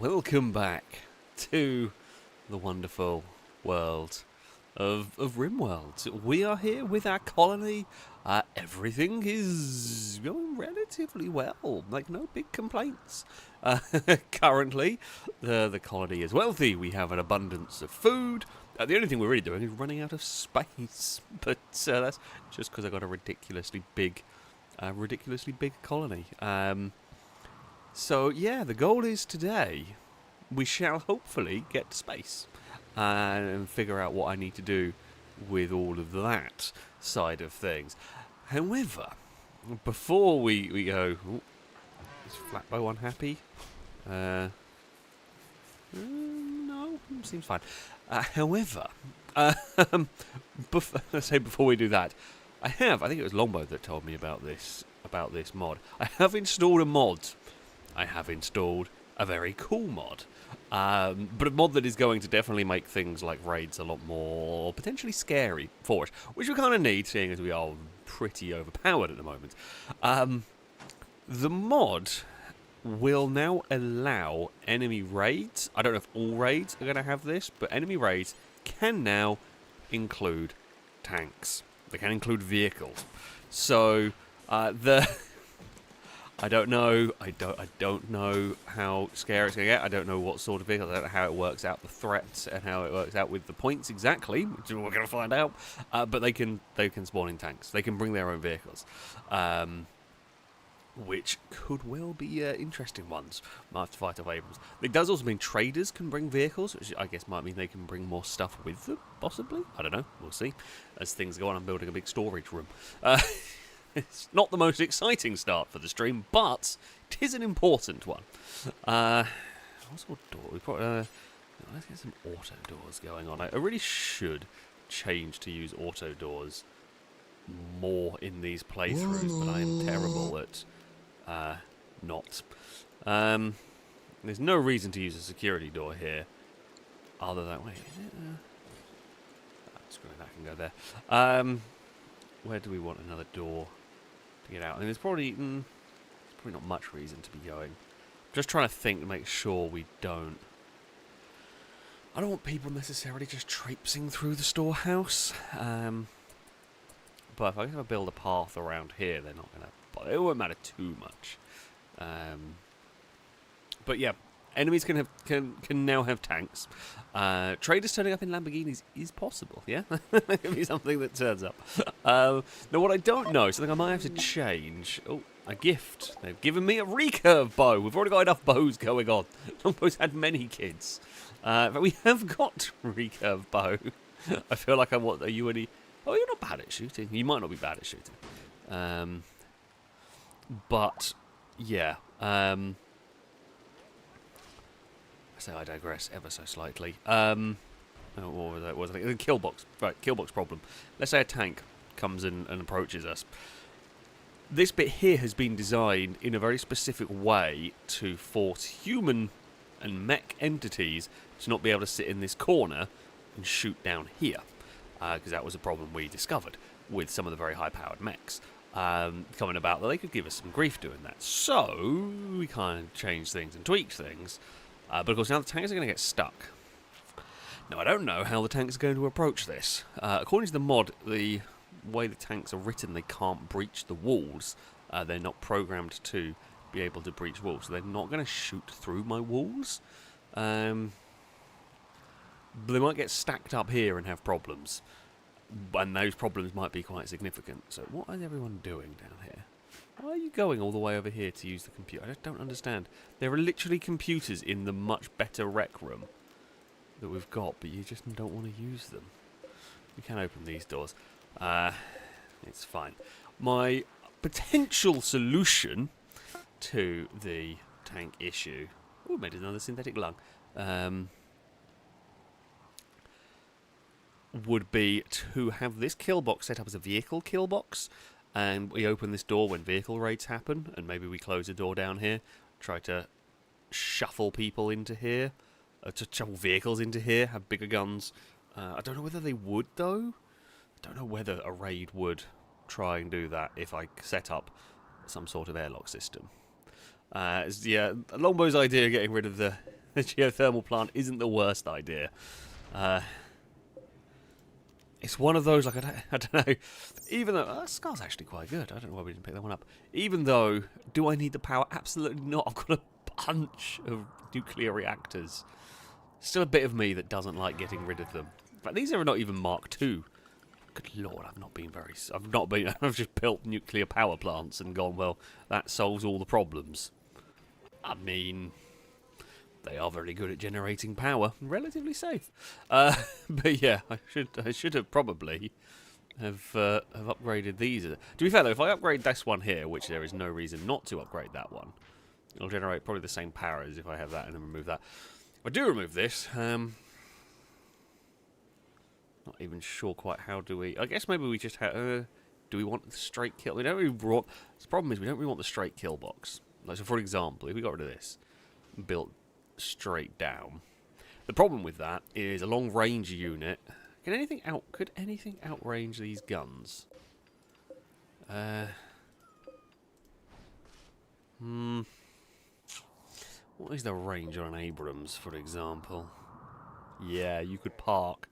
welcome back to the wonderful world of Rimworld. We are here with our colony. Everything is going relatively well, like no big complaints. Currently, the colony is wealthy. We have an abundance of food. The only thing we're really doing is running out of space, but that's just because I got a ridiculously big colony. So yeah, the goal is today we shall hopefully get to space and figure out what I need to do with all of that side of things. However, before we go, is Flatbow unhappy? No, seems fine. However, before we do that, I think it was Longbow that told me about this mod. I have installed a mod. I have installed a very cool mod. But a mod that is going to definitely make things like raids a lot more potentially scary for us, which we kind of need, seeing as we are pretty overpowered at the moment. The mod will now allow enemy raids. I don't know if all raids are going to have this, but enemy raids can now include tanks. They can include vehicles. So I don't know. I don't know how scary it's going to get. I don't know what sort of vehicle. I don't know how it works out the threats and how it works out with the points exactly, which we're going to find out. But they can spawn in tanks. They can bring their own vehicles, which could well be interesting ones. Might have to fight off Abrams. It does also mean traders can bring vehicles, which I guess might mean they can bring more stuff with them. Possibly. I don't know. We'll see. As things go on, I'm building a big storage room. It's not the most exciting start for the stream, but it is an important one. What sort of door? Let's get some auto doors going on. I really should change to use auto doors more in these playthroughs, but I am terrible at not. There's no reason to use a security door here, other than wait. Is it? Screw it, that can go there. Where do we want another door to get out? I mean, there's probably not much reason to be going. Just trying to think to make sure we don't. I don't want people necessarily just traipsing through the storehouse. But if I build a path around here, they're not going to. It won't matter too much. But yeah, enemies can now have tanks. Traders turning up in Lamborghinis is possible, yeah? That could be something that turns up. Now, what I don't know, something I might have to change. Oh, a gift. They've given me a recurve bow. We've already got enough bows going on. Longbows had many kids. But we have got recurve bow. I feel like are you any... Oh, you're not bad at shooting. You might not be bad at shooting. But, yeah. So I digress ever so slightly. What was that? The Killbox. Right, Killbox problem. Let's say a tank comes in and approaches us. This bit here has been designed in a very specific way to force human and mech entities to not be able to sit in this corner and shoot down here. Because that was a problem we discovered with some of the very high-powered mechs. Coming about that they could give us some grief doing that. So we kind of changed things and tweaked things. But of course now the tanks are going to get stuck. Now I don't know how the tanks are going to approach this. According to the mod, the way the tanks are written, they can't breach the walls. They're not programmed to be able to breach walls, so they're not going to shoot through my walls. But they might get stacked up here and have problems. And those problems might be quite significant. So what is everyone doing down here? Why are you going all the way over here to use the computer? I just don't understand. There are literally computers in the much better rec room that we've got, but you just don't want to use them. We can open these doors. It's fine. My potential solution to the tank issue... Oh, made another synthetic lung. Would be to have this killbox set up as a vehicle killbox, and we open this door when vehicle raids happen, and maybe we close the door down here, try to shuffle people into here, to shuffle vehicles into here, have bigger guns. I don't know whether they would, though. I don't know whether a raid would try and do that if I set up some sort of airlock system. Yeah, Longbow's idea of getting rid of the geothermal plant isn't the worst idea. It's one of those, like, I don't know, even though, Scar's actually quite good, I don't know why we didn't pick that one up. Even though, do I need the power? Absolutely not. I've got a bunch of nuclear reactors. Still a bit of me that doesn't like getting rid of them. But these are not even Mark II. Good lord, I've just built nuclear power plants and gone, well, that solves all the problems. I mean, they are very good at generating power, relatively safe. But yeah, I should have probably have upgraded these. To be fair though, if I upgrade this one here, which there is no reason not to upgrade that one, it'll generate probably the same power as if I have that and then remove that. If I do remove this, not even sure quite how do we. I guess maybe we just have. Do we want the straight kill? We don't really want. The problem is we don't really want the straight kill box. Like, so for example, if we got rid of this, and built straight down, the problem with that is a long range unit. Could anything outrange these guns? What is the range on an Abrams, for example? Yeah, you could park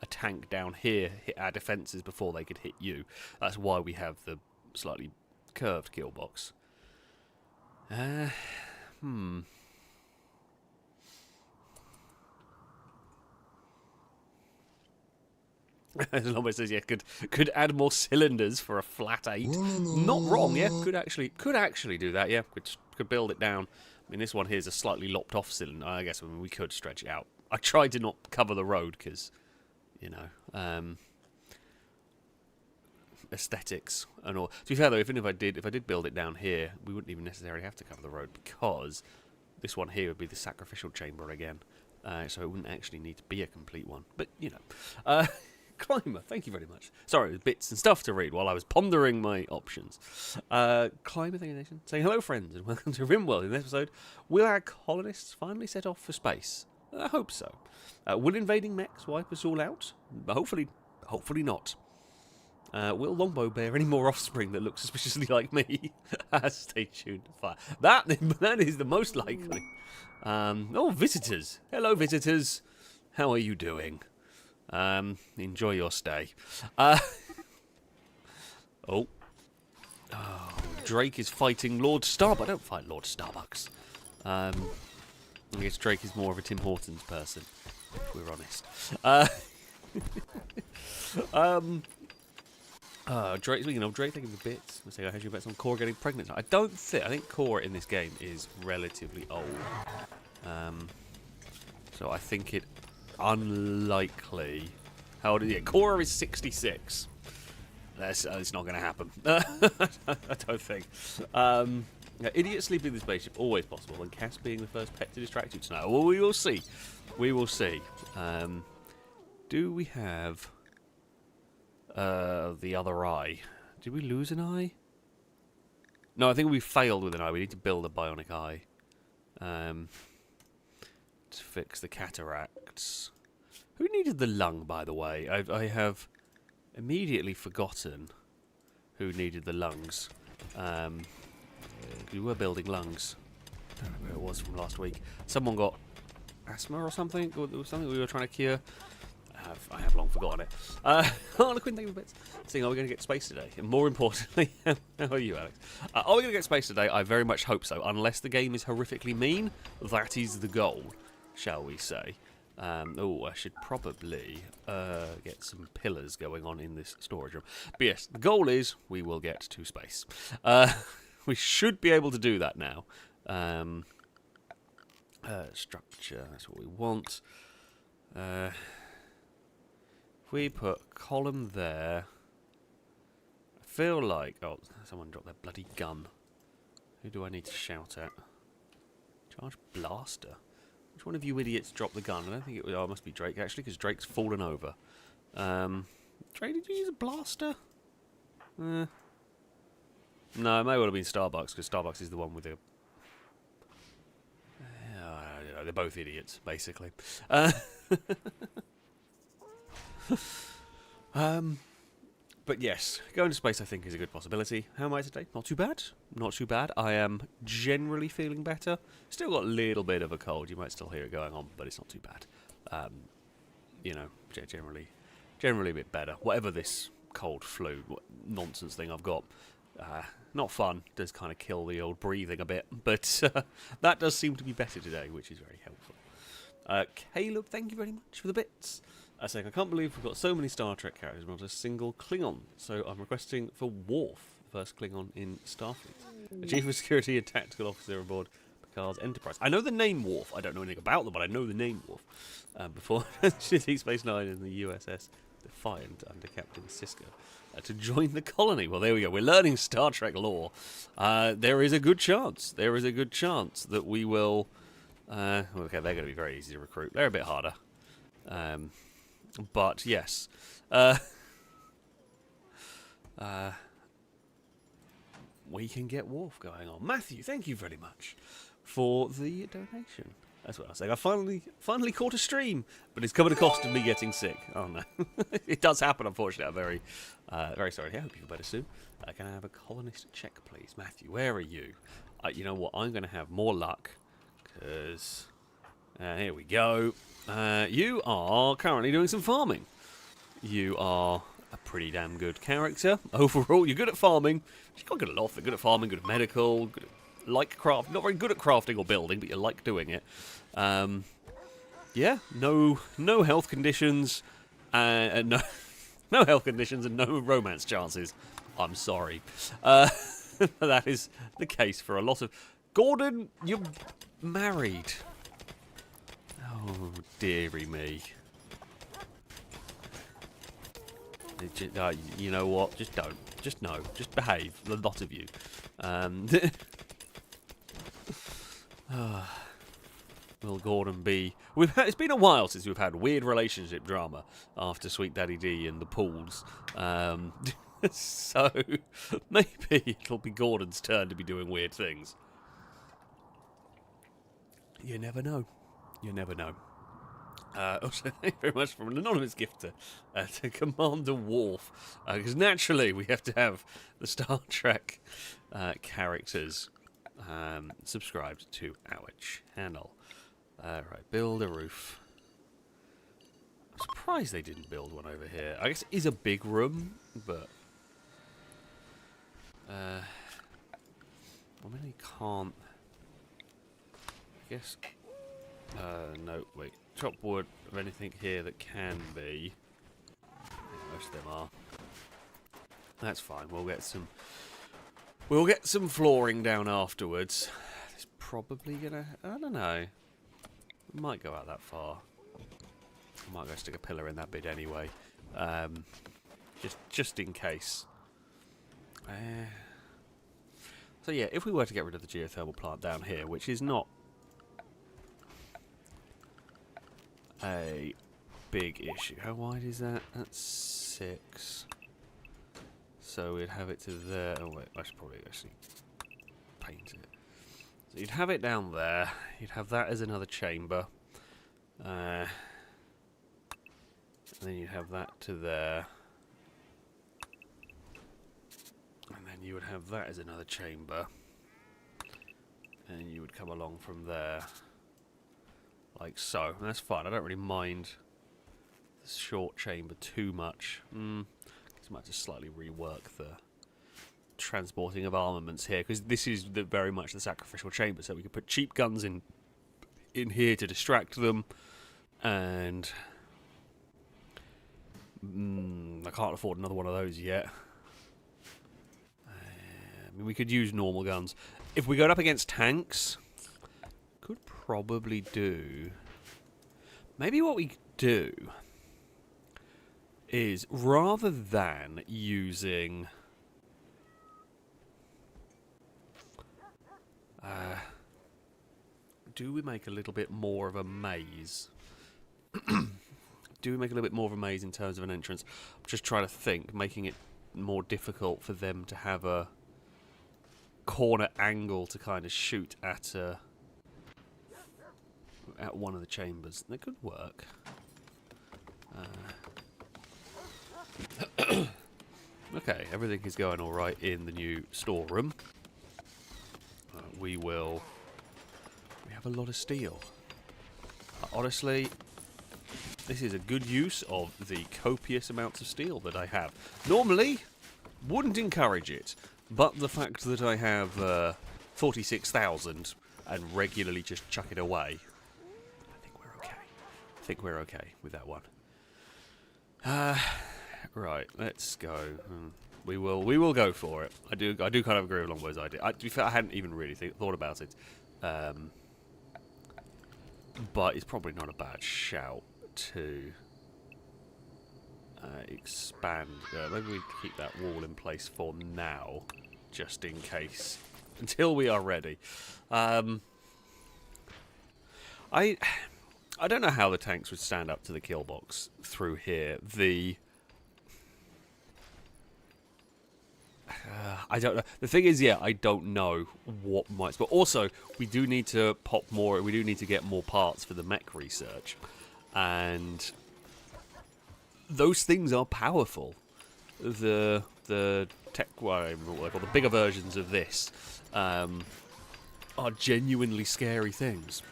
a tank down here, hit our defences before they could hit you. That's why we have the slightly curved kill box. As Lombo says, yeah, could add more cylinders for a flat 8. Not wrong, yeah. Could actually do that, yeah. Could build it down. I mean, this one here is a slightly lopped off cylinder. I guess we could stretch it out. I tried to not cover the road because, you know, aesthetics and all. To be fair though, if I did build it down here, we wouldn't even necessarily have to cover the road because this one here would be the sacrificial chamber again. So it wouldn't actually need to be a complete one. But, you know. Climber, thank you very much. Sorry, there's bits and stuff to read while I was pondering my options. Climber, thank you, Nation. Saying hello, friends, and welcome to Rimworld. In this episode, will our colonists finally set off for space? I hope so. Will invading mechs wipe us all out? Hopefully not. Will Longbow bear any more offspring that look suspiciously like me? Stay tuned to fire. That is the most likely. Visitors. Hello, visitors. How are you doing? Enjoy your stay. Drake is fighting Lord Starbucks. I don't fight Lord Starbucks. I guess Drake is more of a Tim Hortons person, if we're honest. Drake, speaking of Drake, thinking of bits. Let's say I had your bets on Cora getting pregnant. I think Cora in this game is relatively old. So I think it unlikely. How old is it? Cora is 66. That's not going to happen. I don't think. Idiot sleeping in the spaceship, always possible. And Cass being the first pet to distract you tonight. Well, we will see. We will see. Do we have the other eye? Did we lose an eye? No, I think we failed with an eye. We need to build a bionic eye. To fix the cataracts. Who needed the lung, by the way? I have immediately forgotten who needed the lungs. We were building lungs. I don't know where it was from last week. Someone got asthma or something? Or something we were trying to cure. I have long forgotten it. Harlequin, thank you for bits. Seeing, are we going to get space today? And more importantly, how are you, Alex? Are we going to get space today? I very much hope so. Unless the game is horrifically mean, that is the goal, shall we say. I should probably get some pillars going on in this storage room. But yes, the goal is we will get to space. We should be able to do that now. Structure, that's what we want. If we put column there, I feel like... Oh, someone dropped their bloody gun. Who do I need to shout at? Charge blaster. Which one of you idiots dropped the gun? I don't think it was... Oh, it must be Drake, actually, because Drake's fallen over. Drake, did you use a blaster? No, it may well have been Starbucks, because Starbucks is the one with the... I don't know, they're both idiots, basically. But But yes, going to space I think is a good possibility. How am I today? Not too bad. Not too bad. I am generally feeling better. Still got a little bit of a cold. You might still hear it going on, but it's not too bad. You know, generally a bit better. Whatever this cold flu nonsense thing I've got, not fun. Does kind of kill the old breathing a bit, but that does seem to be better today, which is very helpful. Caleb, thank you very much for the bits. Saying, I can't believe we've got so many Star Trek characters, not a single Klingon. So I'm requesting for Worf, the first Klingon in Starfleet. A Chief of Security and Tactical Officer aboard Picard's Enterprise. I know the name Worf. I don't know anything about them, but I know the name Worf. Before Deep Space Nine in the USS Defiant under Captain Sisko. To join the colony. Well, there we go. We're learning Star Trek lore. There is a good chance. There is a good chance that we will... okay, they're going to be very easy to recruit. They're a bit harder. But yes, we can get Worf going on. Matthew, thank you very much for the donation. That's what I was saying. I finally caught a stream, but it's come at a cost of me getting sick. Oh no, it does happen. Unfortunately, I'm very sorry. I hope you feel better soon. Can I have a colonist check, please, Matthew? Where are you? You know what? I'm going to have more luck because here we go. You are currently doing some farming. You are a pretty damn good character overall. You're good at farming. You're quite good at a lot of things. Good at farming, good at medical, good at, like craft. Not very good at crafting or building, but you like doing it. Yeah, no health conditions, no health conditions and no romance chances. I'm sorry. That is the case for a lot of... Gordon, you're married. Oh, dearie me. You know what? Just don't. Just no. Just behave. The lot of you. Will Gordon be... It's been a while since we've had weird relationship drama after Sweet Daddy D and the pools. So, maybe it'll be Gordon's turn to be doing weird things. You never know. You never know. Also, thank you very much from an anonymous gifter to Commander Worf. Because naturally, we have to have the Star Trek characters subscribed to our channel. Right, build a roof. I'm surprised they didn't build one over here. I guess it is a big room, but... I mean, you can't... I guess... no, wait. Chop wood of anything here that can be. Most of them are. That's fine. We'll get some flooring down afterwards. It's probably gonna... I don't know. We might go out that far. I might go stick a pillar in that bit anyway. Just in case. So yeah, if we were to get rid of the geothermal plant down here, which is not a big issue. How wide is that? That's 6. So we'd have it to there. Oh wait, I should probably actually paint it. So you'd have it down there. You'd have that as another chamber. And then you'd have that to there. And then you would have that as another chamber. And you would come along from there. Like so. And that's fine. I don't really mind the short chamber too much. I guess I might just slightly rework the transporting of armaments here, because this is very much the sacrificial chamber. So we could put cheap guns in here to distract them. And I can't afford another one of those yet. I mean, we could use normal guns. If we go up against tanks... could probably do... Maybe what we do is, rather than using... do we make a little bit more of a maze? Do we make a little bit more of a maze in terms of an entrance? I'm just trying to think, making it more difficult for them to have a corner angle to kind of shoot at one of the chambers. That could work. Okay, everything is going alright in the new storeroom. We have a lot of steel. Honestly, this is a good use of the copious amounts of steel that I have. Normally, wouldn't encourage it, but the fact that I have 46,000 and regularly just chuck it away, I think we're okay. I think we're okay with that one. Right, let's go. We will go for it. I do kind of agree with Longbow's idea. To be fair, I hadn't even really thought about it. But it's probably not a bad shout to expand. Maybe we keep that wall in place for now, just in case, until we are ready. I don't know how the tanks would stand up to the Killbox through here. I don't know. The thing is, yeah, I don't know what might. But also, we do need to pop more. We do need to get more parts for the mech research, and those things are powerful. The tech, what they call the bigger versions of this, are genuinely scary things.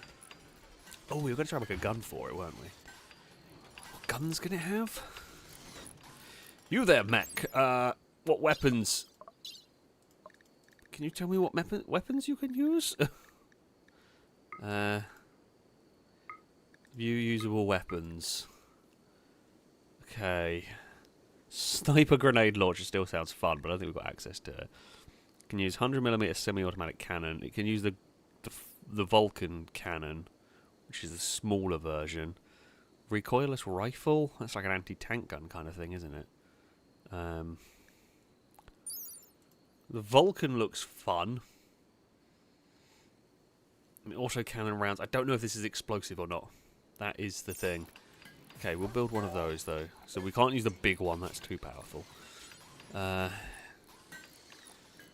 Oh, we were going to try and make a gun for it, weren't we? What guns can it have? You there, mech? What weapons? Can you tell me what weapons you can use? View usable weapons. Okay. Sniper grenade launcher still sounds fun, but I don't think we've got access to it. Can use 100mm semi-automatic cannon. It can use the Vulcan cannon, which is the smaller version. Recoilless rifle? That's like an anti-tank gun kind of thing, isn't it? The Vulcan looks fun. I mean, autocannon rounds. I don't know if this is explosive or not. That is the thing. Okay, we'll build one of those, though. So we can't use the big one. That's too powerful.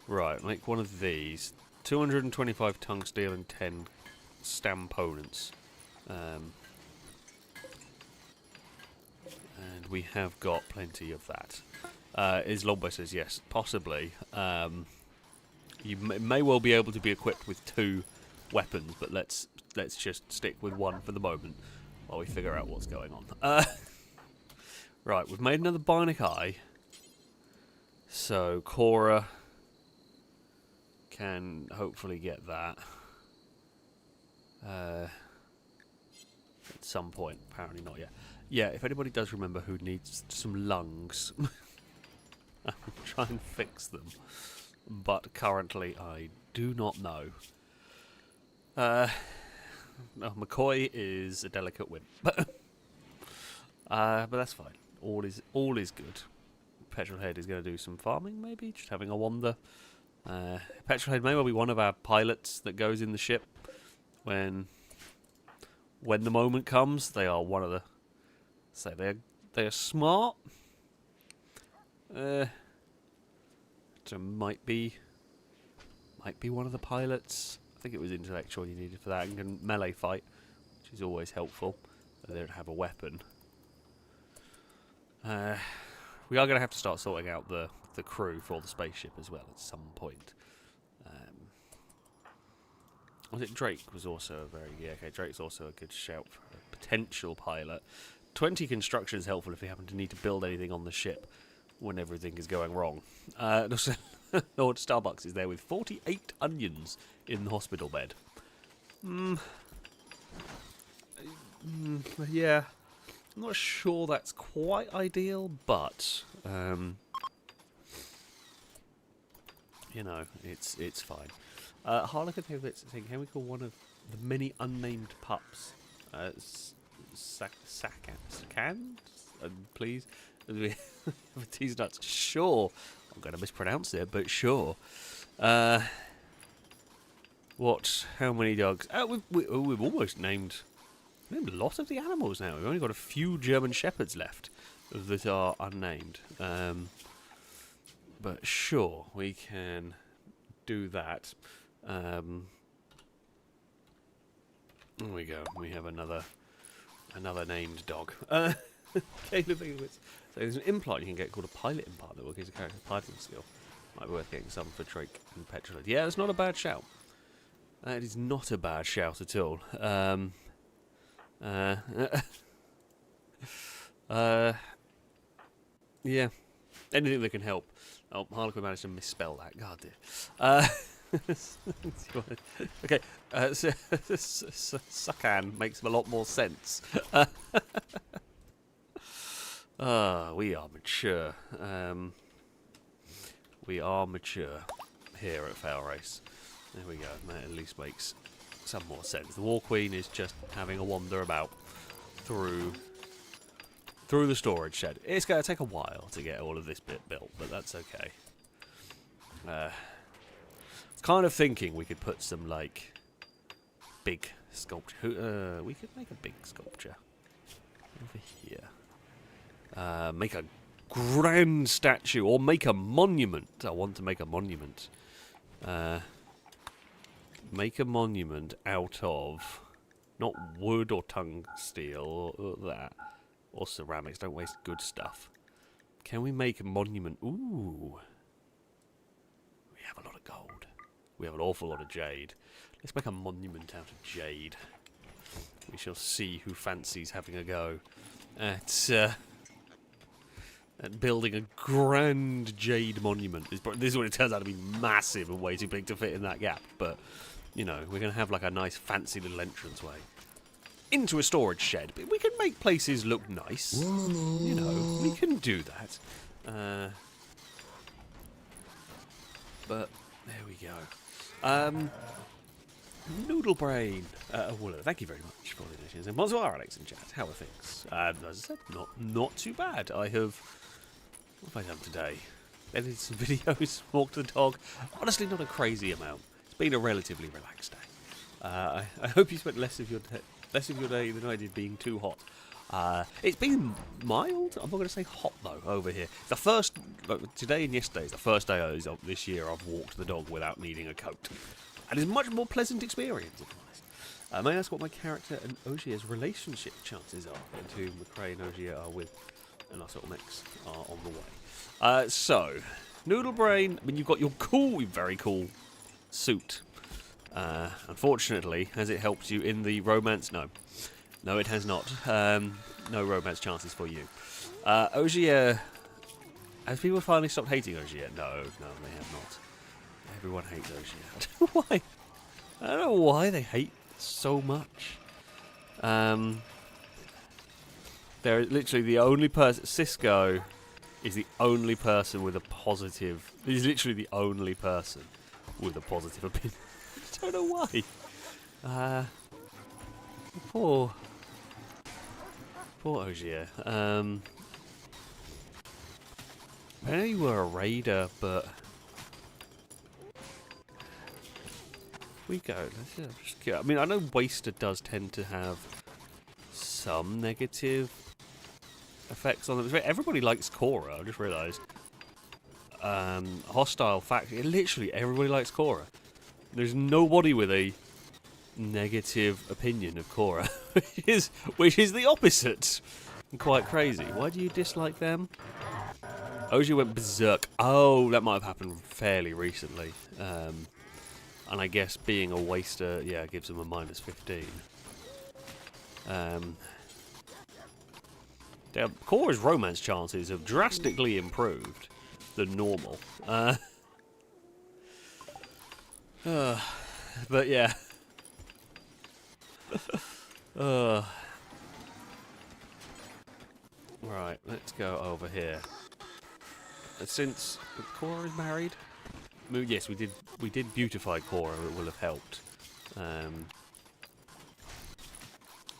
Right, make one of these. 225 tung steel and 10 stamponents. And we have got plenty of that. Longbow says yes, possibly. You may well be able to be equipped with 2 weapons, but let's just stick with 1 for the moment while we figure out what's going on. Right, we've made another bionic eye, so Cora can hopefully get that at some point. Apparently not yet. Yeah, if anybody does remember who needs some lungs, I'll try and fix them. But currently, I do not know. McCoy is a delicate wimp, but that's fine. All is good. Petrolhead is going to do some farming, maybe just having a wander. Petrolhead may well be one of our pilots that goes in the ship when the moment comes. They are one of the. So they are smart. So might be one of the pilots. I think it was intellectual you needed for that, and can melee fight, which is always helpful. They don't have a weapon. We are going to have to start sorting out the crew for the spaceship as well at some point. Was it Drake was also a very... Yeah, okay, Drake's also a good shout for a potential pilot. 20 construction is helpful if you happen to need to build anything on the ship when everything is going wrong. Lord Starbucks is there with 48 onions in the hospital bed. Yeah, I'm not sure that's quite ideal, but you know, it's fine. Harlequin saying, can we call one of the many unnamed pups Sakan? Please? These nuts. Sure. I'm going to mispronounce it, but sure. What? How many dogs? We've almost named a lot of the animals now. We've only got a few German Shepherds left that are unnamed. But sure, we can do that. There we go. We have another named dog. Gain a bigger wits. So there's an implant you can get called a pilot implant that will give a character piloting skill. Might be worth getting some for Drake and Petrolid. Yeah, that's not a bad shout. That is not a bad shout at all. Yeah. Anything that can help. Oh, Harlequin managed to misspell that. God dear. Okay. Suckan makes a lot more sense. We are mature. We are mature here at FailRace. There we go. That at least makes some more sense. The War Queen is just having a wander about through the storage shed. It's going to take a while to get all of this bit built, but that's okay. Kind of thinking we could put some, like, big sculpture. We could make a big sculpture over here. Make a grand statue, or make a monument. I want to make a monument. Make a monument out of not wood or tungsteel or that, or ceramics. Don't waste good stuff. Can we make a monument? Ooh. We have a lot of gold. We have an awful lot of jade. Let's make a monument out of jade. We shall see who fancies having a go at building a grand jade monument. This is when it turns out to be massive and way too big to fit in that gap. But, you know, we're going to have like a nice fancy little entranceway into a storage shed. But we can make places look nice. You know, we can do that. But there we go. Noodle Brain. Well, thank you very much for the donations. And bonsoir, Alex in chat. How are things? As I said, not too bad. I have... What have I done today? Edited some videos, walked the dog. Honestly, not a crazy amount. It's been a relatively relaxed day. I hope you spent less of your day than I did being too hot. It's been mild. I'm not going to say hot though over here. The first today and yesterday is the first day of this year I've walked the dog without needing a coat, and it's a much more pleasant experience. If I'm honest. May I ask what my character and Ogier's relationship chances are, and who McRae and Ogier are with, and our sort of mix are on the way. So, Noodle Brain. I mean, you've got your very cool suit. Unfortunately, has it helped you in the romance? No, it has not. No romance chances for you. Ogier, has people finally stopped hating Ogier? No, they have not. Everyone hates Ogier. I don't know why. I don't know why they hate so much. They're literally the only person. Cisco is the only person with a positive. He's literally the only person with a positive opinion. I don't know why. Poor Ogier. I know you were a raider, but we go. I mean, I know Waster does tend to have some negative effects on them. Everybody likes Cora. I just realised. Hostile Factory. Literally, everybody likes Cora. There's nobody with a negative opinion of Cora, which is the opposite. Quite crazy. Why do you dislike them? Ogier went berserk. Oh, that might have happened fairly recently. And I guess being a waster, yeah, gives him a -15. Cora's romance chances have drastically improved than normal. But yeah. Right, let's go over here. Since Cora is married, yes, we did beautify Cora. It will have helped.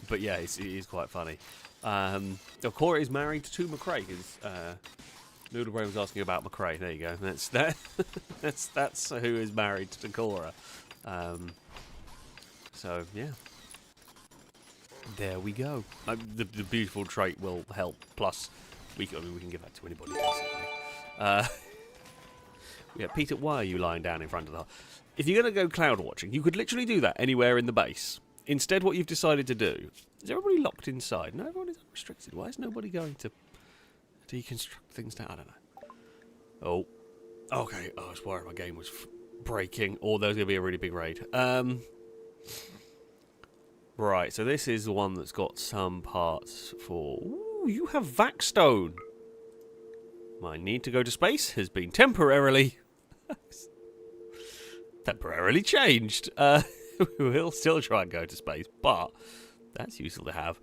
But yeah, it is quite funny. Cora is married to McRae. Noodlebrain was asking about McRae. There you go. That's that. that's who is married to Cora. So yeah, there we go. The beautiful trait will help. Plus, we can give that to anybody basically. Yeah, Peter, why are you lying down in front of the? If you're gonna go cloud watching, you could literally do that anywhere in the base. Instead, what you've decided to do is everybody locked inside. No, everyone is unrestricted. Why is nobody going to deconstruct things now? I don't know. Oh, okay. I was worried my game was breaking, or there was going to be a really big raid. Right, so this is the one that's got some parts for... Ooh, you have Vaxstone. My need to go to space has been temporarily changed. We'll still try and go to space, but that's useful to have.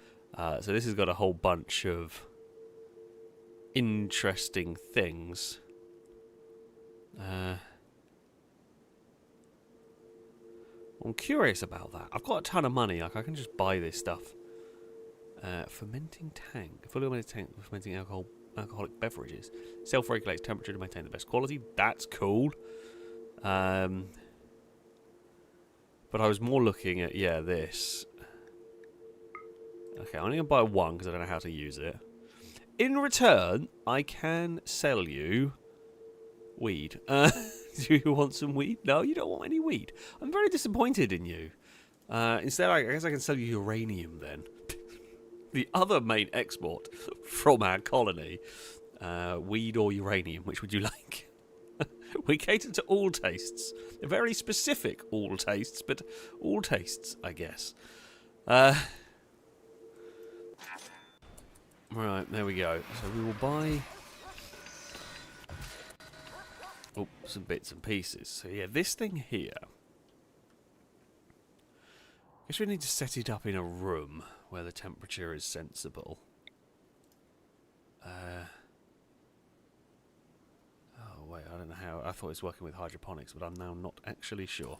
So this has got a whole bunch of interesting things. I'm curious about that. I've got a ton of money. Like, I can just buy this stuff. Fermenting tank. Fully automated tank for fermenting alcoholic beverages. Self-regulates temperature to maintain the best quality. That's cool. But I was more looking at, yeah, this. Okay, I'm only going to buy one because I don't know how to use it. In return, I can sell you weed. Do you want some weed? No, you don't want any weed. I'm very disappointed in you. Instead, I guess I can sell you uranium then. The other main export from our colony. Weed or uranium, which would you like? We cater to all tastes. Very specific all tastes, but all tastes, I guess. Right, there we go. So we will buy... Oh, some bits and pieces. So yeah, this thing here. I guess we need to set it up in a room where the temperature is sensible. Oh wait, I don't know how. I thought it was working with hydroponics, but I'm now not actually sure.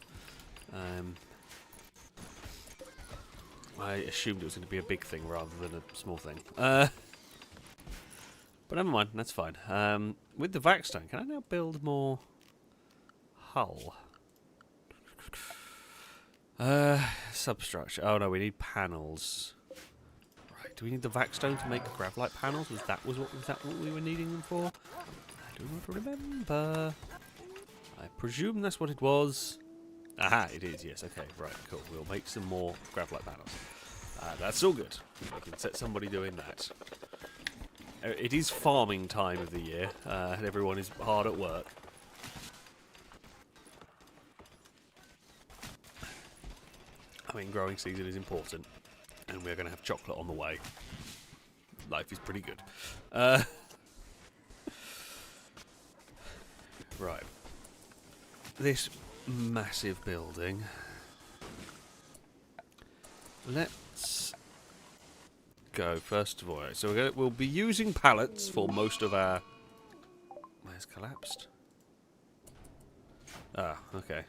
I assumed it was going to be a big thing rather than a small thing. But never mind, that's fine. With the Vaxstone, can I now build more hull? Substructure. Oh no, we need panels. Right, do we need the Vaxstone to make gravlite panels? Was that what we were needing them for? I do not remember. I presume that's what it was. Aha, it is, yes. Okay, right, cool. We'll make some more gravlite panels. That's all good. We can set somebody doing that. It is farming time of the year, and everyone is hard at work. I mean, growing season is important, and we're going to have chocolate on the way. Life is pretty good. Right. This massive building. Let's go first of all. So we'll be using pallets for most of our... Where's collapsed? Ah, okay.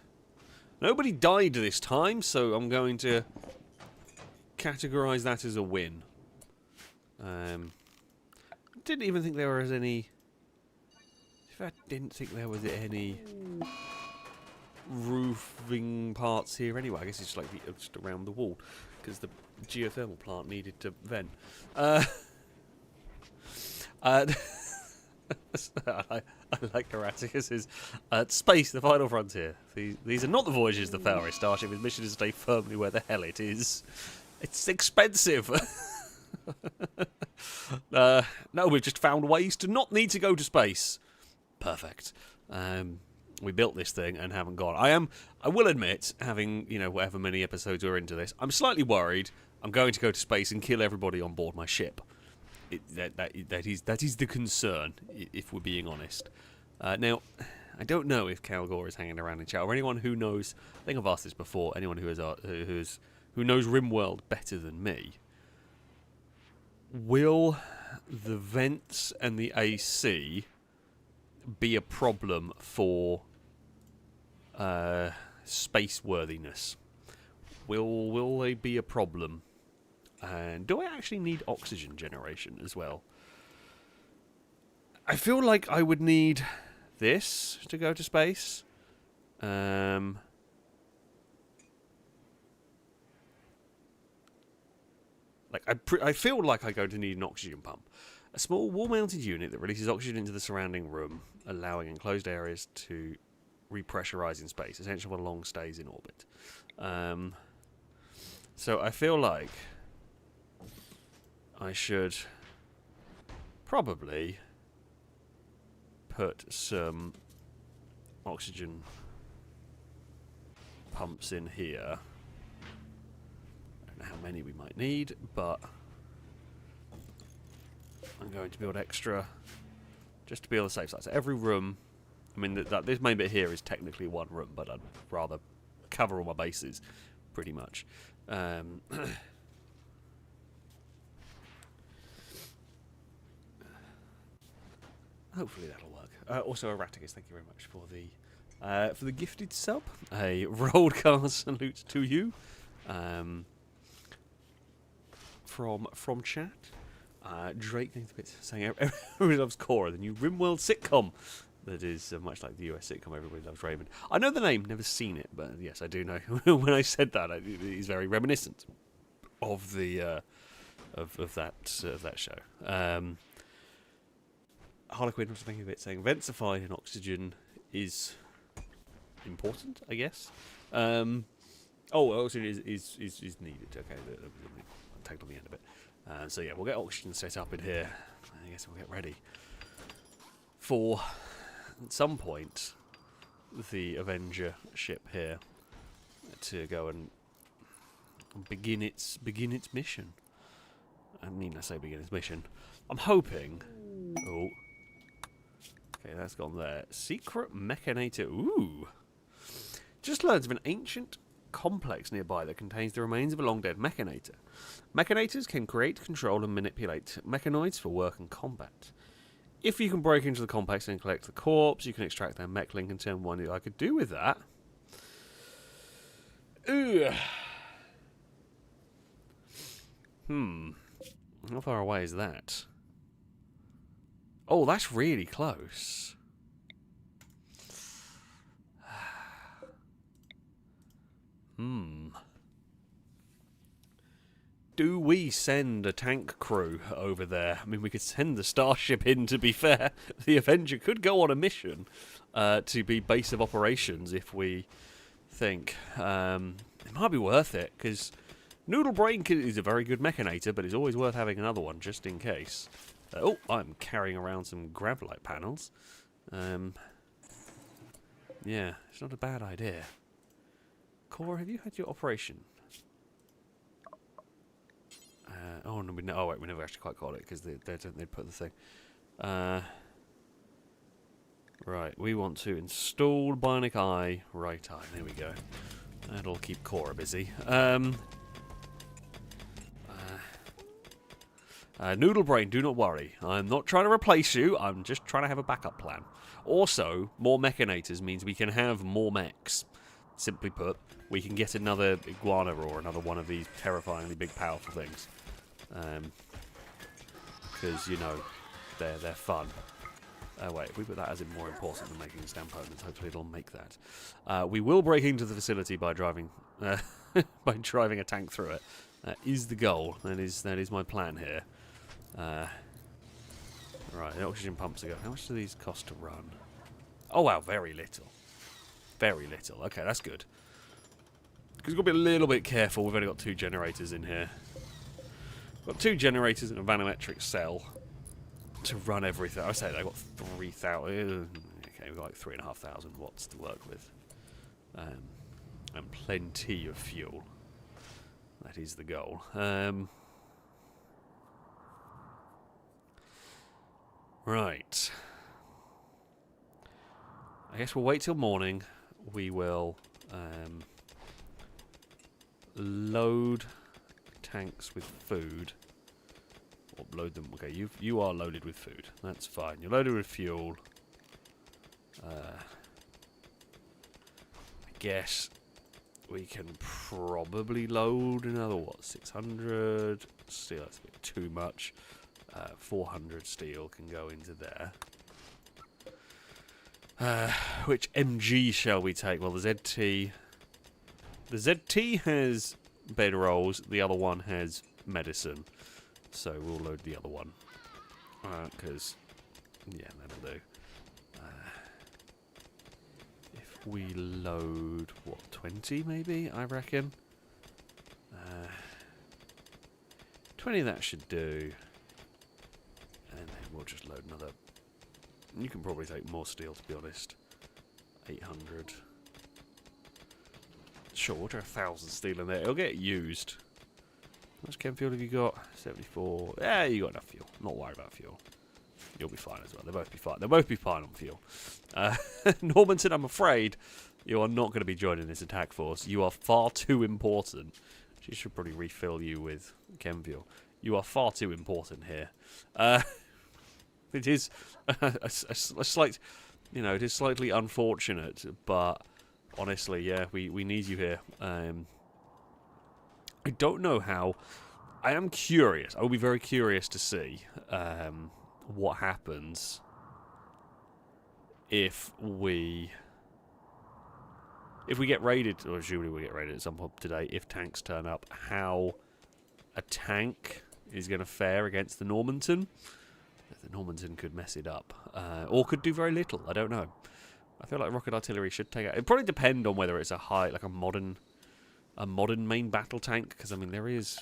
Nobody died this time, so I'm going to categorise that as a win. Didn't even think there was any... I didn't think there was any roofing parts here anyway. I guess it's like just around the wall, because the geothermal plant needed to vent. I like Erraticus's space, the final frontier. These are not the voyages of the FailRace starship. His mission is to stay firmly where the hell it is. It's expensive. No, we've just found ways to not need to go to space. Perfect. We built this thing and haven't gone. I will admit, having, you know, whatever many episodes we're into this, I'm slightly worried I'm going to go to space and kill everybody on board my ship. That is the concern, if we're being honest. Now, I don't know if Calgore is hanging around in chat, or anyone who knows. I think I've asked this before. Anyone who knows Rimworld better than me. Will the vents and the AC be a problem for space worthiness? Will they be a problem? And do I actually need oxygen generation as well? I feel like I would need this to go to space. Like I feel like I'm going to need an oxygen pump. A small wall-mounted unit that releases oxygen into the surrounding room, allowing enclosed areas to repressurize in space, essential for long stays in orbit. So I feel like I should probably put some oxygen pumps in here. I don't know how many we might need, but I'm going to build extra just to be on the safe side. So every room, I mean, this main bit here is technically one room, but I'd rather cover all my bases, pretty much. Hopefully that'll work. Also, Erraticus, thank you very much for the gifted sub. A rollcast salute to you from chat. Drake, thanks a bit, saying everybody loves Cora, the new Rimworld sitcom that is much like the US sitcom Everybody Loves Raymond. I know the name, never seen it, but yes, I do know. When I said that, it is very reminiscent of the of that show. Harlequin was thinking of it, saying Vensify and oxygen is important, I guess. Oxygen is needed. Okay, I'll take on the end of it. So yeah, we'll get oxygen set up in here. I guess we'll get ready for, at some point, the Avenger ship here to go and begin its mission. I mean, I say begin its mission. I'm hoping. Oh. Okay, that's gone there. Secret Mechanator. Ooh. Just learns of an ancient complex nearby that contains the remains of a long-dead Mechanator. Mechanators can create, control, and manipulate mechanoids for work and combat. If you can break into the complex and collect the corpse, you can extract their mech link and turn one. I could do with that. Ugh. How far away is that? Oh, that's really close. Do we send a tank crew over there? I mean, we could send the starship in, to be fair. The Avenger could go on a mission to be base of operations if we think. It might be worth it, because Noodle Brain is a very good mechanator, but it's always worth having another one, just in case. I'm carrying around some Gravlight panels. Yeah, it's not a bad idea. Cora, have you had your operation? We never actually quite got it because they put the thing. Right, we want to install Bionic Eye, right eye. There we go. That'll keep Cora busy. Noodle Brain, do not worry. I'm not trying to replace you. I'm just trying to have a backup plan. Also, more Mechanators means we can have more mechs. Simply put, we can get another iguana or another one of these terrifyingly big, powerful things. Because, you know, they're fun. Wait, if we put that as in more important than making Stamponents, hopefully it'll make that. We will break into the facility by driving by driving a tank through it. That is the goal. That is my plan here. Right, the oxygen pumps are going. How much do these cost to run? Oh wow, very little. Very little. Okay, that's good. Because we've got to be a little bit careful. We've only got 2 generators in here. We've got 2 generators and a vanometric cell to run everything. I say they've got 3,000. Okay, we've got like 3,500 watts to work with. And plenty of fuel. That is the goal. Right. I guess we'll wait till morning. We will load tanks with food. Or load them. Okay, you are loaded with food. That's fine. You're loaded with fuel. I guess we can probably load another, what, 600 steel. That's a bit too much. 400 steel can go into there. Which MG shall we take? Well, the ZT... The ZT has bedrolls, the other one has medicine. So we'll load the other one. Because, yeah, that'll do. If we load, what, 20 maybe, I reckon? 20 of that should do. And then we'll just load another. You can probably take more steel, to be honest. 800. Sure, we'll try 1,000 steel in there. It'll get used. How much chem fuel have you got? 74. Yeah, you got enough fuel. Not worried about fuel. You'll be fine as well. They'll both be fine. They'll both be fine on fuel. Normanton, I'm afraid you are not going to be joining this attack force. You are far too important. She should probably refill you with chem fuel. You are far too important here. It is a slight, you know, it is slightly unfortunate, but honestly, yeah, we need you here. I don't know how. I am curious. I will be very curious to see what happens if we get raided, or assumably we get raided at some point today. If tanks turn up, how a tank is going to fare against the Normanton. The Normanton could mess it up, or could do very little. I don't know. I feel like rocket artillery should take out. It probably depend on whether it's a high, like a modern main battle tank. Because I mean, there's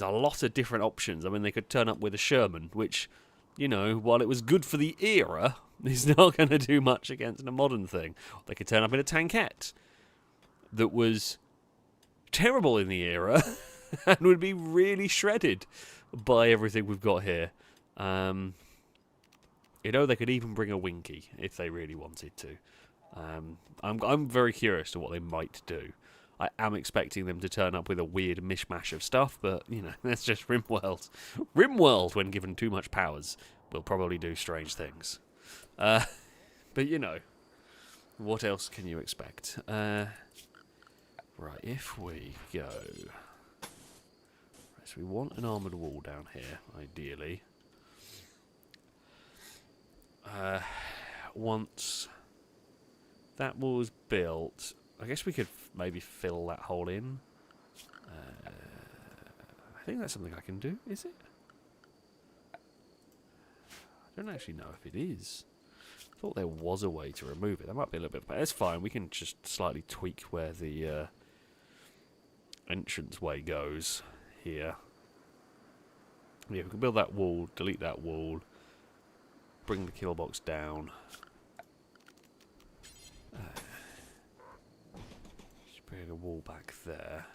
a lot of different options. I mean, they could turn up with a Sherman, which, you know, while it was good for the era, is not going to do much against a modern thing. They could turn up in a tankette that was terrible in the era and would be really shredded by everything we've got here. You know, they could even bring a Winky if they really wanted to. I'm very curious to what they might do. I am expecting them to turn up with a weird mishmash of stuff, but, you know, that's just Rimworld. Rimworld, when given too much powers, will probably do strange things. But, you know, what else can you expect? Right, if we go... So we want an armoured wall down here, ideally. Once that wall is built, I guess we could maybe fill that hole in. I think that's something I can do, is it? I don't actually know if it is. I thought there was a way to remove it. That might be a little bit, but it's fine. We can just slightly tweak where the entrance way goes here. Yeah, we can build that wall, delete that wall, bring the killbox down. Just bring a wall back there.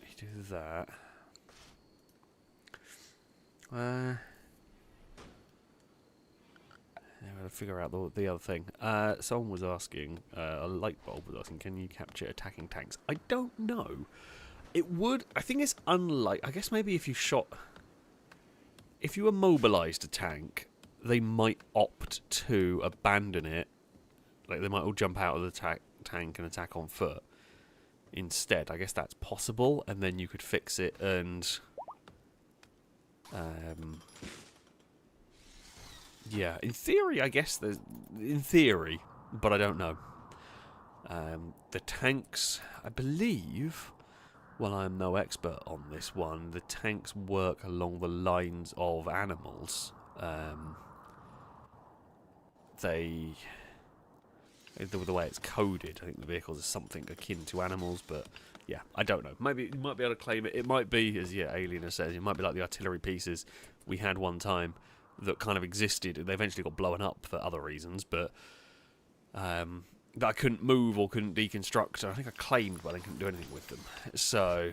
You do that. I've got to figure out the other thing. Someone was asking, a light bulb was asking, can you capture attacking tanks? I don't know. It would, I think it's unlike, I guess maybe if you immobilised a tank, they might opt to abandon it. Like, they might all jump out of the tank and attack on foot instead. I guess that's possible, and then you could fix it and... yeah, in theory, I guess there's... In theory, but I don't know. The tanks, I believe... Well, I'm no expert on this one. The tanks work along the lines of animals. The way it's coded, I think the vehicles are something akin to animals, but yeah, I don't know. Maybe you might be able to claim it. It might be, as Alien says, it might be like the artillery pieces we had one time that kind of existed, and they eventually got blown up for other reasons, but that I couldn't move or couldn't deconstruct. I think I claimed, but I couldn't do anything with them. So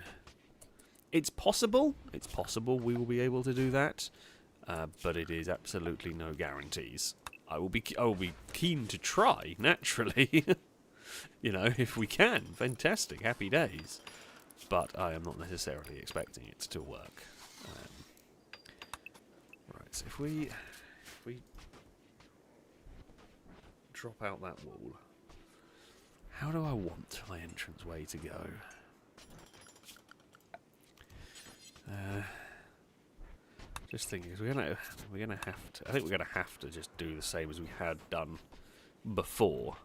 it's possible. It's possible we will be able to do that, but it is absolutely no guarantees. I will be keen to try, naturally. You know, if we can, fantastic, happy days. But I am not necessarily expecting it to work. Right, so if we drop out that wall. How do I want my entranceway to go? Just thinking, we're gonna have to. I think we're gonna have to just do the same as we had done before.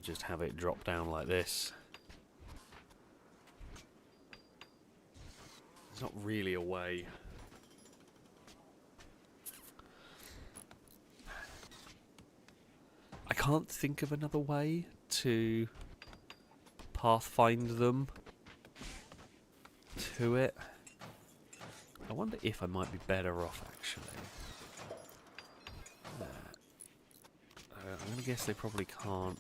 Just have it drop down like this. There's not really a way. I can't think of another way to pathfind them to it. I wonder if I might be better off, actually. I'm going to guess they probably can't.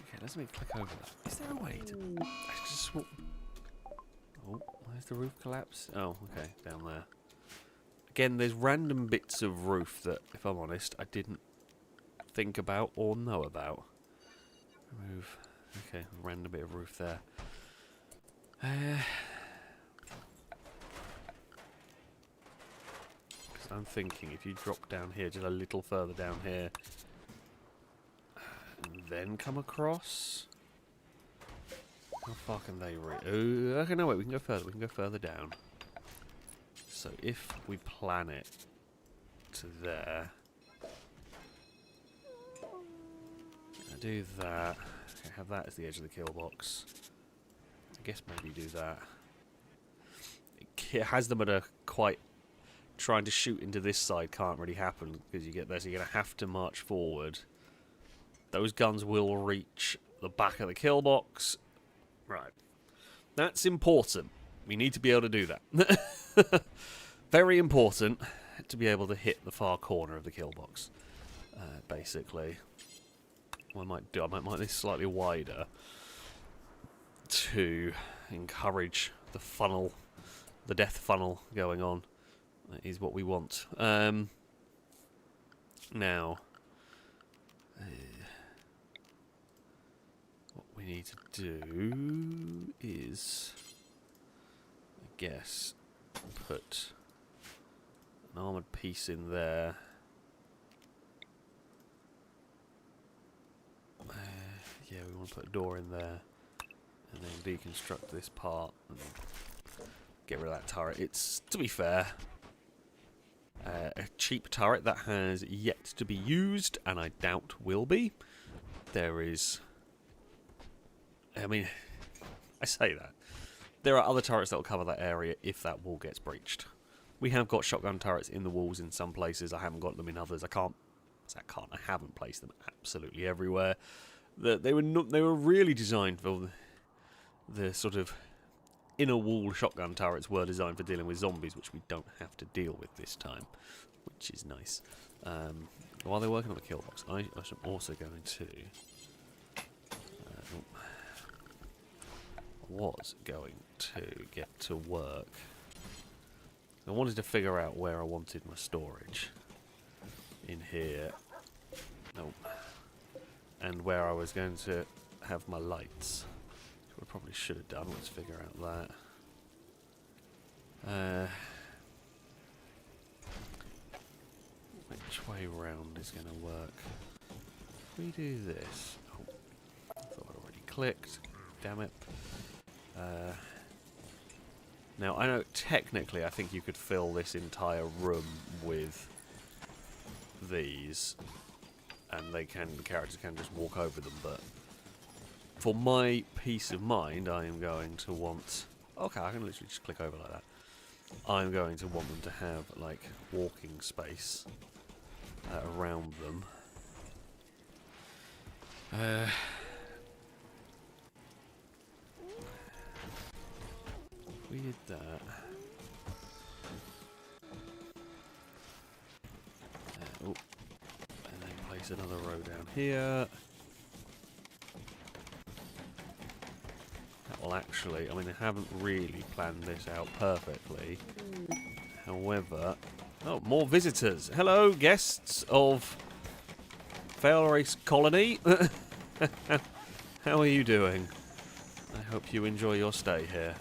Okay, let's me click over. Is there a way to just swap? Oh, where's the roof collapse? Oh, okay, down there. Again, there's random bits of roof that, if I'm honest, I didn't think about or know about. Remove. Okay, random bit of roof there. Because I'm thinking if you drop down here, just a little further down here, and then come across. How far can they reach? Okay, no, wait, we can go further. We can go further down. So if we plan it to there, do that. Okay, have that as the edge of the kill box. I guess maybe do that. It has them at a quite... Trying to shoot into this side can't really happen because you get there, so you're going to have to march forward. Those guns will reach the back of the kill box. Right. That's important. We need to be able to do that. Very important to be able to hit the far corner of the kill box, basically. What I might do, I might make this slightly wider to encourage the funnel, the death funnel going on. That is what we want. Now, what we need to do is, I guess, put an armoured piece in there. Yeah, we want to put a door in there, and then deconstruct this part and get rid of that turret. It's, to be fair, a cheap turret that has yet to be used, and I doubt will be. There is... I mean, I say that. There are other turrets that will cover that area if that wall gets breached. We have got shotgun turrets in the walls in some places. I haven't got them in others. I haven't placed them absolutely everywhere. They were really designed for the sort of inner wall shotgun turrets were designed for dealing with zombies, which we don't have to deal with this time, which is nice. While they're working on the kill box, I am also going to... was going to get to work. I wanted to figure out where I wanted my storage. In here. Nope. And where I was going to have my lights. Which I probably should have done. Let's figure out that. Which way round is going to work? If we do this... Oh, I thought I'd already clicked. Damn it. Now, I know technically I think you could fill this entire room with these, and the characters can just walk over them, but for my peace of mind, I am going to want... Okay, I can literally just click over like that. I'm going to want them to have, like, walking space around them. We did that. Oh, and then place another row down here. That will actually, I mean, I haven't really planned this out perfectly. However, oh, more visitors. Hello, guests of FailRace Colony. How are you doing? I hope you enjoy your stay here.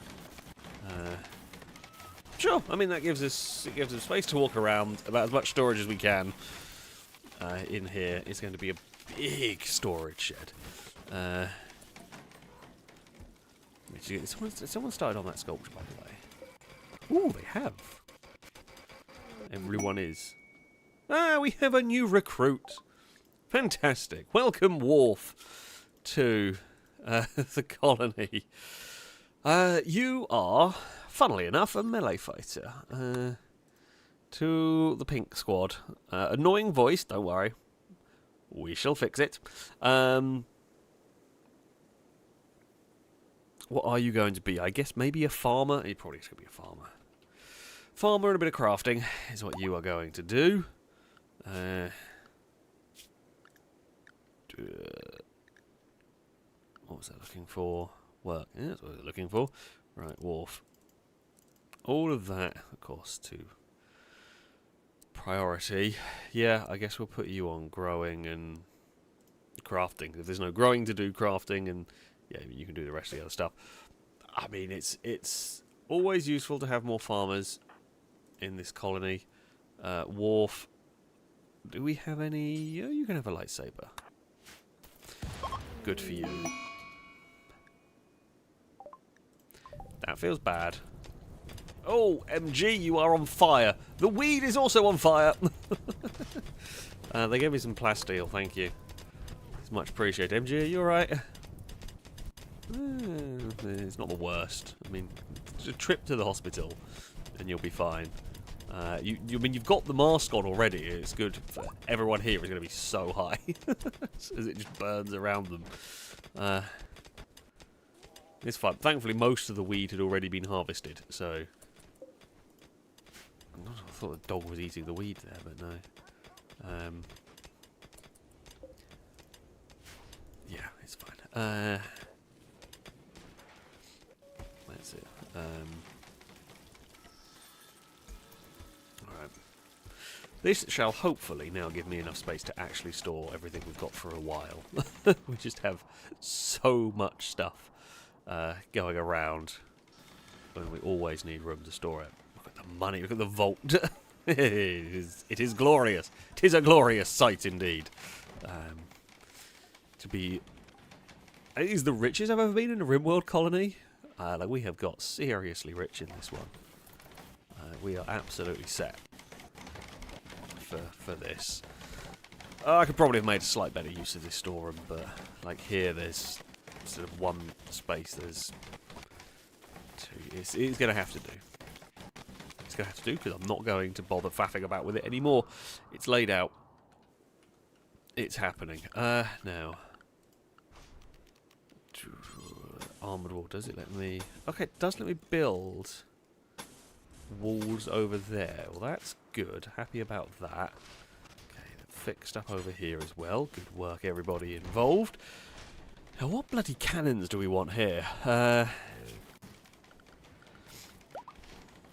Sure. I mean, that gives us space to walk around, about as much storage as we can. In here is going to be a big storage shed. Someone started on that sculpture, by the way. Ooh, they have. Everyone is. Ah, we have a new recruit. Fantastic. Welcome, Worf, to the colony. You are, funnily enough, a melee fighter. To the pink squad. Annoying voice, don't worry. We shall fix it. What are you going to be? I guess maybe a farmer. You're probably just going to be a farmer. Farmer and a bit of crafting is what you are going to do. What was I looking for? Work. Yeah, that's what I was looking for. Right, wharf. All of that, of course, to priority. Yeah, I guess we'll put you on growing and crafting. If there's no growing to do, crafting, and yeah, you can do the rest of the other stuff. I mean, it's always useful to have more farmers in this colony. Wharf. Do we have any? Oh, you can have a lightsaber. Good for you. That feels bad. Oh, MG, you are on fire. The weed is also on fire. They gave me some plasteel, thank you. It's much appreciated. MG, are you alright? It's not the worst. I mean, just a trip to the hospital and you'll be fine. I mean, you've got the mask on already. It's good. For everyone here is going to be so high as it just burns around them. It's fun. Thankfully, most of the weed had already been harvested, so I thought the dog was eating the weed there, but no. Yeah, it's fine. That's it. Alright. This shall hopefully now give me enough space to actually store everything we've got for a while. We just have so much stuff going around, and we always need room to store it. Look at the money, look at the vault. It is glorious. It is a glorious sight indeed. To be, I think it's the richest I've ever been in a Rimworld colony. Like, we have got seriously rich in this one. We are absolutely set for this. I could probably have made a slight better use of this storeroom, but like here, there's instead of one space, there's two. It's going to have to do. It's going to have to do because I'm not going to bother faffing about with it anymore. It's laid out. It's happening. Now. Armoured wall, does it let me... Okay, it does let me build walls over there. Well, that's good. Happy about that. Okay, fixed up over here as well. Good work, everybody involved. Now, what bloody cannons do we want here?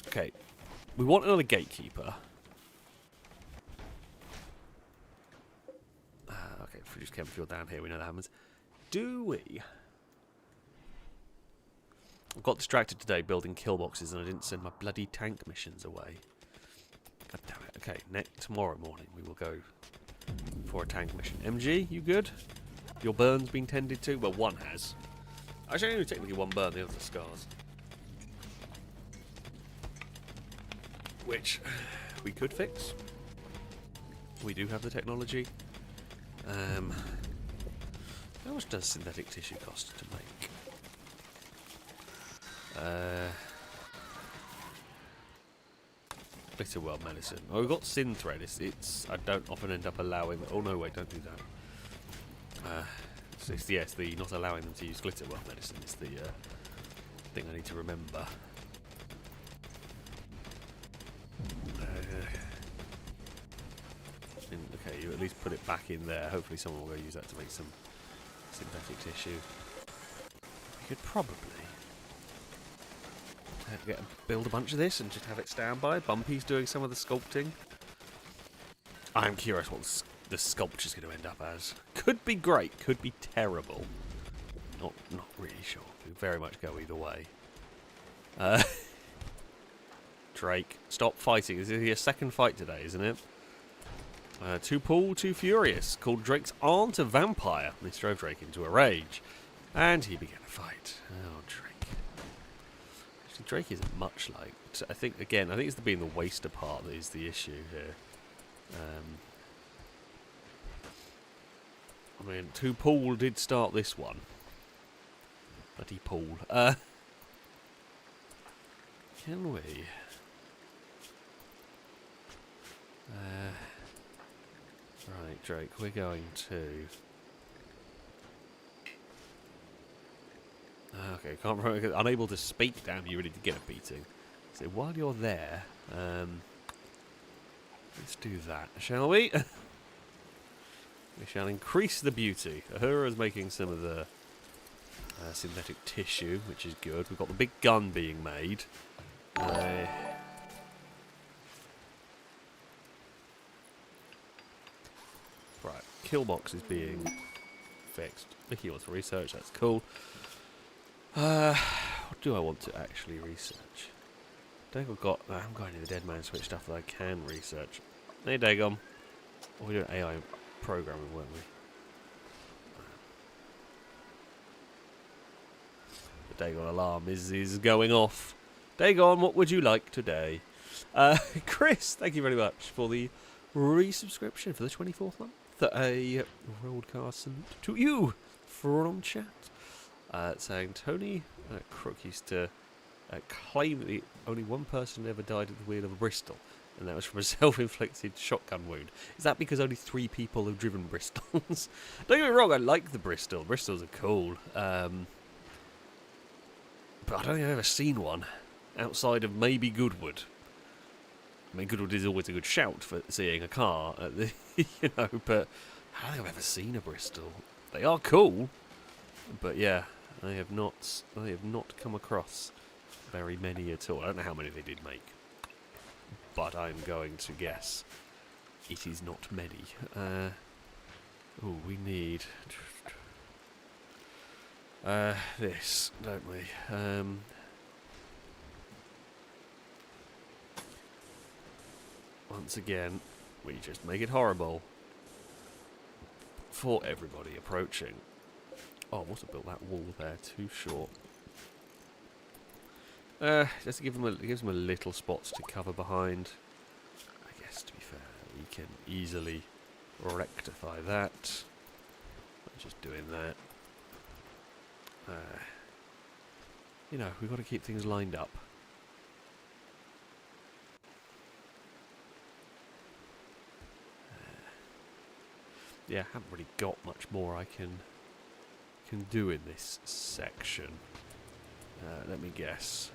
Okay, we want another gatekeeper. Okay, produce chem fuel down here, we know that happens. Do we... I got distracted today building killboxes and I didn't send my bloody tank missions away. God damn it. Okay, tomorrow morning we will go for a tank mission. MG, you good? Your burn's been tended to? Well, one has. Actually, only technically one burn, the other's scars. Which we could fix. We do have the technology. How much does synthetic tissue cost to make? Glitter World medicine. Oh, we've got Sin Thread. It's I don't often end up allowing. Oh no, wait, don't do that. It's the not allowing them to use Glitter World medicine is the thing I need to remember. Okay, you at least put it back in there. Hopefully, someone will go use that to make some synthetic tissue. We could probably. Build a bunch of this and just have it stand by. Bumpy's doing some of the sculpting. I'm curious what the sculpture's going to end up as. Could be great, could be terrible. Not really sure. Could very much go either way. Drake, stop fighting. This is your second fight today, isn't it? Too Paul, too furious. Called Drake's aunt a vampire. This drove Drake into a rage. And he began a fight. Oh, Drake. Drake isn't much liked. I think it's being the waster part that is the issue here. I mean, Two Paul did start this one. Bloody Paul. Can we? Right, Drake, we're going to... Okay, can't remember. Unable to speak. Damn, you really did get a beating. So while you're there, let's do that, shall we? We shall increase the beauty. Ahura's making some of the synthetic tissue, which is good. We've got the big gun being made. Right, Killbox is being fixed. Mickey wants to research, that's cool. What do I want to actually research? Dagon got... I'm going to the Dead Man Switch stuff that I can research. Hey, Dagon. Oh, we're doing AI programming, weren't we? The Dagon alarm is going off. Dagon, what would you like today? Chris, thank you very much for the resubscription for the 24th month. A broadcast salute to you from chat. Saying Tony Crook used to claim that only one person ever died at the wheel of a Bristol, and that was from a self-inflicted shotgun wound. Is that because only 3 people have driven Bristols? Don't get me wrong, I like the Bristol. Bristols are cool. But I don't think I've ever seen one outside of maybe Goodwood. I mean, Goodwood is always a good shout for seeing a car at the, you know, but I don't think I've ever seen a Bristol. They are cool, but yeah, I have not come across very many at all. I don't know how many they did make, but I'm going to guess it is not many. Oh, we need this, don't we? Once again, we just make it horrible for everybody approaching. Oh, I must have built that wall there too short. Just to give them it gives them a little spots to cover behind. I guess, to be fair, we can easily rectify that. I'm just doing that. You know, we've got to keep things lined up. Yeah, I haven't really got much more I can do in this section. Let me guess.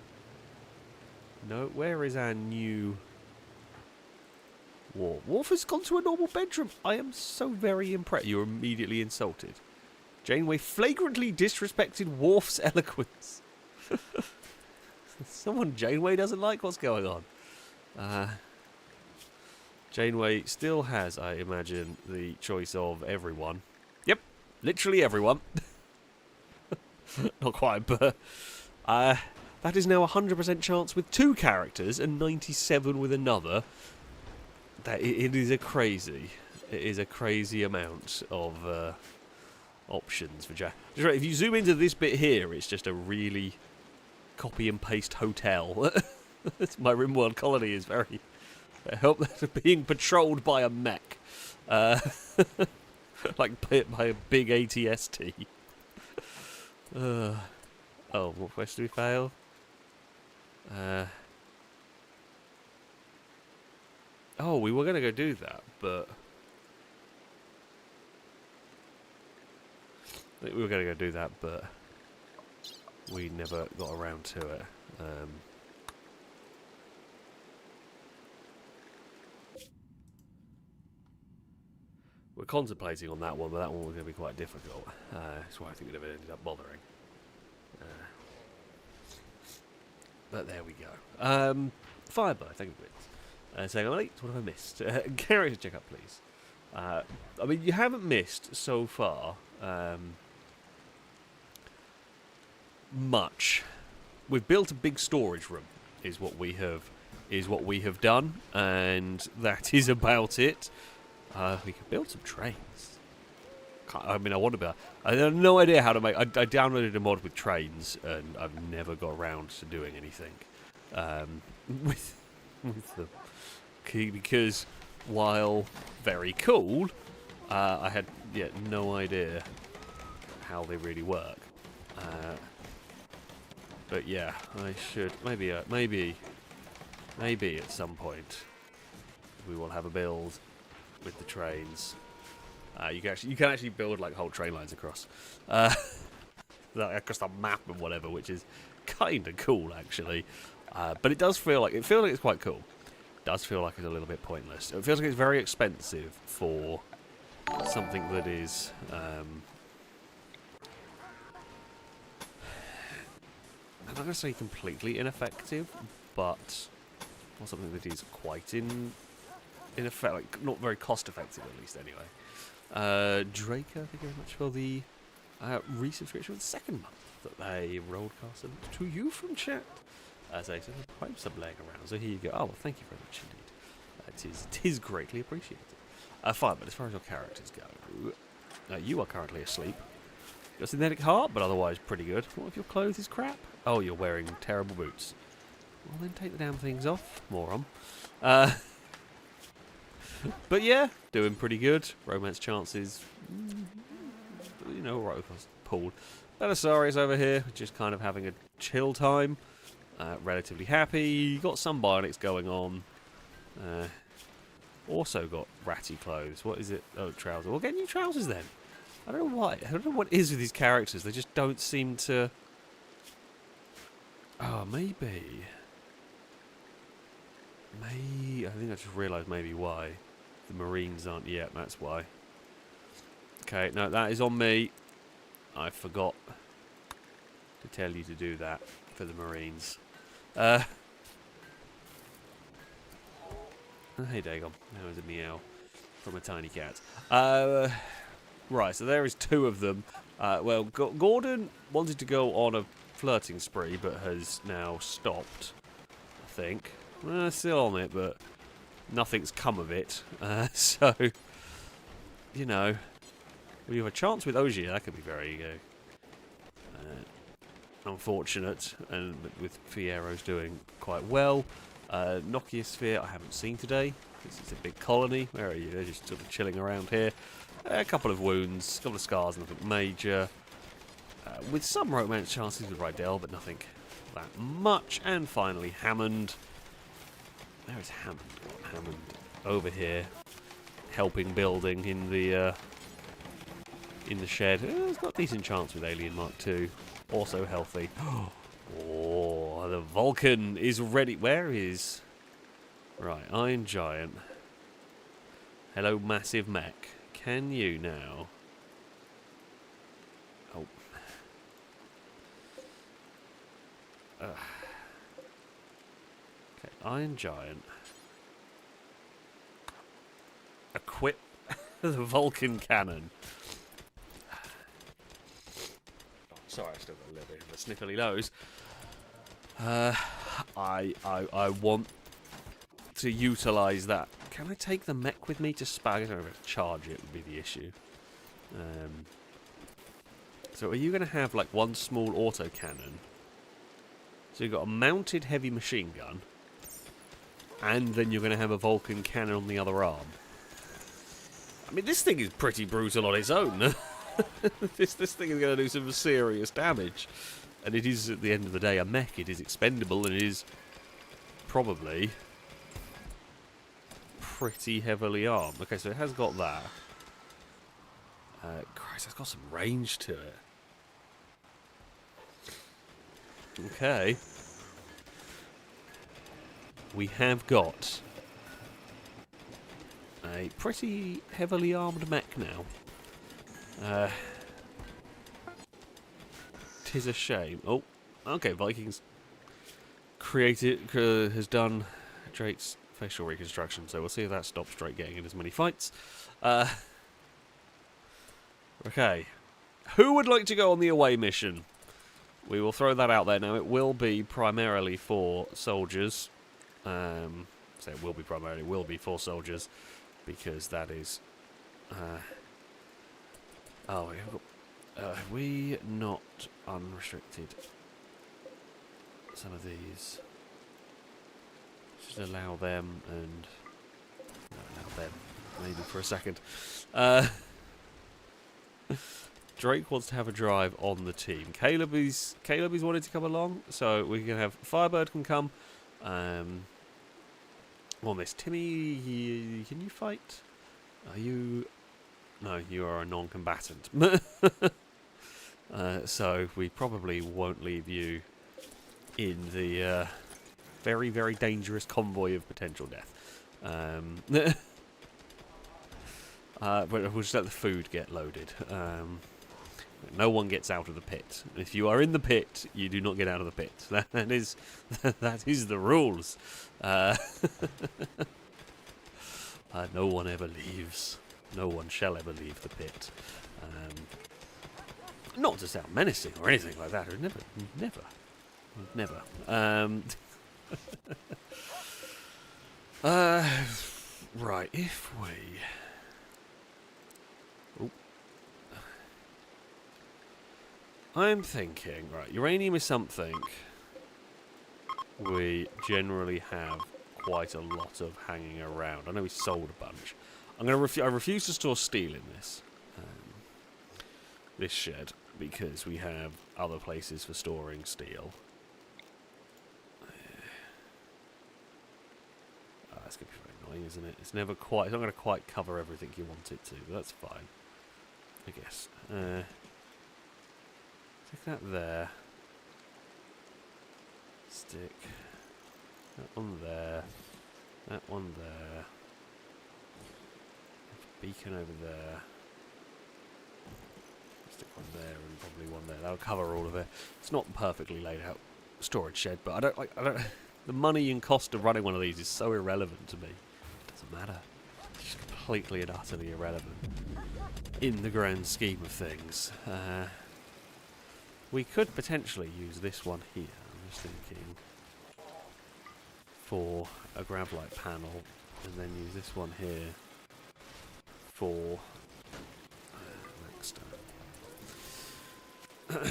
No, where is our new Worf? Worf has gone to a normal bedroom. I am so very impressed. You're immediately insulted. Janeway flagrantly disrespected Worf's eloquence. Someone Janeway doesn't like? What's going on? Janeway still has, I imagine, the choice of everyone. Yep, literally everyone. Not quite, but that is now 100% chance with 2 characters and 97 with another. That it is a crazy amount of options for Jack. If you zoom into this bit here, it's just a really copy and paste hotel. My Rimworld colony is very... I hope they're being patrolled by a mech. Like by a big ATST. Oh, what quest do we fail? Oh, we were going to go do that, but... we were going to go do that, but... we never got around to it. We're contemplating on that one, but that one was going to be quite difficult. That's why I think we never ended up bothering. But there we go. Firebird, thank you. Saying, I'm late, what have I missed? Character check-up, please. I mean, you haven't missed, so far, much. We've built a big storage room, is what we have done, and that is about it. We could build some trains. I mean, I want to build... I have no idea how to make... I downloaded a mod with trains, and I've never got around to doing anything with them. Because, while very cool, I had no idea how they really work. But yeah, I should... Maybe at some point, we will have a build with the trains. You can actually build like whole train lines across across the map and whatever, which is kind of cool actually. But it does feel like it's quite cool. It does feel like it's a little bit pointless. It feels like it's very expensive for something that is. I'm not going to say completely ineffective, but something that is quite in effect, like not very cost effective at least anyway. Draco, thank you very much for the resubscription for the second month that they broadcasted to you from chat. As I said, the pipes are laying around, so here you go. Oh, well, thank you very much indeed. It is greatly appreciated. Fine, but as far as your characters go, you are currently asleep. Your synthetic heart, but otherwise pretty good. What if your clothes is crap? Oh, you're wearing terrible boots. Well, then take the damn things off, moron. But yeah, doing pretty good. Romance chances, right across the pool. Belisarius over here, just kind of having a chill time. Relatively happy. Got some bionics going on. Also got ratty clothes. What is it? Oh, trousers. We'll get new trousers then. I don't know why. I don't know what it is with these characters. They just don't seem to... Oh, maybe. I think I just realised maybe why. The Marines aren't yet, that's why. Okay, no, that is on me. I forgot to tell you to do that for the Marines. Hey, Dagon. That was a meow from a tiny cat. Right, so there is two of them. Well, Gordon wanted to go on a flirting spree, but has now stopped, I think. Still on it, but nothing's come of it. So, we have a chance with Ogier. That could be very unfortunate, and with Fiero's doing quite well. Nokia Sphere I haven't seen today, because it's a big colony. Where are you? They're just sort of chilling around here. A couple of wounds, a couple of scars, nothing major. With some romance chances with Rydell, but nothing that much. And finally, Hammond. There is Hammond. Hammond over here, helping building in the shed. It's got a decent chance with Alien Mark II. Also healthy. Oh, the Vulcan is ready. Where is... Right, Iron Giant. Hello, Massive Mech. Can you now... Oh. Okay, Iron Giant. Equip the Vulcan cannon. Sorry, I still got a little bit of a sniffly nose. I want to utilise that. Can I take the mech with me to spag? I don't know if to charge it would be the issue. So are you going to have like one small autocannon? So you've got a mounted heavy machine gun, and then you're going to have a Vulcan cannon on the other arm. I mean, this thing is pretty brutal on its own. This thing is going to do some serious damage. And it is, at the end of the day, a mech. It is expendable, and it is probably pretty heavily armed. Okay, so it has got that. Christ, it's got some range to it. Okay. We have got a pretty heavily armed mech now. Tis a shame. Oh, okay, Vikings has done Drake's facial reconstruction, so we'll see if that stops Drake getting in as many fights. Okay. Who would like to go on the away mission? We will throw that out there now. It will be primarily for soldiers. It will be for soldiers, because that is... have we not unrestricted some of these? Just allow them and... No, allow them. Maybe for a second. Drake wants to have a drive on the team. Caleb is wanted to come along, so we can have... Firebird can come. On this. Timmy, can you fight? Are you... No, you are a non-combatant. So we probably won't leave you in the very, very dangerous convoy of potential death. But we'll just let the food get loaded. No one gets out of the pit. If you are in the pit, you do not get out of the pit. That is the rules. No one ever leaves. No one shall ever leave the pit. Not to sound menacing or anything like that. Never. Right, if we... Ooh. I'm thinking, right, uranium is something we generally have quite a lot of hanging around. I know we sold a bunch. I refuse to store steel in this shed because we have other places for storing steel. That's going to be very annoying, isn't it? It's never quite... It's not going to quite cover everything you want it to, but that's fine, I guess. Stick that there. Stick that one there. That one there. Beacon over there. Stick one there and probably one there. That'll cover all of it. It's not perfectly laid out storage shed, but I don't. The money and cost of running one of these is so irrelevant to me. It doesn't matter. It's just completely and utterly irrelevant in the grand scheme of things. We could potentially use this one here. I'm just thinking for a grav light panel, and then use this one here for next time.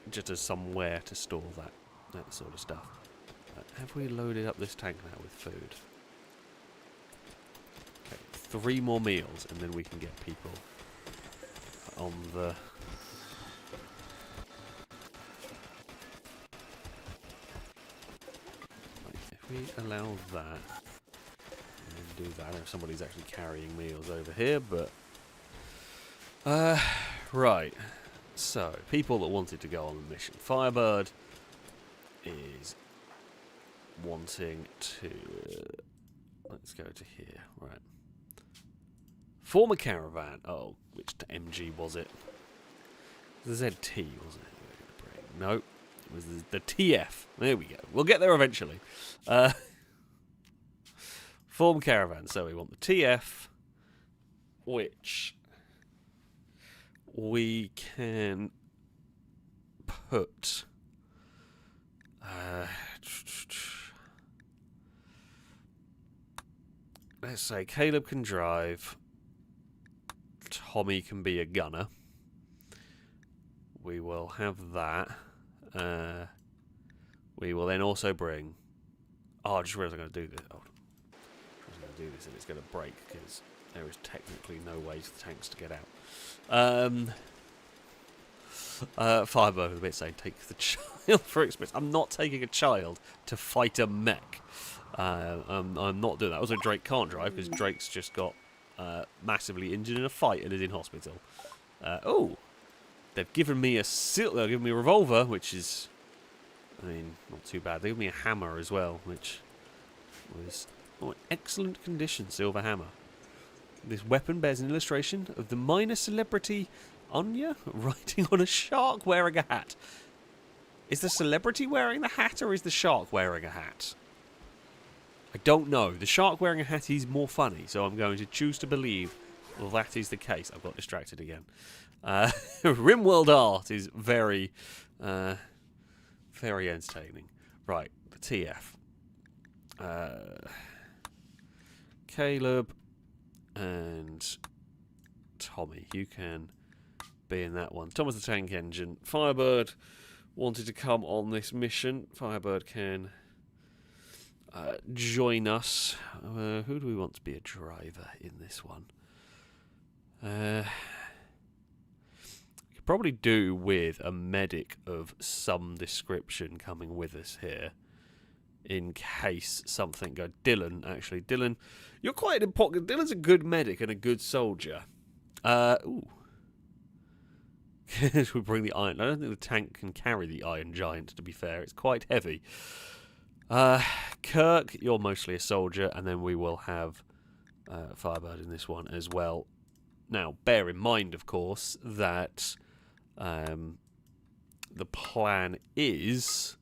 Just as somewhere to store that sort of stuff. Have we loaded up this tank now with food? Okay, 3 more meals, and then we can get people on the... If we allow that, and then do that, if somebody's actually carrying meals over here, but... right. So, people that wanted to go on the mission. Firebird is wanting to... let's go to here. Right. Form a caravan. Oh, which MG was it? The ZT, wasn't it? No, it was the TF. There we go. We'll get there eventually. Form caravan. So we want the TF, which... we can put let's say Caleb can drive, Tommy can be a gunner. We will have that. We will then also bring... Oh, I just realised I'm going to do this. Oh, I was going to do this and it's going to break because there is technically no way for the tanks to get out. Firebird with a bit saying, take the child for experience. I'm not taking a child to fight a mech. I'm not doing that. Also, Drake can't drive because Drake's just got massively injured in a fight and is in hospital. Oh, they've given me a revolver, which is, I mean, not too bad. They gave me a hammer as well, which was in excellent condition. Silver hammer. This weapon bears an illustration of the minor celebrity Anya riding on a shark wearing a hat. Is the celebrity wearing the hat or is the shark wearing a hat? I don't know. The shark wearing a hat is more funny, so I'm going to choose to believe that is the case. I've got distracted again. Rimworld art is very, very entertaining. Right, the TF. Caleb and Tommy, you can be in that one. Thomas the tank engine. Firebird wanted to come on this mission. Firebird can join us. Who do we want to be a driver in this one? Could probably do with a medic of some description coming with us here. in case something goes. Dylan, actually. Dylan, you're quite important. Dylan's a good medic and a good soldier. Ooh. We bring the iron. I don't think the tank can carry the Iron Giant, to be fair. It's quite heavy. Kirk, you're mostly a soldier, and then we will have Firebird in this one as well. Now, bear in mind, of course, that the plan is...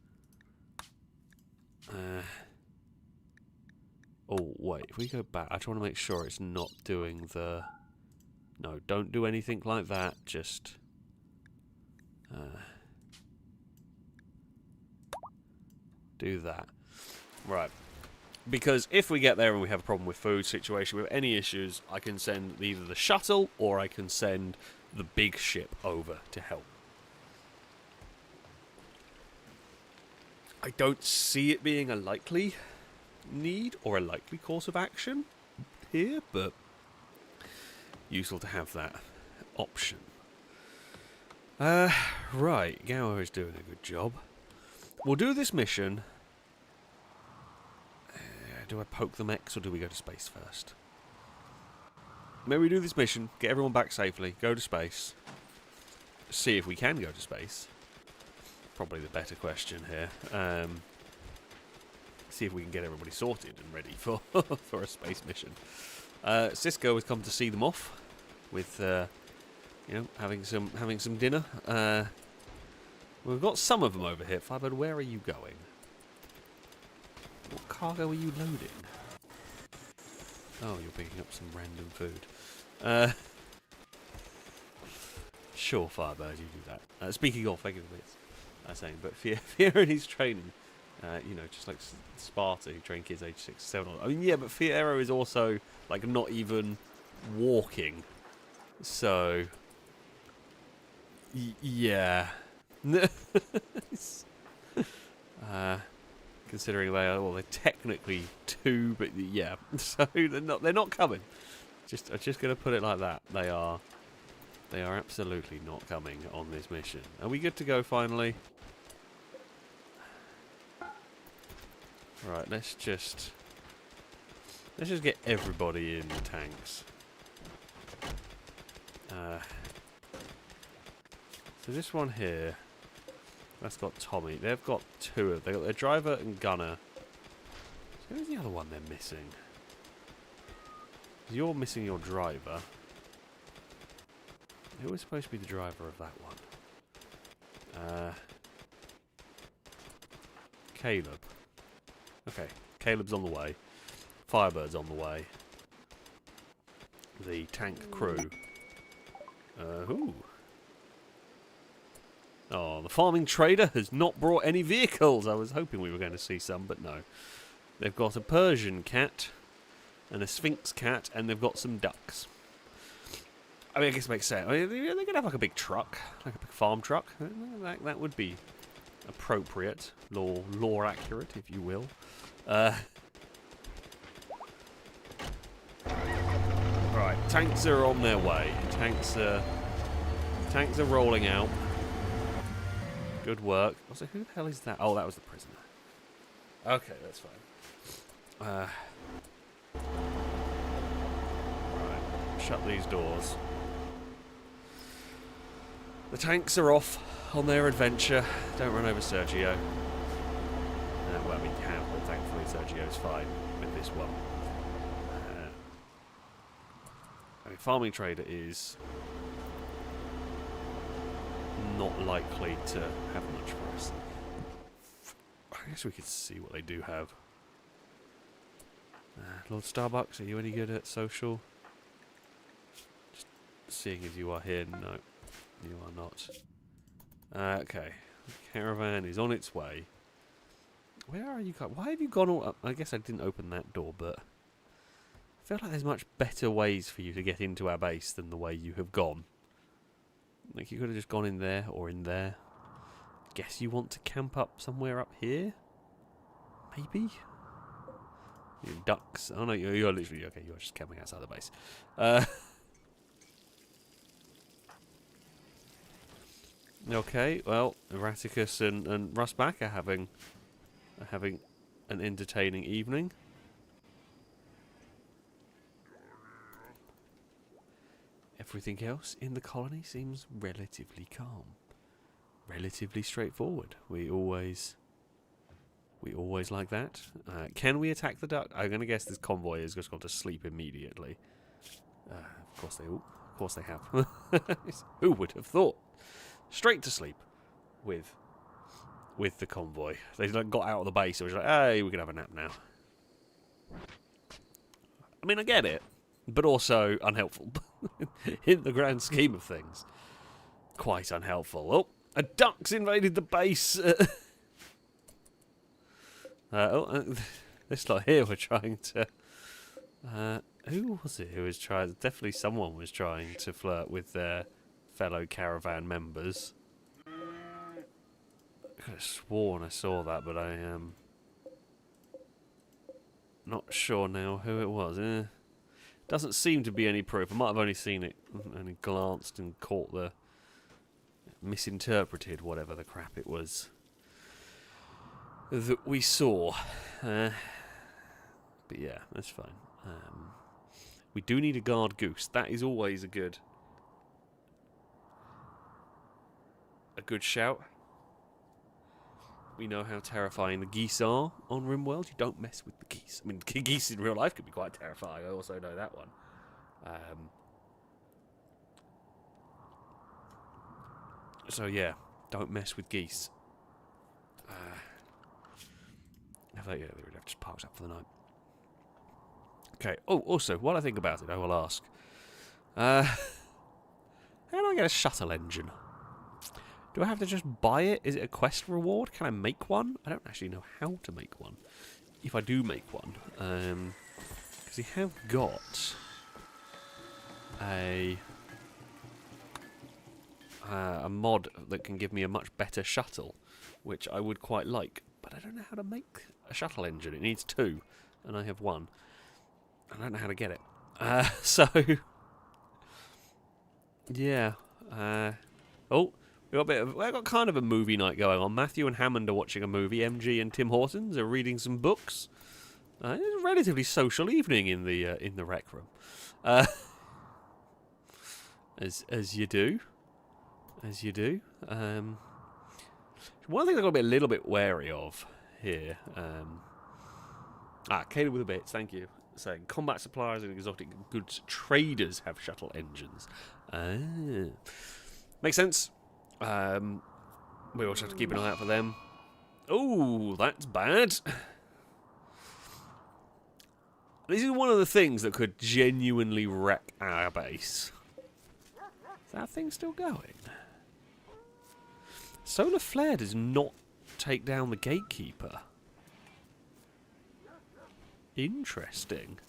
oh, wait. If we go back, I just want to make sure it's not doing the... No, don't do anything like that. Just... do that. Right. Because if we get there and we have a problem with food situation, with any issues, I can send either the shuttle or I can send the big ship over to help. I don't see it being a likely need or a likely course of action here, but useful to have that option. Right, Gower is doing a good job. We'll do this mission. Do I poke the mechs or do we go to space first? Maybe we do this mission, get everyone back safely, go to space, see if we can go to space. Probably the better question here. See if we can get everybody sorted and ready for for a space mission. Cisco has come to see them off with, you know, having some dinner. We've got some of them over here. Firebird, where are you going? What cargo are you loading? Oh, you're picking up some random food. Sure, Firebird, you do that. Speaking of, thank you for this. Saying, but Fiera needs training. You know, just like Sparta, who train kids age 6 7. I mean, yeah, but Fiera is also like not even walking. So, yeah. Considering they are, well, they're technically 2, but yeah. So they're not coming. I'm just gonna put it like that. They are absolutely not coming on this mission. Are we good to go finally? Right, let's just get everybody in the tanks. So this one here, that's got Tommy. They've got 2 of them. They've got their driver and gunner. So who's the other one they're missing? You're missing your driver. Who was supposed to be the driver of that one? Caleb. Okay, Caleb's on the way. Firebird's on the way. The tank crew. Ooh. Oh, the farming trader has not brought any vehicles. I was hoping we were going to see some, but no. They've got a Persian cat and a Sphinx cat, and they've got some ducks. I mean, I guess it makes sense. I mean, they're going to have like a big truck, like a big farm truck. That would be appropriate, lore accurate, if you will. Right, tanks are on their way. Tanks are rolling out. Good work. Also, who the hell is that? Oh, that was the prisoner. Okay, that's fine. Right, shut these doors. The tanks are off on their adventure. Don't run over Sergio. Well, I mean, you have, but thankfully Sergio's fine with this one. I mean, farming trader is not likely to have much for us. I guess we could see what they do have. Lord Starbucks, are you any good at social? Just seeing as you are here. No, you are not. Okay, the caravan is on its way. Where are you guys? Why have you gone all up? I guess I didn't open that door, but I feel like there's much better ways for you to get into our base than the way you have gone. Like, you could have just gone in there or in there. Guess you want to camp up somewhere up here? Maybe? Ducks. Oh no, you're literally, okay, you're just camping outside the base. Okay, well, Erraticus and Rustback are having an entertaining evening. Everything else in the colony seems relatively calm. Relatively straightforward. We always like that. Can we attack the duck? I'm going to guess this convoy has just gone to sleep immediately. Of course they have. Who would have thought? Straight to sleep with the convoy. They got out of the base and was like, hey, we can have a nap now. I mean, I get it, but also unhelpful. In the grand scheme of things. Quite unhelpful. Oh, a duck's invaded the base. This lot here were trying to... who was it who was trying... Definitely someone was trying to flirt with their fellow caravan members. I could have sworn I saw that, but I am not sure now who it was. Doesn't seem to be any proof. I might have only seen it, only glanced and caught the... misinterpreted whatever the crap it was that we saw. But yeah, that's fine. We do need a guard goose. That is always a good shout. We know how terrifying the geese are on Rimworld. You don't mess with the geese. I mean, geese in real life can be quite terrifying. I also know that one. So yeah, don't mess with geese. Yeah, they would have just parked up for the night. Okay. Oh, also, while I think about it, I will ask. How do I get a shuttle engine? Do I have to just buy it? Is it a quest reward? Can I make one? I don't actually know how to make one. If I do make one. Because we have got a mod that can give me a much better shuttle, which I would quite like. But I don't know how to make a shuttle engine. It needs 2, and I have 1. I don't know how to get it. So, yeah. Oh, we've got kind of a movie night going on. Matthew and Hammond are watching a movie. MG and Tim Hortons are reading some books. It's a relatively social evening in the rec room, as you do. As you do. One thing I've got to be a little bit wary of here. Caleb with the bits, thank you. Saying combat suppliers and exotic goods traders have shuttle engines. Makes sense. We also have to keep an eye out for them. Oh, that's bad. This is one of the things that could genuinely wreck our base. Is that thing still going? Solar Flare does not take down the Gatekeeper. Interesting.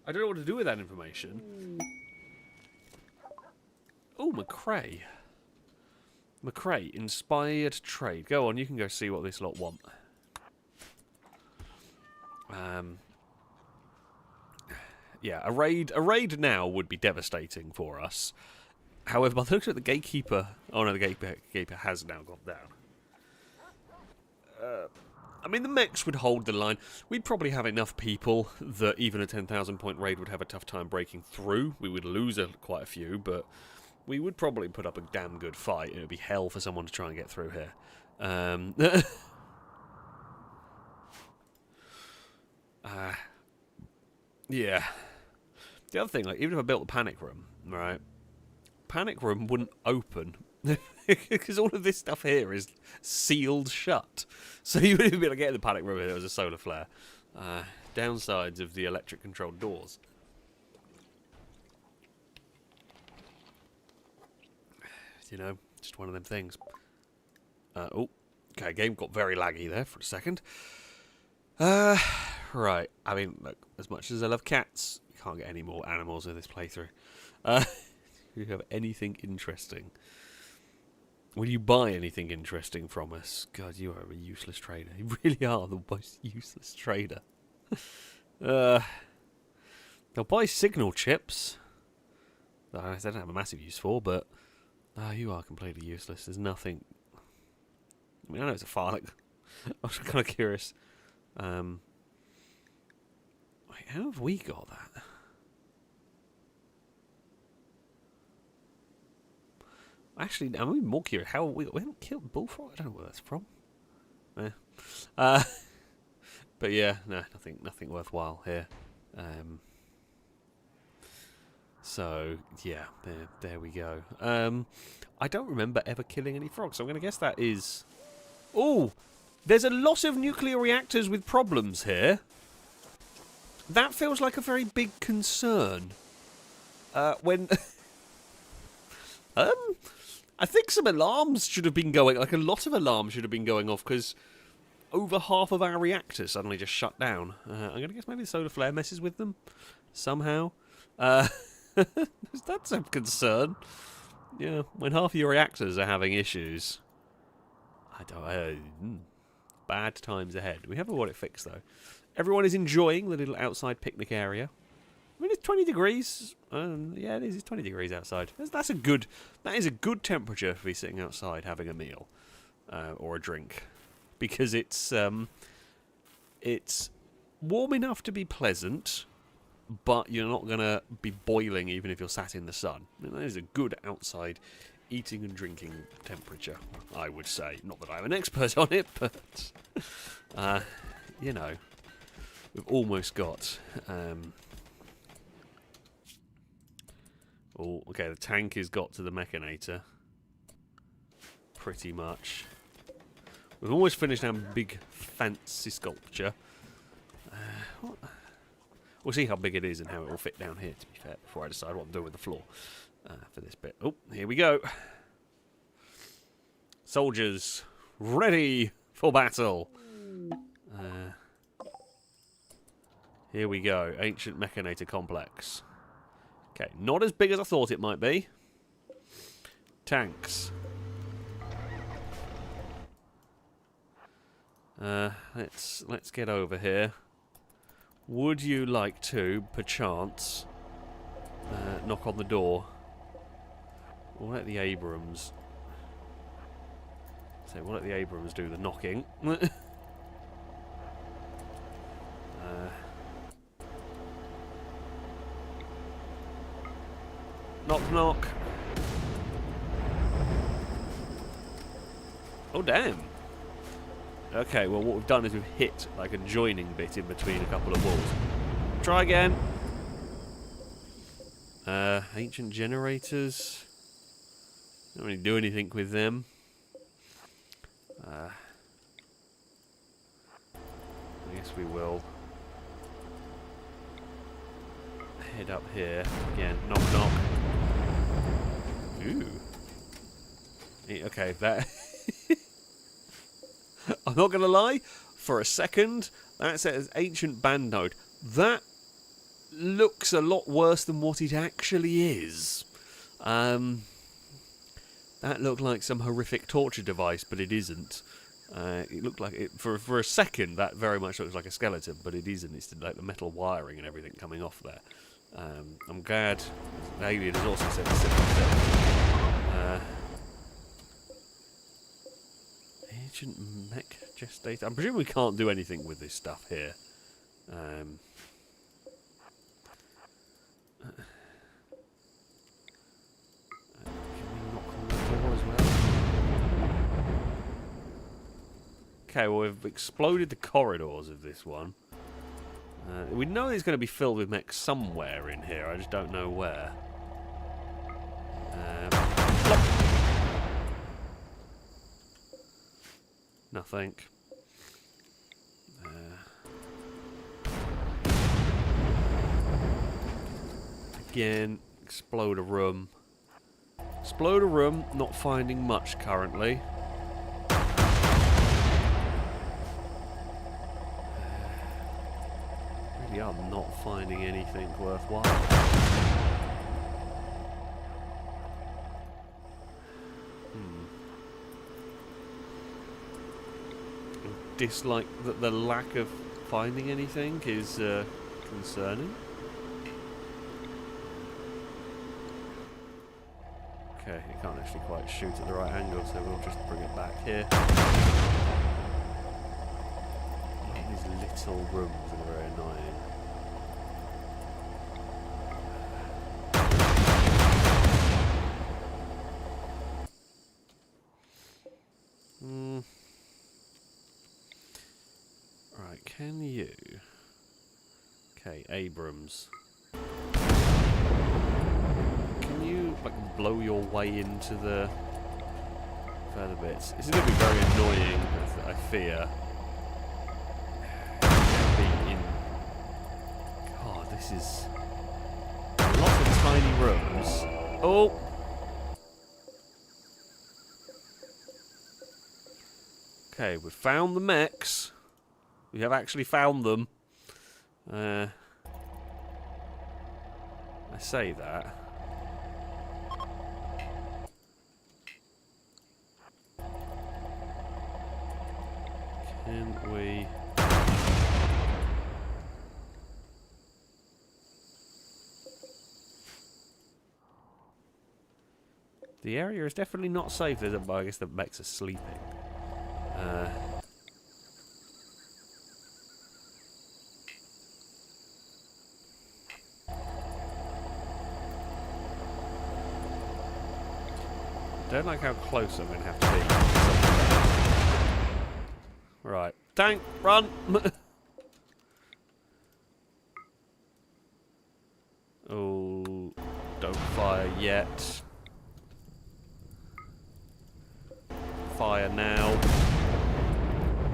I don't know what to do with that information. Oh, McCrae. McCrae, inspired trade. Go on, you can go see what this lot want. Yeah, a raid now would be devastating for us. However, by the looks at the Gatekeeper... Oh no, the Gatekeeper has now gone down. I mean, the mechs would hold the line. We'd probably have enough people that even a 10,000 point raid would have a tough time breaking through. We would lose quite a few, but we would probably put up a damn good fight. It would be hell for someone to try and get through here. Yeah. The other thing, like, even if I built a panic room, right? Panic room wouldn't open because all of this stuff here is sealed shut. So you wouldn't even be able to get in the panic room if there was a solar flare. Downsides of the electric controlled doors. You know, just one of them things. Oh, okay, game got very laggy there for a second. Right, I mean, look, as much as I love cats, you can't get any more animals in this playthrough. Do you have anything interesting? Will you buy anything interesting from us? God, you are a useless trader. You really are the most useless trader. They'll buy signal chips. That I don't have a massive use for, but you are completely useless. There's nothing I mean, I know it's a Farlick. I was kind of curious. Wait, how have we got that? Actually, I'm even more curious. How we haven't killed Bullfrog? I don't know where that's from. But yeah, no, nothing worthwhile here. So yeah, there we go. I don't remember ever killing any frogs, so I'm going to guess that is. Oh, there's a lot of nuclear reactors with problems here. That feels like a very big concern. When I think some alarms should have been going. Like a lot of alarms should have been going off because over half of our reactors suddenly just shut down. I'm going to guess maybe the solar flare messes with them somehow. That's a concern. Yeah, when half of your reactors are having issues. Bad times ahead. We haven't got it fixed though. Everyone is enjoying the little outside picnic area. I mean, it's 20 degrees. Yeah, it is. It's 20 degrees outside. That is a good temperature to be sitting outside having a meal or a drink, because it's warm enough to be pleasant, but you're not gonna be boiling even if you're sat in the sun. I mean, that is a good outside eating and drinking temperature, I would say. Not that I'm an expert on it, but you know, we've almost got. Oh, okay, the tank has got to the mechanator. Pretty much. We've almost finished our big fancy sculpture. We'll see how big it is and how it will fit down here, to be fair, before I decide what I'm doing with the floor for this bit. Oh, here we go. Soldiers, ready for battle. Here we go. Ancient Mechanator Complex. Okay, not as big as I thought it might be. Tanks. Let's get over here. Would you like to, perchance, knock on the door? We'll let the Abrams. So we'll let the Abrams do the knocking. Knock, knock. Oh, damn. Okay, well, what we've done is we've hit like a joining bit in between a couple of walls. Try again. Ancient generators. Don't really do anything with them. I guess we will head up here again. Knock, knock. Ooh. Okay, that. I'm not going to lie, for a second, that says ancient band node. That looks a lot worse than what it actually is. That looked like some horrific torture device, but it isn't. It looked like it for a second. That very much looks like a skeleton, but it isn't. It's like the metal wiring and everything coming off there. I'm glad the alien has also said the same thing. Ancient mech gestator. I'm presuming we can't do anything with this stuff here. Can we knock on the door as well? Okay, well, we've exploded the corridors of this one. We know it's going to be filled with mechs somewhere in here. I just don't know where. Nothing. Again, explode a room. Explode a room, not finding much currently. Really, I'm not finding anything worthwhile. Dislike that the lack of finding anything is concerning. Okay, it can't actually quite shoot at the right angle, so we'll just bring it back here. These little rooms are very annoying. Right, can you... Okay, Abrams. Can you, like, blow your way into the further bits? This is going to be very annoying, I fear. God, this is... lots of tiny rooms. Oh! Okay, we've found the mechs. We have actually found them. I say that. Can we... The area is definitely not safe. There's a... I guess the mechs are sleeping. Don't like how close I'm going to have to be. Right. Tank, run! Oh, don't fire yet. Fire now.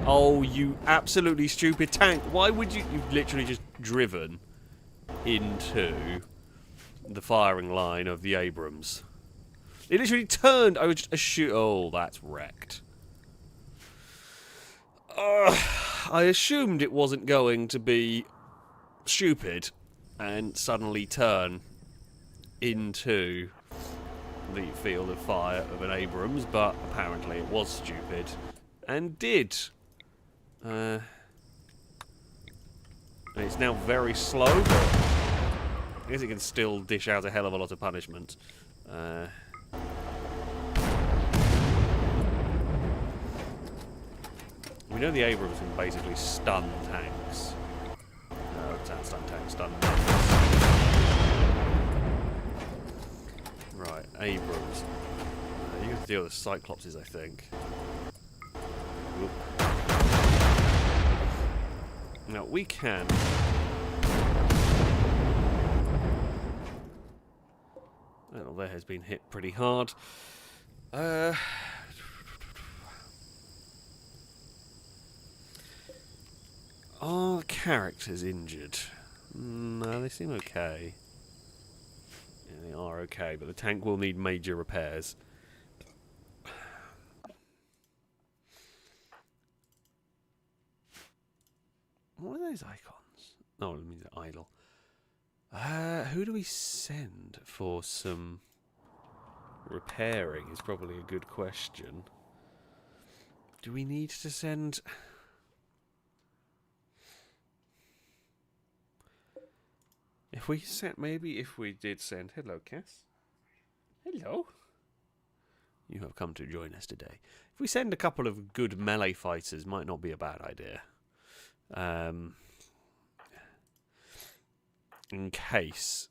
Oh, you absolutely stupid tank. Why would you... You've literally just driven into the firing line of the Abrams. It literally turned. I was just a shoot. Oh, that's wrecked. I assumed it wasn't going to be stupid and suddenly turn into the field of fire of an Abrams, but apparently it was stupid and did. And it's now very slow, but I guess it can still dish out a hell of a lot of punishment. We know the Abrams can basically stun tanks. Stun tanks, stun tanks. Right, Abrams. You have to deal with the Cyclopses, I think. Oop. Now, we can... Well, there has been hit pretty hard. Are the characters injured? No, they seem okay. Yeah, they are okay, but the tank will need major repairs. What are those icons? Oh, it means they're idle. Who do we send for some repairing is probably a good question. Do we need to send... If we sent, maybe if we did send... Hello, Cass. Hello. You have come to join us today. If we send a couple of good melee fighters, might not be a bad idea. In case...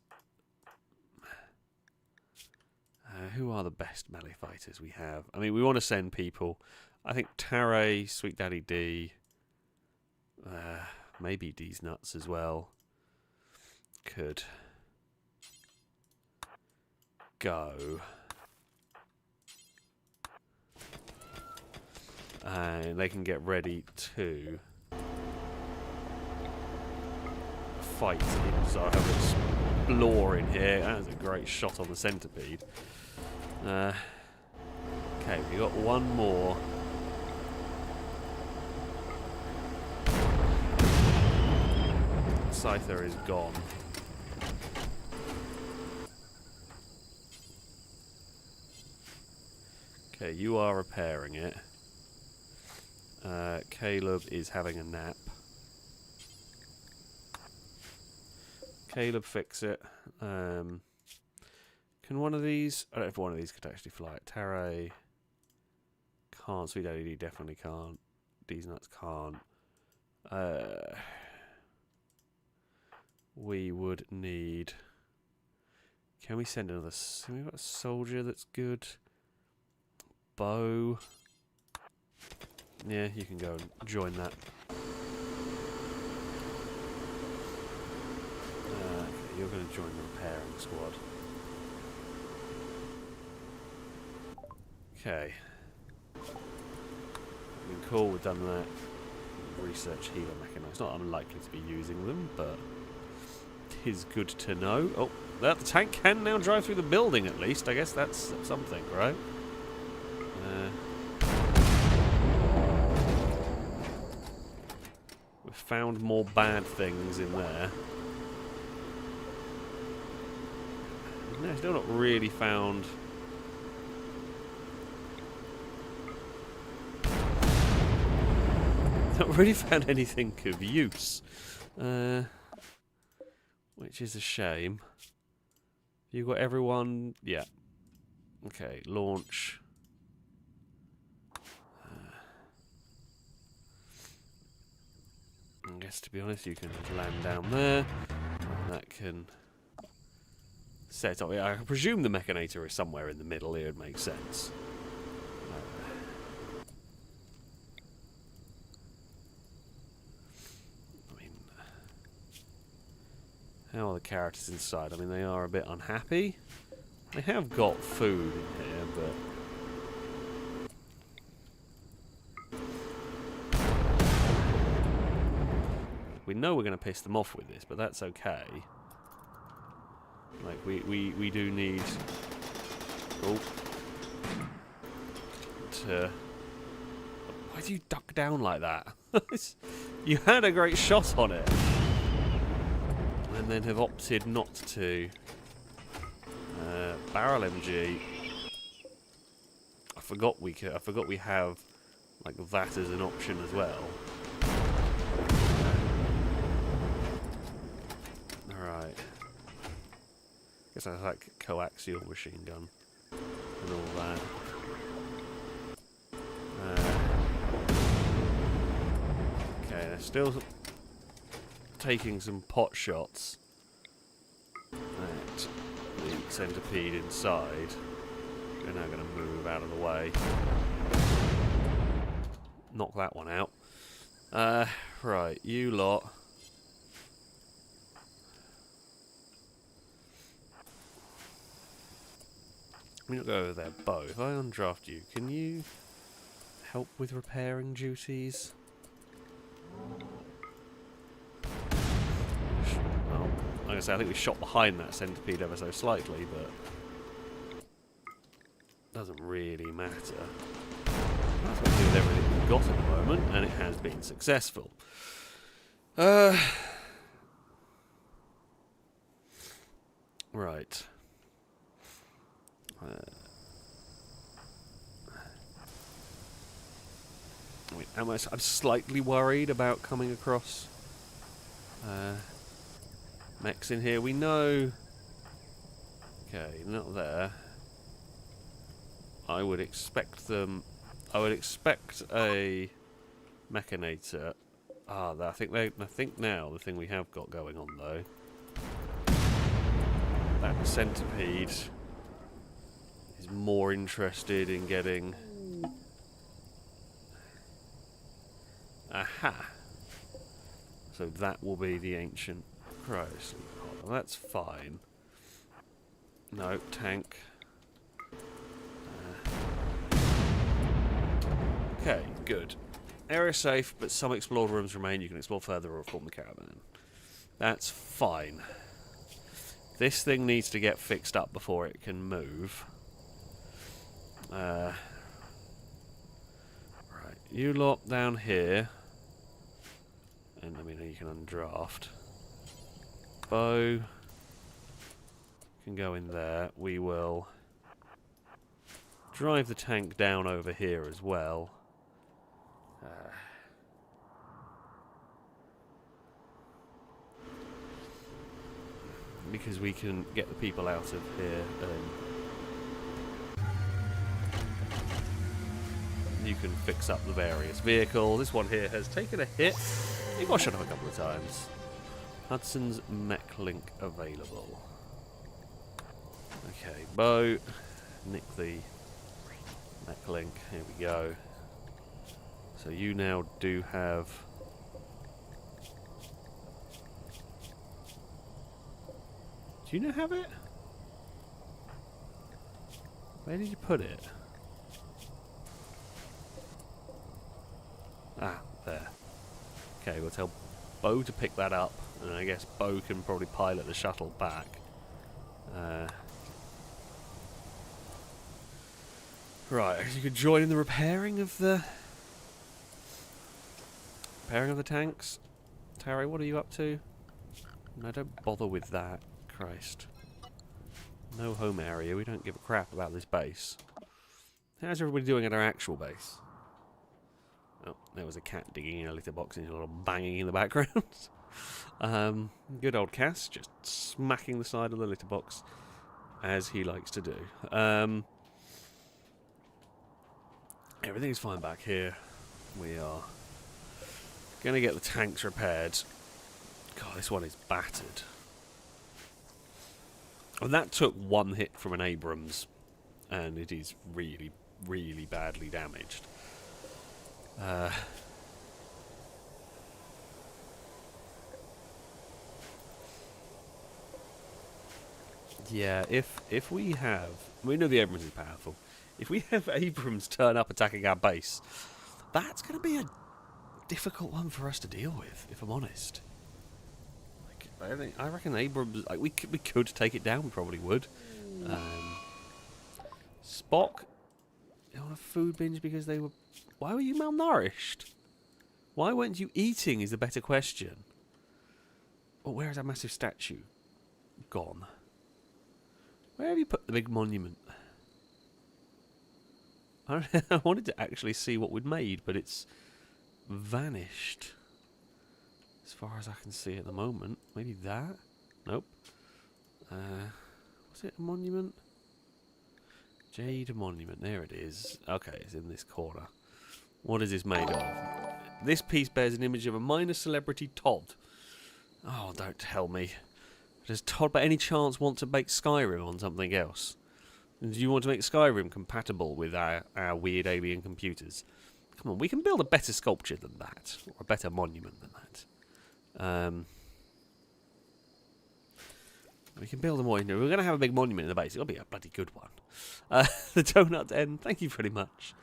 who are the best melee fighters we have? I mean, we want to send people. I think Taray, Sweet Daddy D, maybe D's Nuts as well. Could go. And they can get ready to fight inside. I have an Explorer in here. That's a great shot on the centipede. Okay, we got one more. Scyther is gone. Okay, you are repairing it. Caleb is having a nap. Caleb, fix it. Can one of these... I don't know if one of these could actually fly it. Terray can't. Sweet LED definitely can't. These nuts can't. We would need... Can we send another... Have we got a soldier that's good? Bow. Yeah, you can go and join that. You're going to join the repairing squad. Okay. I mean, cool, we've done that. Research healer mechanism. It's not unlikely to be using them, but it is good to know. Oh, the tank can now drive through the building at least. I guess that's something, right? We've found more bad things in there. No, still not really found... Not really found anything of use. Which is a shame. You got everyone... Yeah. Okay, launch. I guess, to be honest, you can just land down there. And that can... set up. Yeah, I presume the Mechanator is somewhere in the middle. It would make sense. I mean, how are the characters inside? I mean, they are a bit unhappy. They have got food in here, but we know we're going to piss them off with this, but that's okay. Like, we do need... Oh. Why do you duck down like that? You had a great shot on it. And then have opted not to. Barrel MG. I forgot we have like that as an option as well. Alright. Guess I like coaxial machine gun and all that. Okay, they're still taking some pot shots at the centipede inside. We're now going to move out of the way. Knock that one out. Right, you lot. Let me not go over there. Bo, if I undraft you, can you help with repairing duties? Well, like I say, I think we shot behind that centipede ever so slightly, but doesn't really matter. That's what we do with everything we've got at the moment, and it has been successful. Right. I'm slightly worried about coming across mechs in here. We know... Okay, not there. I would expect them... I would expect a Mechanator. I think now the thing we have got going on though, that centipede is more interested in getting... Aha! So that will be the ancient Christ. Well, that's fine. No, tank. Okay, good. Area safe, but some explored rooms remain. You can explore further or form the caravan. That's fine. This thing needs to get fixed up before it can move. Right, you lot down here. And I mean, you can undraft. Bow can go in there. We will drive the tank down over here as well. because we can get the people out of here. You can fix up the various vehicles. This one here has taken a hit. You got shot up a couple of times. Hudson's mech link available. Okay, bow. Nick the mech link. Here we go. So you now do have... Do you now have it? Where did you put it? Ah, there. Okay, we'll tell Bo to pick that up, and I guess Bo can probably pilot the shuttle back. Right, you could join in the repairing of the tanks. Terry, what are you up to? No, don't bother with that. Christ. No home area. We don't give a crap about this base. How's everybody doing at our actual base? Oh, there was a cat digging in a litter box and a little banging in the background. Good old Cass, just smacking the side of the litter box as he likes to do. Everything's fine back here. We are going to get the tanks repaired. God, this one is battered. And that took one hit from an Abrams, and it is really, really badly damaged. Yeah, if we have... We know the Abrams is powerful. If we have Abrams turn up attacking our base, that's going to be a difficult one for us to deal with, if I'm honest. I reckon Abrams... Like, we could take it down, we probably would. Spock on a food binge because they were... Why were you malnourished? Why weren't you eating is the better question. Oh, where is our massive statue? Gone. Where have you put the big monument? I wanted to actually see what we'd made, but it's vanished. As far as I can see at the moment. Maybe that? Nope. Was it a monument? Jade monument. There it is. Okay, it's in this corner. What is this made of? This piece bears an image of a minor celebrity Todd. Oh, don't tell me. Does Todd by any chance want to make Skyrim on something else? Do you want to make Skyrim compatible with our weird alien computers? Come on, we can build a better sculpture than that. Or a better monument than that. We can build a more... We're going to have a big monument in the base. It'll be a bloody good one. The Donut Den, thank you very much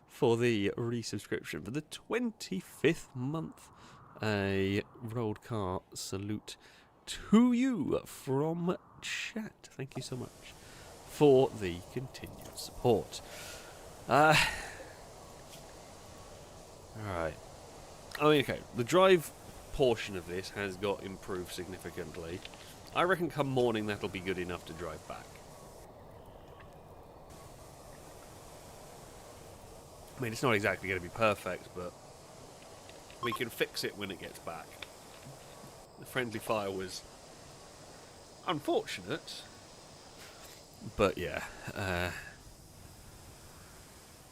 for the resubscription for the 25th month. A rolled car salute to you from chat. Thank you so much for the continued support. Alright. Oh, okay. The drive portion of this has got improved significantly. I reckon come morning that'll be good enough to drive back. I mean, it's not exactly going to be perfect, but we can fix it when it gets back. The friendly fire was unfortunate, but yeah,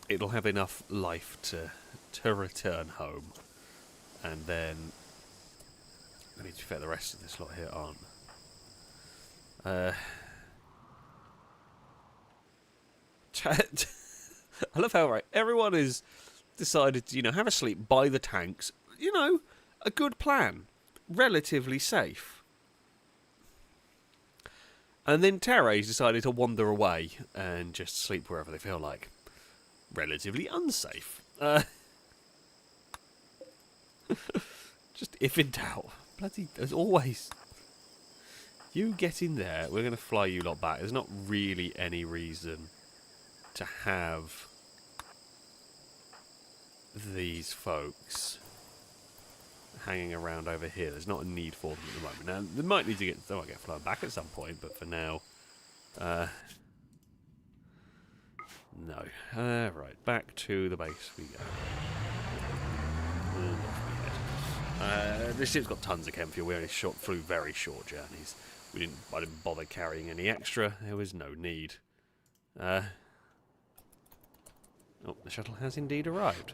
it'll have enough life to return home, and then I need to fit the rest of this lot here on. I love how everyone has decided to, have a sleep by the tanks. A good plan. Relatively safe. And then Terry's decided to wander away and just sleep wherever they feel like. Relatively unsafe. Just if in doubt. Bloody, as always. You get in there, we're going to fly you lot back. There's not really any reason to have these folks hanging around over here. There's not a need for them at the moment. Now, they might need to get flown back at some point, but for now, no. Right, back to the base we go. And off we head. This ship's got tons of chem fuel. We only flew very short journeys. I didn't bother carrying any extra. There was no need. Oh, the shuttle has indeed arrived.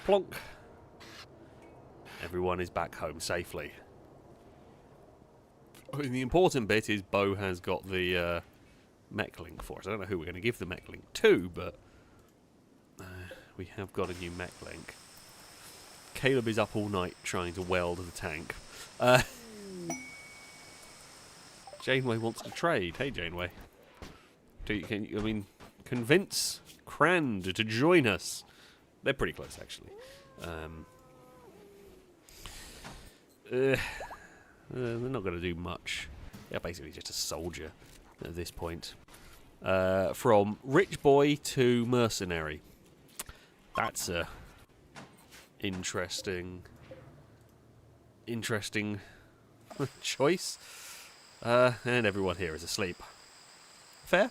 Plonk. Everyone is back home safely. I mean, the important bit is Bo has got the mech link for us. I don't know who we're going to give the mech link to, but we have got a new mech link. Caleb is up all night trying to weld the tank. Janeway wants to trade. Hey, Janeway. Convince Crand to join us. They're pretty close, actually. They're not going to do much. They're basically just a soldier at this point. From rich boy to mercenary. That's a interesting choice. And everyone here is asleep. Fair?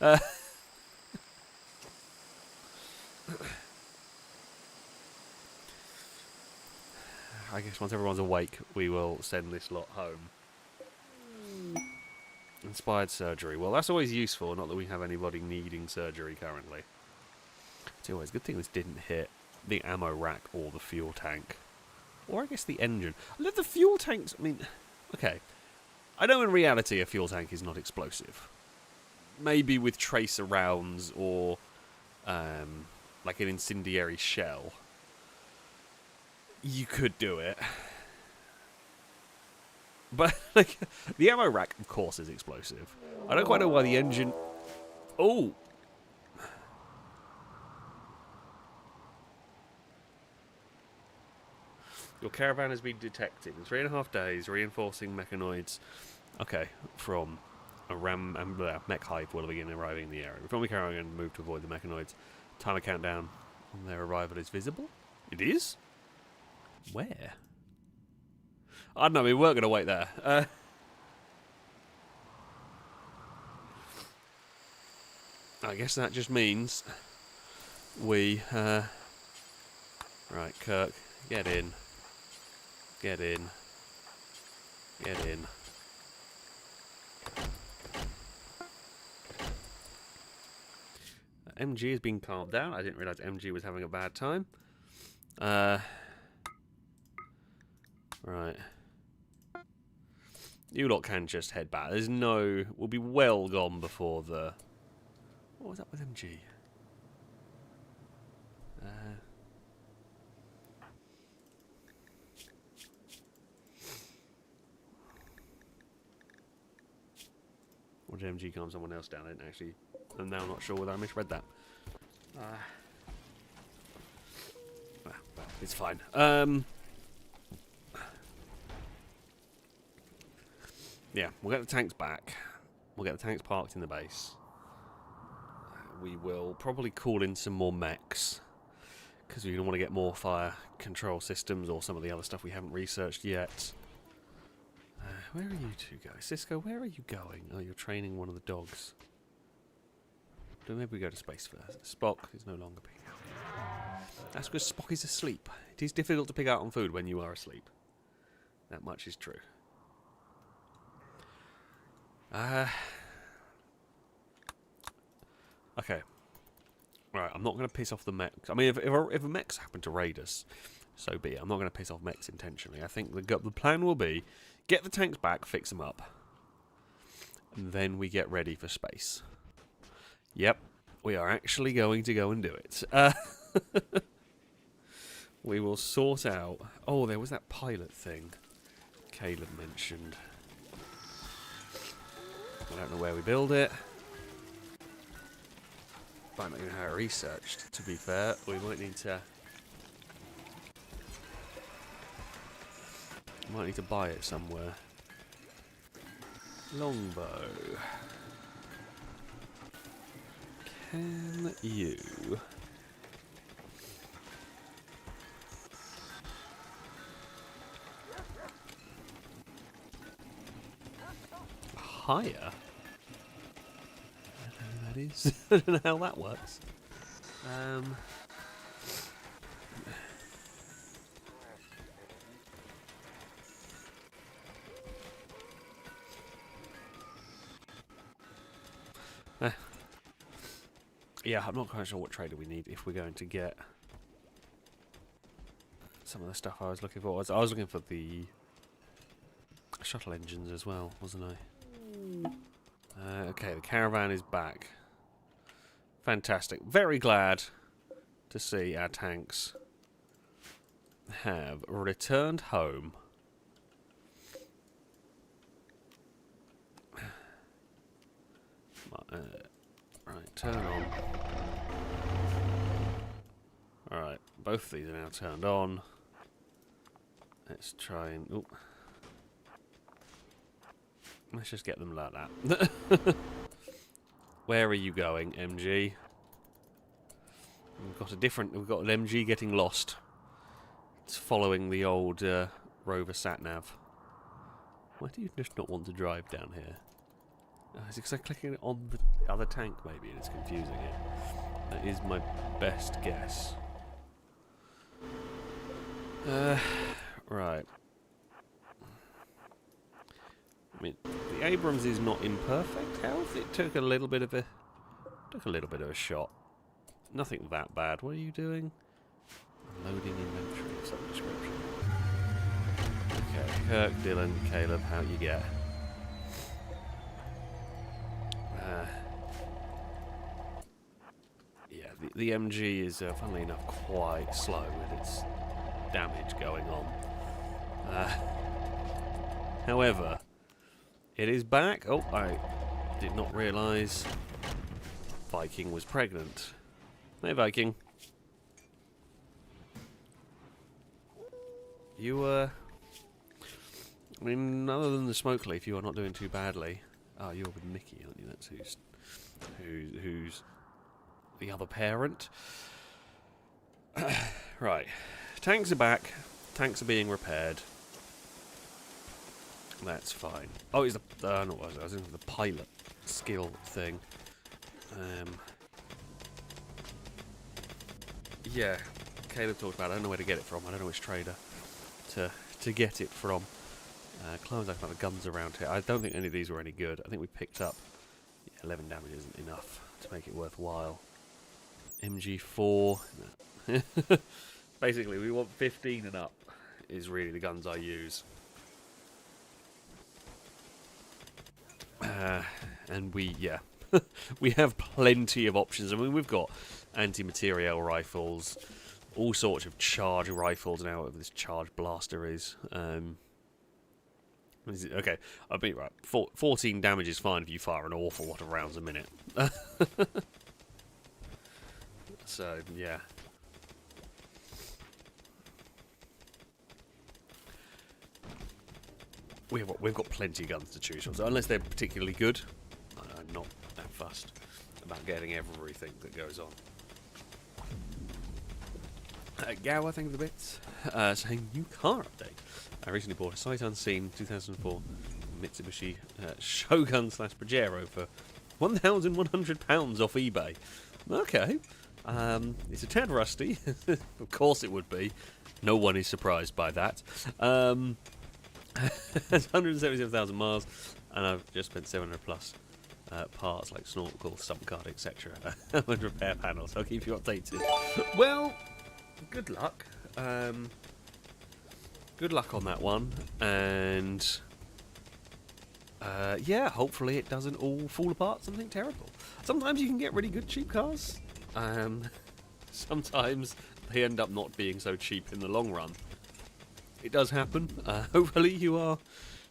I guess once everyone's awake, we will send this lot home. Inspired surgery. Well, that's always useful, not that we have anybody needing surgery currently. It's always a good thing this didn't hit the ammo rack or the fuel tank. Or I guess the engine. The fuel tanks, I mean, okay. I know in reality a fuel tank is not explosive. Maybe with tracer rounds or like an incendiary shell. You could do it. But like the ammo rack, of course, is explosive. I don't quite know why the engine... Oh! Your caravan has been detected. In 3.5 days, reinforcing mechanoids. Okay, from a mech hive will begin arriving in the area. Before we carry on and move to avoid the mechanoids, timer countdown on their arrival is visible. It is? Where? I don't know, we weren't going to wait there. I guess that just means we... Right, Kirk, get in. Get in. Get in. MG has been calmed down. I didn't realise MG was having a bad time. Right. You lot can just head back. There's no... We'll be well gone before the... What was up with MG? Or did MG calm someone else down? I didn't actually... I'm now not sure whether I misread that. Well, it's fine. Yeah, we'll get the tanks back. We'll get the tanks parked in the base. We will probably call in some more mechs. Because we're going to want to get more fire control systems or some of the other stuff we haven't researched yet. Where are you two guys? Cisco, where are you going? Oh, you're training one of the dogs. Maybe we go to space first. Spock is no longer picking out. That's because Spock is asleep. It is difficult to pick out on food when you are asleep. That much is true. Okay. Right, I'm not going to piss off the mechs. I mean, if a mechs happen to raid us, so be it. I'm not going to piss off mechs intentionally. I think the plan will be get the tanks back, fix them up, and then we get ready for space. Yep, we are actually going to go and do it. We will sort out... Oh, there was that pilot thing Caleb mentioned. I don't know where we build it. Might not even have it researched, to be fair. We might need to... Might need to buy it somewhere. Longbow. Can you... Higher? I don't know who that is. I don't know how that works. Yeah, I'm not quite sure what trader we need if we're going to get some of the stuff I was looking for. I was looking for the shuttle engines as well, wasn't I? Okay, the caravan is back. Fantastic. Very glad to see our tanks have returned home. Right, turn on. Alright, both of these are now turned on. Let's try and... Oop. Let's just get them like that. Where are you going, MG? We've got an MG getting lost. It's following the old rover sat-nav. Why do you just not want to drive down here? Is it because I'm clicking on the other tank, maybe, and it's confusing it? That is my best guess. Right. I mean, the Abrams is not in perfect health. It took a little bit of a shot. Nothing that bad. What are you doing? Loading inventory of some description. Okay, Kirk, Dylan, Caleb, how you get? Yeah, the MG is, funnily enough, quite slow with its damage going on. However, it is back. Oh, I did not realise Viking was pregnant. Hey, Viking. You, I mean, other than the smoke leaf, you are not doing too badly. Oh, you're with Nikki, aren't you? That's who's the other parent. Right. Tanks are back. Tanks are being repaired. That's fine. Oh, it's the... no, I was into the pilot skill thing. Yeah. Caleb talked about it. I don't know where to get it from. I don't know which trader to get it from. Clowns like the guns around here. I don't think any of these were any good. I think we picked up 11 damage isn't enough to make it worthwhile. MG4. No. Basically, we want 15 and up is really the guns I use. And we have plenty of options. I mean, we've got anti-materiel rifles, all sorts of charge rifles now, whatever this charge blaster is. Okay, I'll be right. 14 damage is fine if you fire an awful lot of rounds a minute. So, yeah. We've got plenty of guns to choose from, so unless they're particularly good, I'm not that fussed about getting everything that goes on. Gower, thank you for the bits. Saying new car update. I recently bought a sight unseen 2004 Mitsubishi Shogun/Pajero for £1,100 off eBay. Okay. It's a tad rusty. Of course it would be. No one is surprised by that. It's 177,000 miles, and I've just spent 700 plus parts like snorkel, stump guard, etc. and repair panels. I'll keep you updated. Well, good luck. Good luck on that one, and yeah, hopefully it doesn't all fall apart something terrible. Sometimes you can get really good cheap cars. Sometimes they end up not being so cheap in the long run. It does happen. Hopefully you are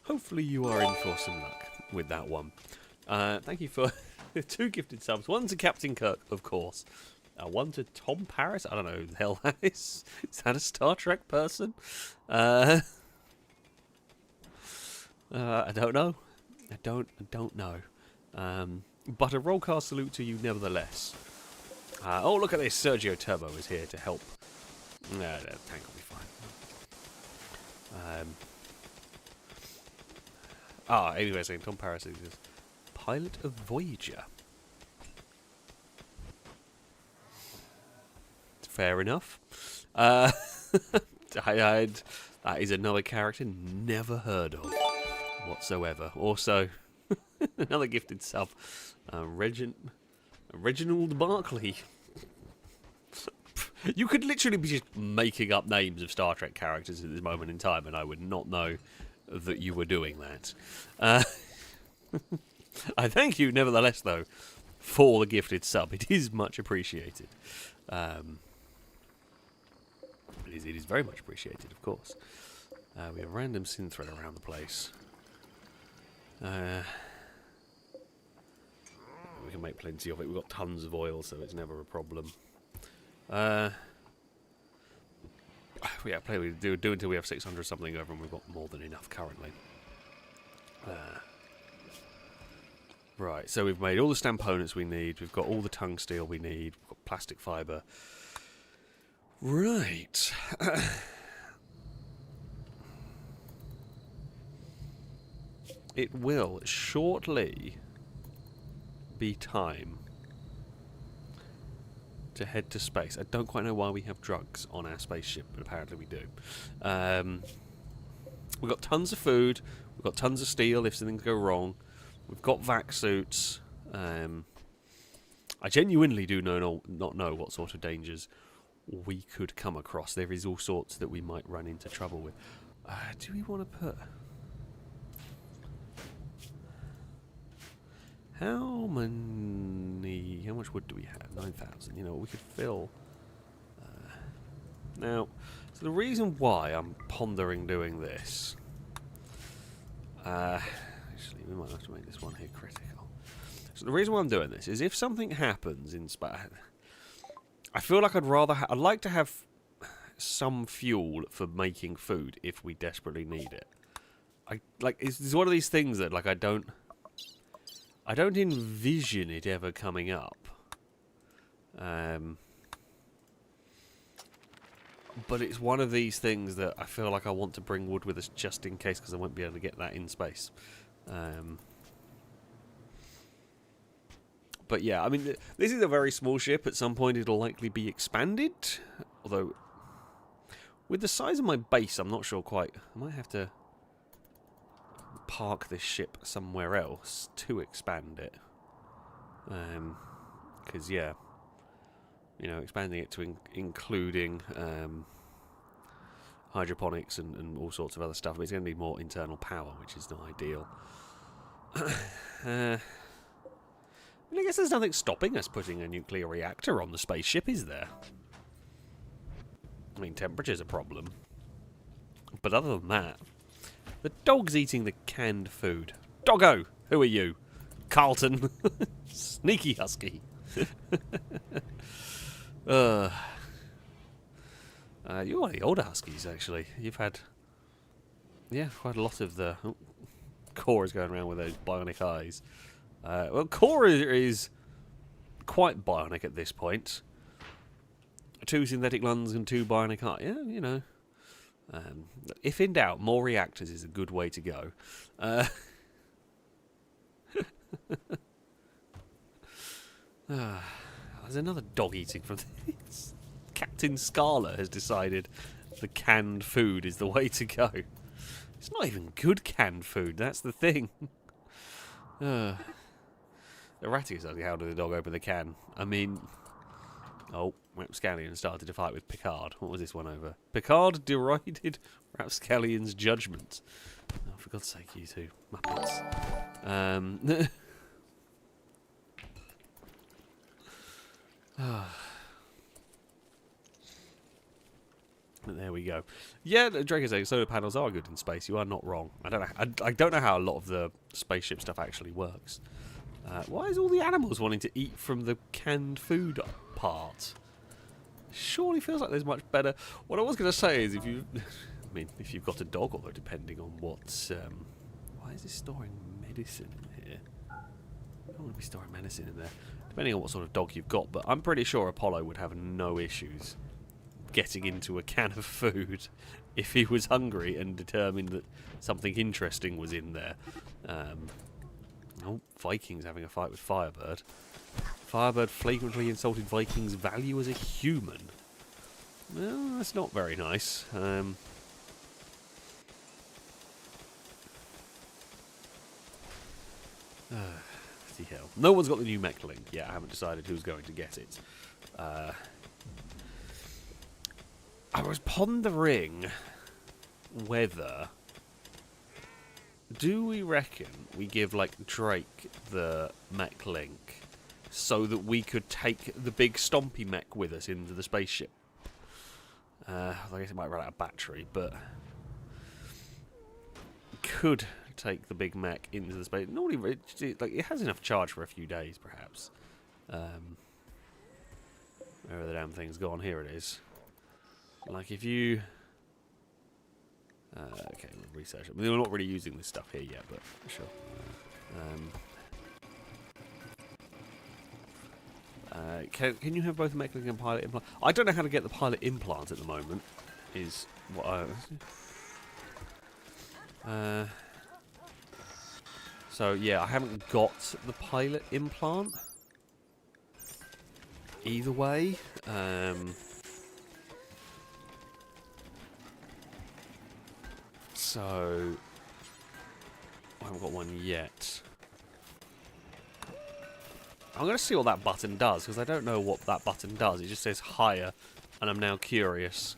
in for some luck with that one. Thank you for 2 gifted subs. One to Captain Kirk, of course. One to Tom Paris. I don't know who the hell that is. Is that a Star Trek person? I don't know. I don't know. But a rollcast salute to you nevertheless. Oh, look at this. Sergio Turbo is here to help. The tank will be fine. Anyway, saying Tom Paris is pilot of Voyager. Fair enough. That is another character never heard of whatsoever. Also, another gifted sub, Reginald Barclay. You could literally be just making up names of Star Trek characters at this moment in time, and I would not know that you were doing that. I thank you, nevertheless, though, for the gifted sub. It is much appreciated. It is very much appreciated, of course. We have random synth thread around the place. We can make plenty of it. We've got tons of oil, so it's never a problem. Yeah, we do until we have 600 something over, and we've got more than enough currently. Right, so we've made all the stamponents we need. We've got all the tung steel we need. We've got plastic fibre. Right. It will shortly be time to head to space. I don't quite know why we have drugs on our spaceship, but apparently we do. We've got tons of food. We've got tons of steel if things go wrong. We've got vac suits. I genuinely do not know what sort of dangers we could come across. There is all sorts that we might run into trouble with. Do we want to put... How much wood do we have? 9,000. You know, we could fill... now, so the reason why I'm pondering doing this... actually, we might have to make this one here critical. So the reason why I'm doing this is if something happens in space... I feel like I'd like to have some fuel for making food if we desperately need it. It's one of these things that, like, I don't envision it ever coming up. But it's one of these things that I feel like I want to bring wood with us just in case, because I won't be able to get that in space. But yeah, I mean, this is a very small ship. At some point it'll likely be expanded. Although, with the size of my base, I'm not sure quite. I might have to park this ship somewhere else to expand it. Because, yeah, you know, expanding it to including hydroponics and all sorts of other stuff, it's going to need more internal power, which is not ideal. I guess there's nothing stopping us putting a nuclear reactor on the spaceship, is there? I mean, temperature's a problem. But other than that, the dog's eating the canned food. Doggo! Who are you? Carlton. Sneaky husky. You're one of the older huskies, actually. You've had, yeah, quite a lot of the... Oh, Cora's going around with those bionic eyes. Well, Cora is quite bionic at this point. 2 synthetic lungs and 2 bionic eyes. Yeah, you know. If in doubt, more reactors is a good way to go. There's another dog eating from this. Captain Scarlet has decided the canned food is the way to go. It's not even good canned food, that's the thing. Erratic is asking, how did the dog open the can? I mean... Oh, Rapscallion started to fight with Picard. What was this one over? Picard derided Rapscallion's judgment. Oh, for God's sake, you two Muppets. But there we go. Yeah, Drake is saying solar panels are good in space. You are not wrong. I don't know how a lot of the spaceship stuff actually works. Why is all the animals wanting to eat from the canned food part? Surely feels like there's much better. What I was going to say is if you, I mean, if you've got a dog, although depending on what, why is this storing medicine in here? I don't want to be storing medicine in there. Depending on what sort of dog you've got, but I'm pretty sure Apollo would have no issues getting into a can of food if he was hungry and determined that something interesting was in there. Oh, Vikings having a fight with Firebird. Firebird flagrantly insulted Vikings' value as a human. Well, that's not very nice. Bloody hell. No one's got the new mech link yet. I haven't decided who's going to get it. I was pondering whether... Do we reckon we give, like, Drake the mech link so that we could take the big stompy mech with us into the spaceship? I guess it might run out of battery, but... Could take the big mech into the space. Normally, it has enough charge for a few days, perhaps. Where the damn thing's gone? Here it is. Like, if you... okay, we'll research it. We're not really using this stuff here yet, but sure. Can you have both a mech link and pilot implant? I don't know how to get the pilot implant at the moment, is what I... so, yeah, I haven't got the pilot implant. Either way. So, I haven't got one yet. I'm going to see what that button does, because I don't know what that button does. It just says higher, and I'm now curious.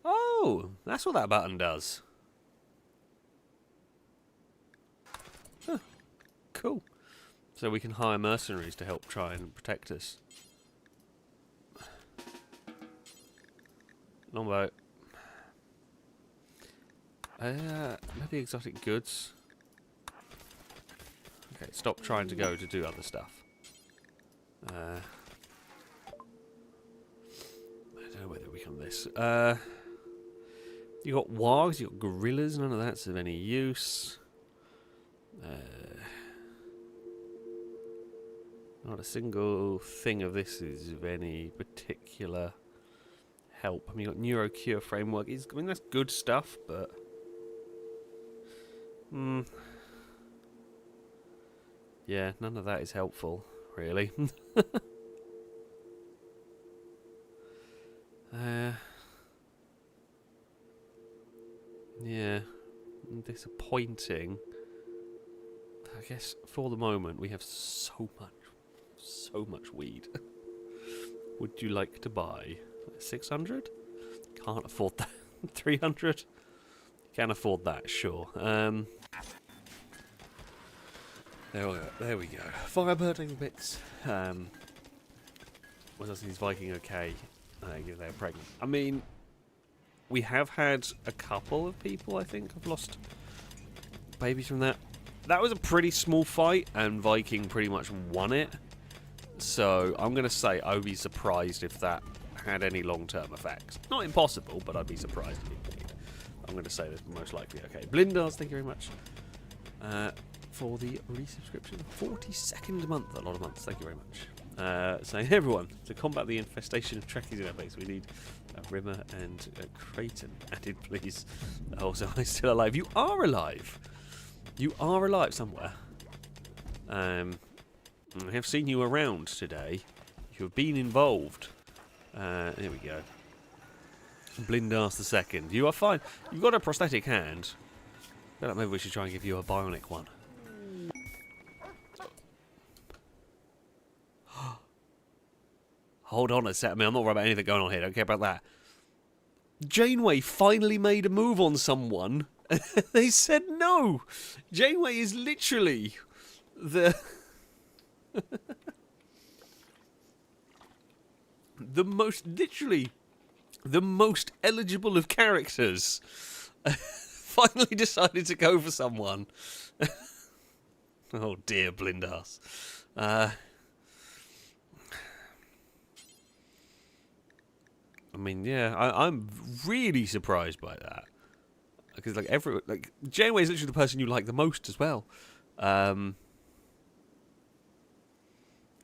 Oh, that's what that button does. Huh. Cool. So we can hire mercenaries to help try and protect us. Longboat. Maybe exotic goods. Okay, stop trying to go to do other stuff. I don't know whether we come this. You got wargs, you got gorillas, none of that's of any use. Not a single thing of this is of any particular help. I mean, you got NeuroCure framework. I mean, that's good stuff, but... yeah, none of that is helpful, really. Yeah, disappointing. I guess for the moment we have so much weed. Would you like to buy 600? Can't afford that. 300? Can afford that, sure. There we go. Firebird bits. What else is Viking okay? They're pregnant. I mean, we have had a couple of people, I think, have lost babies from that. That was a pretty small fight, and Viking pretty much won it. So I'm going to say I would be surprised if that had any long-term effects. Not impossible, but I'd be surprised if it did. I'm going to say that's most likely okay. Blindars, thank you very much for the resubscription. 42nd month, a lot of months. Thank you very much. Saying, everyone, to combat the infestation of Trekkies in our base, we need Rimmer and Creighton added, please. Also, I'm still alive. You are alive. You are alive somewhere. I have seen you around today. You have been involved. Here we go. Blindass the second. You are fine. You've got a prosthetic hand. But maybe we should try and give you a bionic one. Hold on a sec. I mean, I'm not worried about anything going on here. Don't care about that. Janeway finally made a move on someone. They said no. Janeway is literally the... the most eligible of characters. Finally decided to go for someone. Oh dear, Blindass. I mean, yeah, I'm really surprised by that. Because Janeway is literally the person you like the most as well. Well,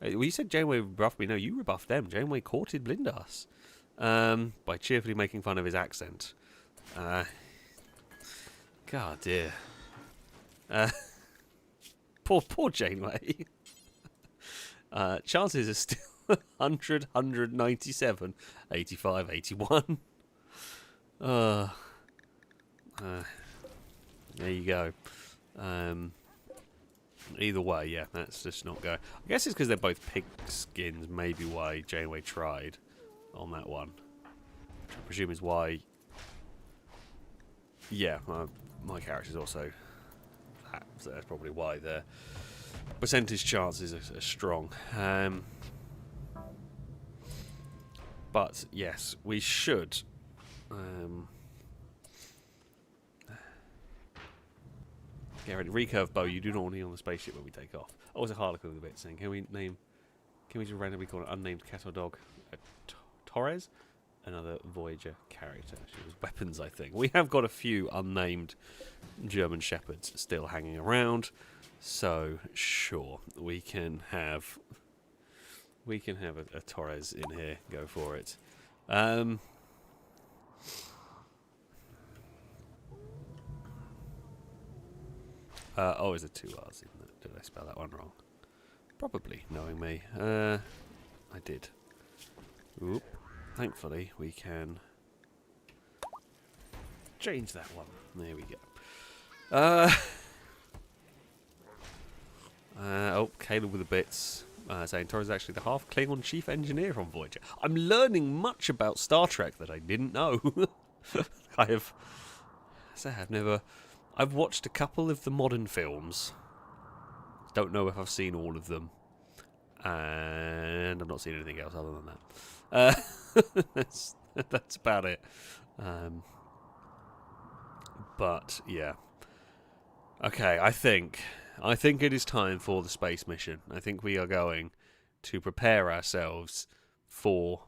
you said Janeway rebuffed me. No, you rebuffed them. Janeway courted Blindass by cheerfully making fun of his accent. God dear. Poor Janeway. Chances are still 100, 197, 85, 81. There you go. Either way, yeah, that's just not going. I guess it's because they're both pig skins, maybe why Janeway tried on that one. Which I presume is why... Yeah, my character's also that, so that's probably why their percentage chances are strong. But, yes, we should... Get ready. Recurve bow. You do not need on the spaceship when we take off. Oh, it's a Harlequin with a bit saying. Can we just randomly call it unnamed cat or dog? Torres? Another Voyager character. She was weapons, I think. We have got a few unnamed German shepherds still hanging around. So, sure. We can have a Torres in here. Go for it. Oh, is there 2 R's in that? Did I spell that one wrong? Probably, knowing me. I did. Oop. Thankfully, we can change that one. There we go. Oh, Caleb with the bits. Saying Torres is actually the half Klingon chief engineer from Voyager. I'm learning much about Star Trek that I didn't know. I've watched a couple of the modern films. Don't know if I've seen all of them. And I've not seen anything else other than that. That's about it. But, yeah. Okay, I think it is time for the space mission. I think we are going to prepare ourselves for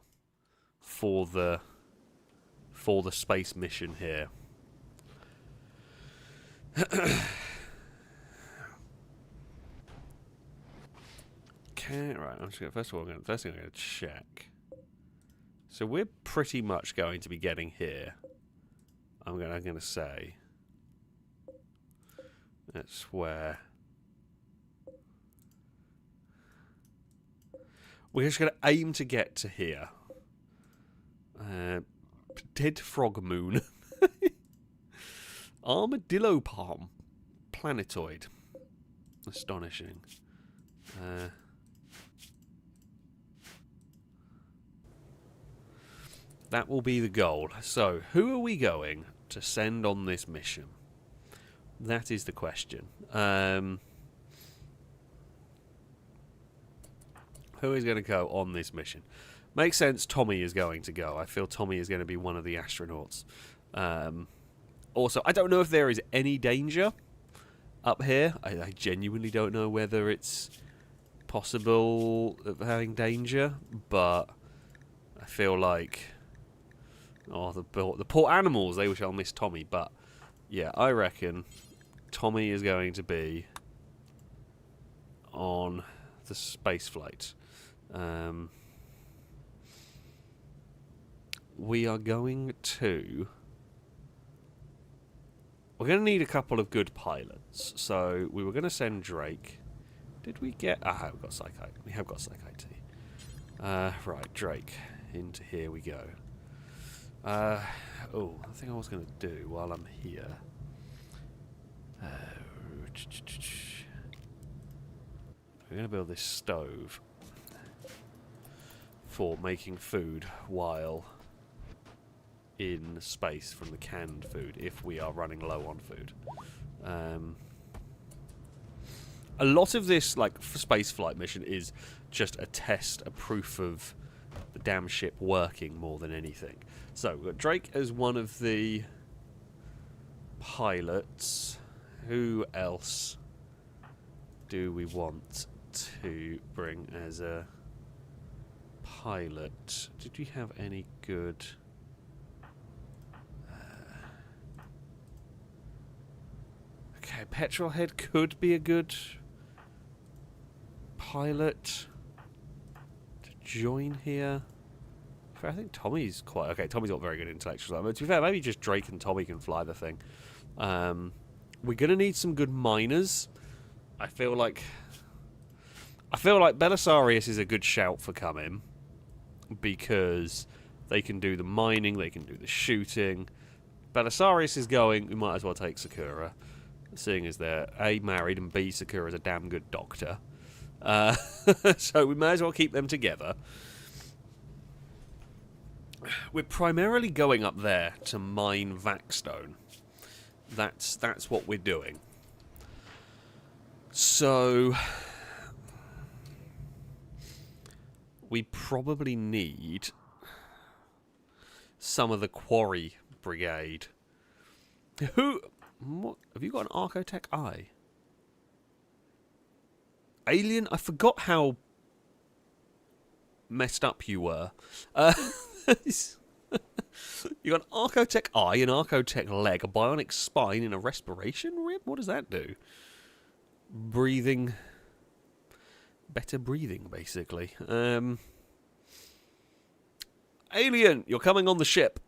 the space mission here. Right, first thing I'm going to check. So we're pretty much going to be getting here. I'm going to say that's where we're just going to aim to get to here. Dead Frog Moon. Armadillo Palm. Planetoid. Astonishing. That will be the goal. So, who are we going to send on this mission? That is the question. Who is going to go on this mission? Makes sense Tommy is going to go. I feel Tommy is going to be one of the astronauts. Also, I don't know if there is any danger up here. I genuinely don't know whether it's possible of having danger, but I feel like... Oh, the poor animals, they shall miss Tommy. But, yeah, I reckon Tommy is going to be on the space flight. We are going to... We're going to need a couple of good pilots. So, we were going to send Drake. Did we get... Ah, we've got Psychite. We have got Psychite T. Right, Drake. Into here we go. Oh, the thing I was going to do while I'm here. We're going to build this stove for making food while in space from the canned food, if we are running low on food. A lot of this, like, space flight mission is just a test, a proof of the damn ship working more than anything. So, we've got Drake as one of the pilots. Who else do we want to bring as a pilot? Did we have any good... Okay, Petrolhead could be a good pilot to join here. I think Tommy's quite... Okay, Tommy's got very good intellectual. But to be fair, maybe just Drake and Tommy can fly the thing. We're going to need some good miners. I feel like Belisarius is a good shout for coming, because they can do the mining, they can do the shooting. Belisarius is going, we might as well take Sakura. seeing as they're A, married, and B, Sakura's a damn good doctor. So we may as well keep them together. We're primarily going up there to mine Vaxstone. That's what we're doing. So we probably need some of the quarry brigade. What, have you got an Archotech eye? Alien? I forgot how messed up you were. You got an Archotech eye, an Archotech leg, a bionic spine, and a respiration rib? What does that do? Breathing. Better breathing, basically. Alien, you're coming on the ship.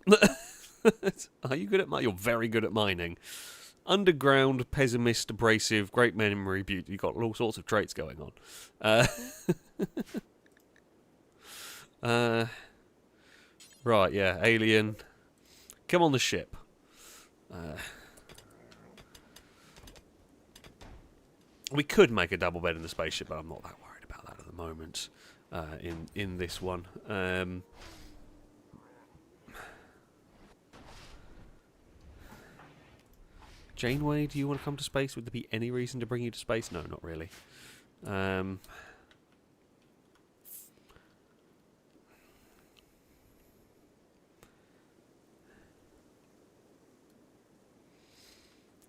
Are you good at mining? You're very good at mining. Underground, pessimist, abrasive, great memory, beauty. You've got all sorts of traits going on. Right, yeah, alien. Come on the ship. We could make a double bed in the spaceship, but I'm not that worried about that at the moment. In this one. Janeway, do you want to come to space? Would there be any reason to bring you to space? No, not really.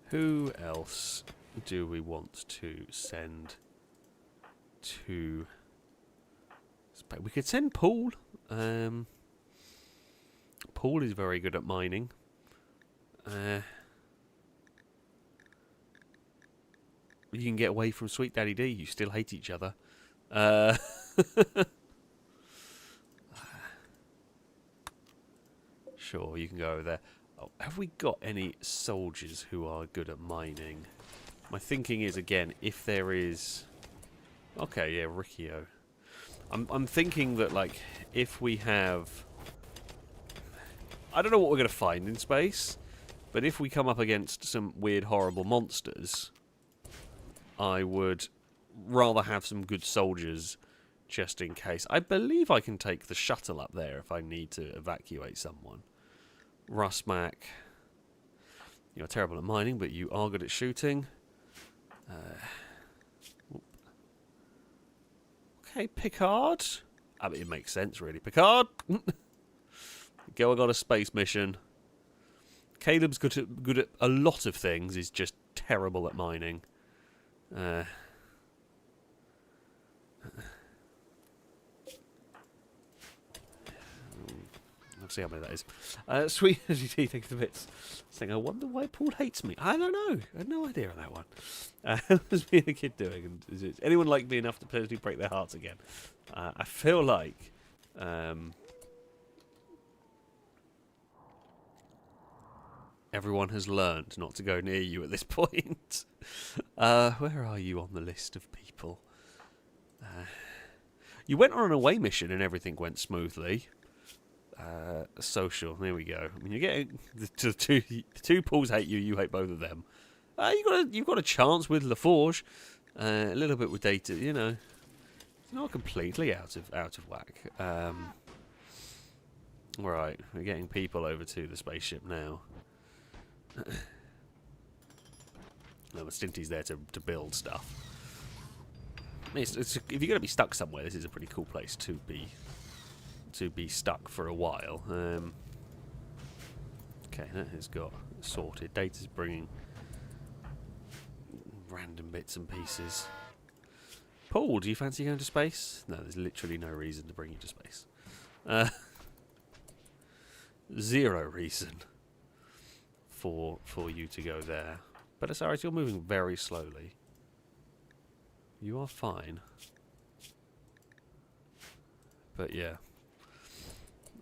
Who else do we want to send to space? We could send Paul. Paul is very good at mining. You can get away from Sweet Daddy D. You still hate each other. Sure, you can go over there. Oh, have we got any soldiers who are good at mining? My thinking is, again, if there is... Okay, yeah, Riccio. I'm thinking that, like, if we have... I don't know what we're going to find in space, but if we come up against some weird, horrible monsters, I would rather have some good soldiers just in case. I believe I can take the shuttle up there if I need to evacuate someone. Rusmac, you're terrible at mining, but you are good at shooting. Okay, Picard. I mean, it makes sense, really. Picard! Go on a space mission. Caleb's good at a lot of things. He's just terrible at mining. Let's see how many that is. Sweet as you see, thanks for the bits. Saying, I wonder why Paul hates me. I don't know. I had no idea on that one. What was me and the kid doing? And is anyone like me enough to personally break their hearts again? I feel like... everyone has learned not to go near you at this point. Where are you on the list of people? You went on an away mission and everything went smoothly. Social, there we go. I mean, you're getting the two Pauls hate you. You hate both of them. You've got a chance with LaForge. A little bit with Data, you know. It's not completely out of whack. Right, we're getting people over to the spaceship now. No, but Stinty's there to build stuff. I mean, if you're going to be stuck somewhere, this is a pretty cool place to be stuck for a while. Okay, that has got sorted. Data's bringing random bits and pieces. Paul, do you fancy going to space? No, there's literally no reason to bring you to space. Zero reason for you to go there. But it's alright, you're moving very slowly. You are fine. But yeah.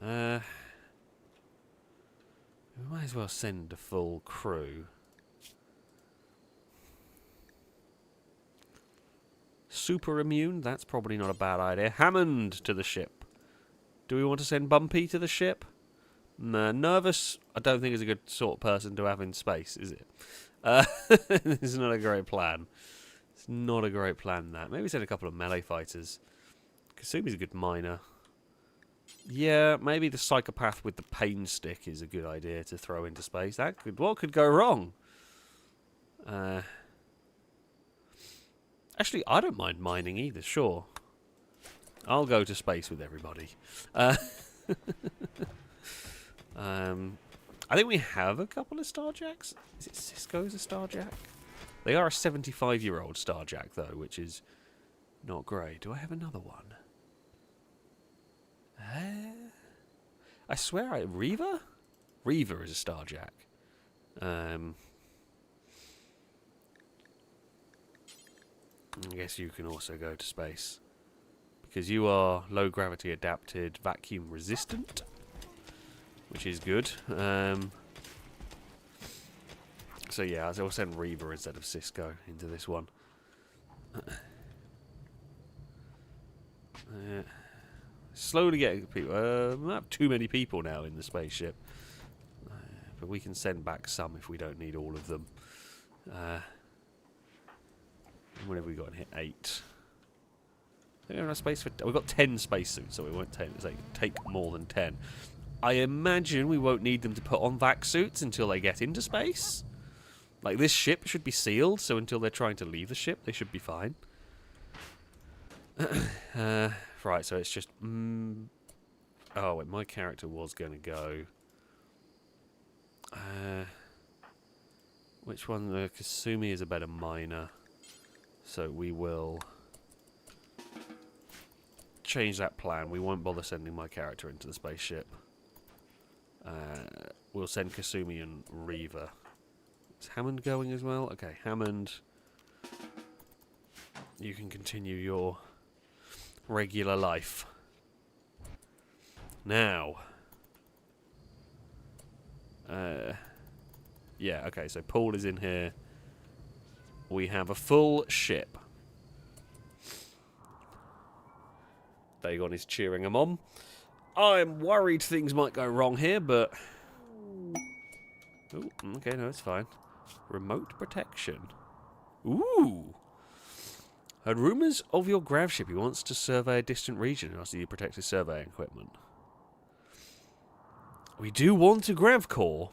We might as well send a full crew. Super immune? That's probably not a bad idea. Hammond to the ship. Do we want to send Bumpy to the ship? Nah, Nervous, I don't think is a good sort of person to have in space, is it? This is not a great plan. It's not a great plan, that. Maybe send a couple of melee fighters. Kasumi's a good miner. Yeah, maybe the psychopath with the pain stick is a good idea to throw into space. What could go wrong? Actually, I don't mind mining either, sure. I'll go to space with everybody. I think we have a couple of Starjacks. Is it Cisco's a Starjack? They are a 75-year-old Starjack, though, which is not great. Do I have another one? I swear Reaver? Reaver is a Starjack. I guess you can also go to space. Because you are low gravity adapted, vacuum resistant. Which is good. So yeah, I'll send Reaver instead of Cisco into this one. Slowly getting people. We have too many people now in the spaceship. But we can send back some if we don't need all of them. What have we got in here? 8. We have enough space for. We've got 10 spacesuits, so we won't take more than 10. I imagine we won't need them to put on vac suits until they get into space. Like, this ship should be sealed, so until they're trying to leave the ship, they should be fine. Right, so it's just... oh, wait, my character was going to go... which one? Kasumi is a better miner. So we will... change that plan. We won't bother sending my character into the spaceship. We'll send Kasumi and Reaver. Is Hammond going as well? Okay, Hammond. You can continue your regular life. Now. Yeah, okay, so Paul is in here. We have a full ship. Dagon is cheering him on. I'm worried things might go wrong here, but... Ooh, okay, no, it's fine. Remote protection. Ooh! Heard rumours of your grav ship. He wants to survey a distant region after you protect his surveying equipment. We do want a grav core.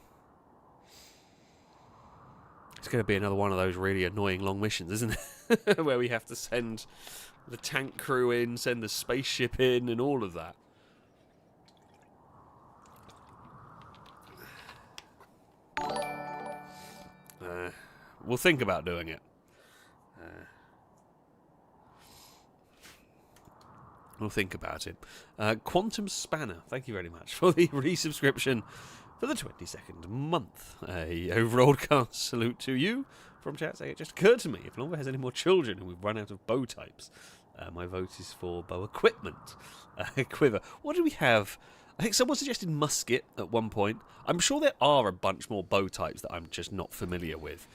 It's going to be another one of those really annoying long missions, isn't it? Where we have to send the tank crew in, send the spaceship in, and all of that. We'll think about doing it. We'll think about it. Quantum Spanner, thank you very much for the resubscription for the 22nd month. A overall-cast salute to you from chat saying it just occurred to me, if Longbow has any more children and we've run out of bow types, my vote is for bow equipment. Quiver. What do we have? I think someone suggested musket at one point. I'm sure there are a bunch more bow types that I'm just not familiar with.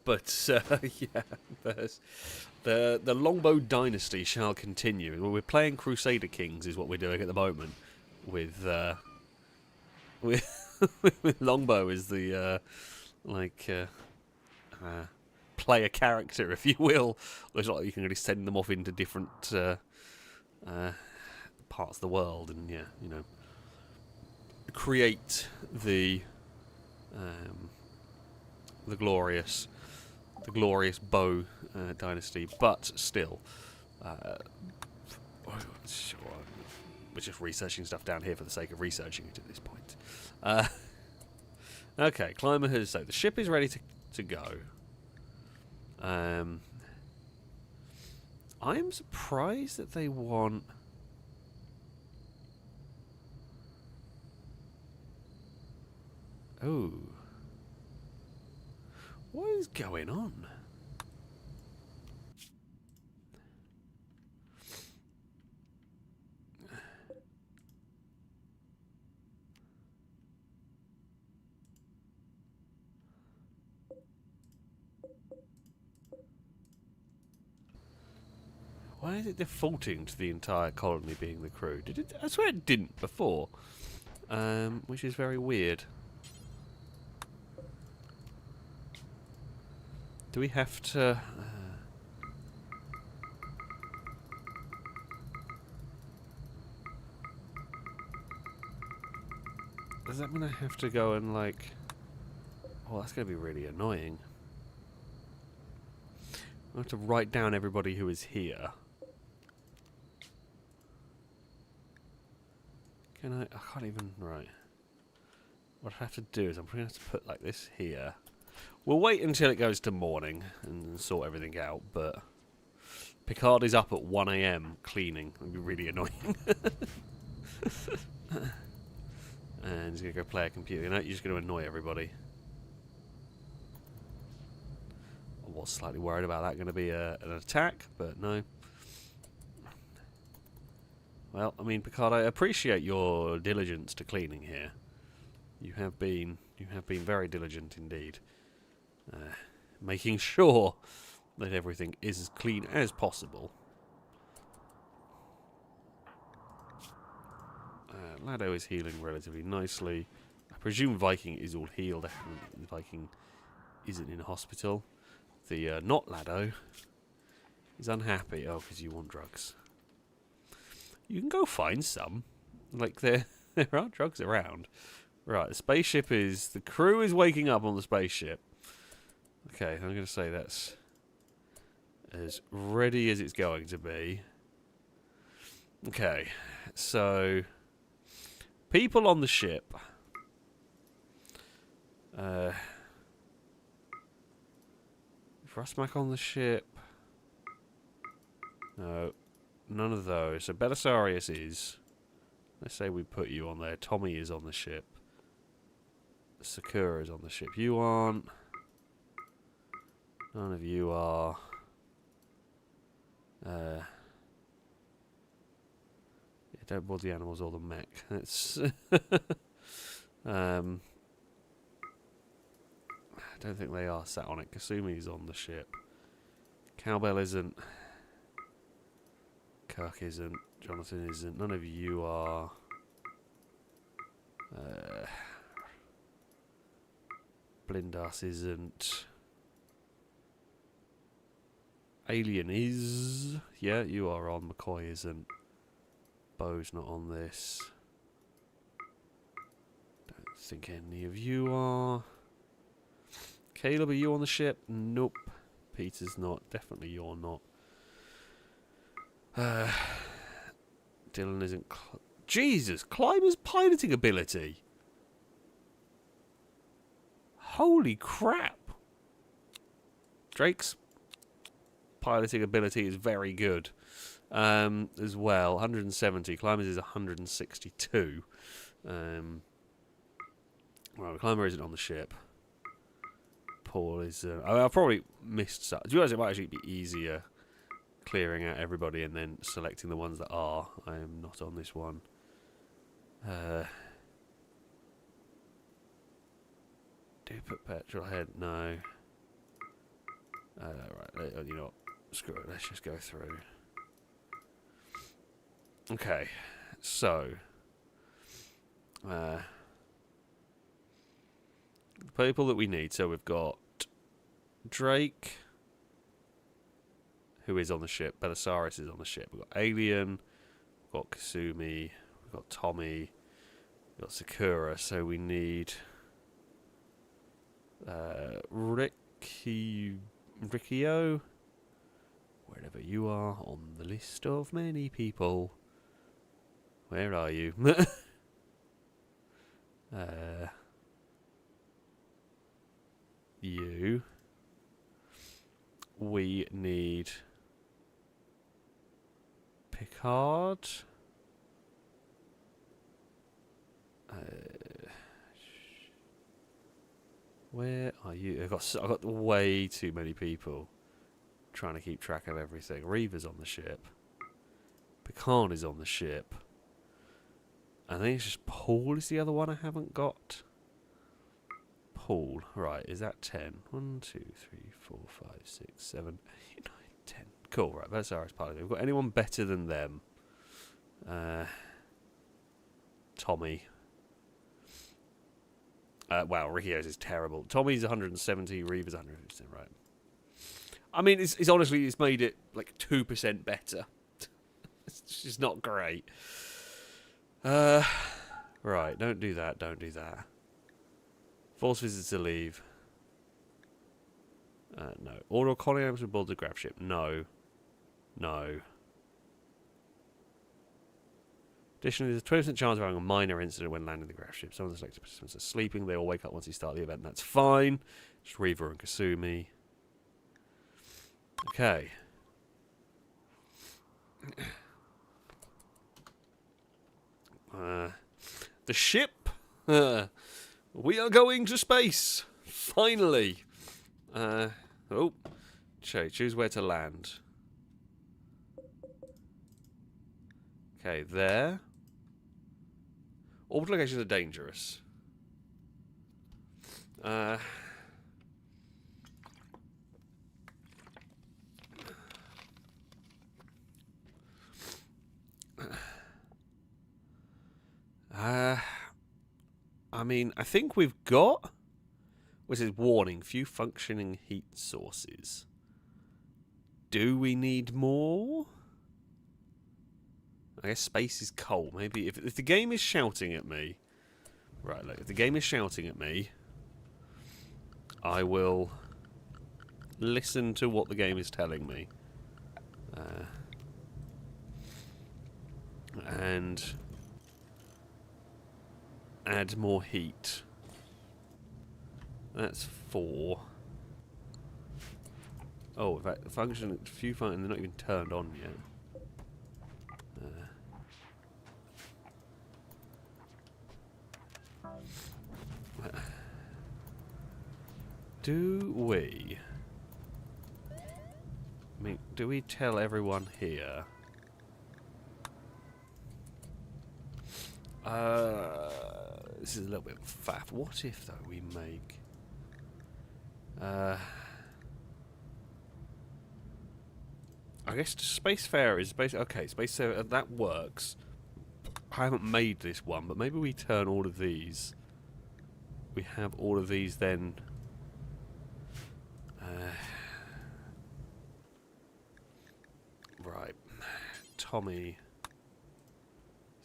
But yeah, the Longbow dynasty shall continue. Well, we're playing Crusader Kings, is what we're doing at the moment. With Longbow is the player character, if you will. It's not like you can really send them off into different parts of the world, and yeah, you know, create the glorious bow dynasty, but still, we're just researching stuff down here for the sake of researching it at this point. Okay, Climber has said the ship is ready to go. I'm surprised that they want. Oh. What is going on? Why is it defaulting to the entire colony being the crew? Did it? I swear it didn't before. Which is very weird. Do we have to... does that mean I have to go and, like... Oh, that's going to be really annoying. I have to write down everybody who is here. Can I... I can't even... Right. What I have to do is I'm going to have to put, like, this here. We'll wait until it goes to morning and sort everything out, but... Picard is up at 1 AM cleaning. It'll be really annoying. And he's going to go play a computer. You know, you're just going to annoy everybody. I was slightly worried about that going to be an attack, but no. Well, I mean, Picard, I appreciate your diligence to cleaning here. You have been very diligent indeed. Making sure that everything is as clean as possible. Lado is healing relatively nicely. I presume Viking is all healed. Viking isn't in a hospital. The not Lado is unhappy. Oh, because you want drugs. You can go find some. Like, there are drugs around. Right, the spaceship is... The crew is waking up on the spaceship. Okay, I'm going to say that's as ready as it's going to be. Okay, so... People on the ship. Frostmac on the ship. No, none of those. So Belisarius is. Let's say we put you on there. Tommy is on the ship. Sakura is on the ship. You aren't. None of you are. Yeah, don't board the animals or the mech. That's I don't think they are sat on it. Kasumi's on the ship. Cowbell isn't. Kirk isn't. Jonathan isn't. None of you are. Blindas isn't. Alien is. Yeah, you are on. McCoy isn't. Bo's not on this. Don't think any of you are. Caleb, are you on the ship? Nope. Peter's not. Definitely you're not. Dylan isn't. Jesus! Climber's piloting ability! Holy crap! Drake's piloting ability is very good. As well. 170. Climbers is 162. Well, Climber isn't on the ship. Paul is... I've probably missed... Do you realise it might actually be easier clearing out everybody and then selecting the ones that are? I am not on this one. Do you put petrol ahead? No. Right, you know what? Screw it. Let's just go through. Okay, so the people that we need. So we've got Drake, who is on the ship. Belisarius is on the ship. We've got Alien. We've got Kasumi. We've got Tommy. We've got Sakura. So we need Riccio, wherever you are on the list of many people. Where are you? You. We need Picard. Where are you? I've got way too many people trying to keep track of everything. Reaver's on the ship. Picard is on the ship. I think it's just Paul is the other one I haven't got. Paul. Right, is that 10? 1, 2, 3, 4, 5, 6, 7, 8, 9, 10. Cool, right, that's our part of it. We've got anyone better than them? Tommy. Wow, Riccio's is terrible. Tommy's 170, Reaver's 150%, right. I mean, it's honestly, it's made it like 2% better. It's just not great. Right, don't do that, don't do that. Force visits to leave. No. Order colony members aboard the graph ship. No. No. Additionally, there's a 20% chance of having a minor incident when landing the graph ship. Some of the selected participants are sleeping. They all wake up once you start the event. That's fine. Just Reaver and Kasumi. Okay. The ship. We are going to space. Finally. Oh. Choose where to land. Okay, there. Orbital locations are dangerous. I mean, I think we've got... This is warning, few functioning heat sources. Do we need more? I guess space is cold. Maybe if the game is shouting at me... Right, look, if the game is shouting at me, I will listen to what the game is telling me. And add more heat. That's 4. Oh, in fact, function, few function, they're not even turned on yet. Do we? I mean, do we tell everyone here? This is a little bit faff. What if, though, we make... I guess Spacefarer is basically... Okay, Spacefarer, that works. I haven't made this one, but maybe we turn all of these. We have all of these then... right. Tommy.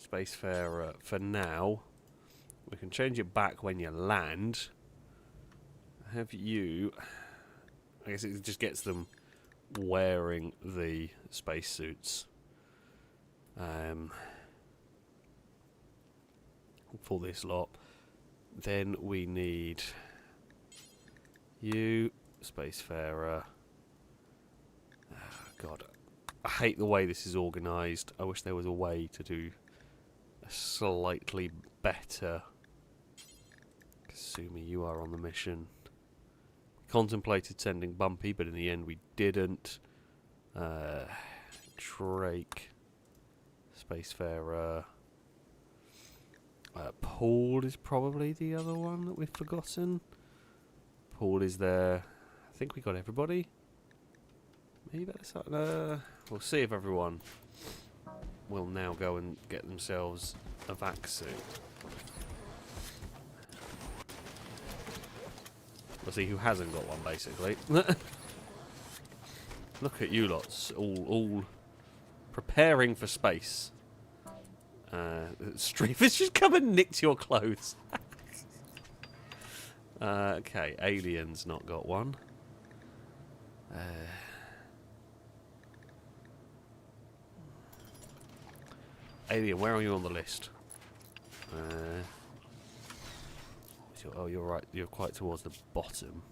Spacefarer for now. We can change it back when you land. Have you... I guess it just gets them wearing the spacesuits. For this lot. Then we need you, Spacefarer. Oh, God. I hate the way this is organised. I wish there was a way to do a slightly better... Kasumi, you are on the mission. Contemplated sending Bumpy, but in the end we didn't. Drake. Spacefarer. Paul is probably the other one that we've forgotten. Paul is there. I think we got everybody. Maybe that's... we'll see if everyone will now go and get themselves a vaccine. We'll see who hasn't got one, basically. Look at you lots, all preparing for space. Streamer's just come and nicked your clothes. Okay, Alien's not got one. Alien, where are you on the list? Oh, you're right. You're quite towards the bottom.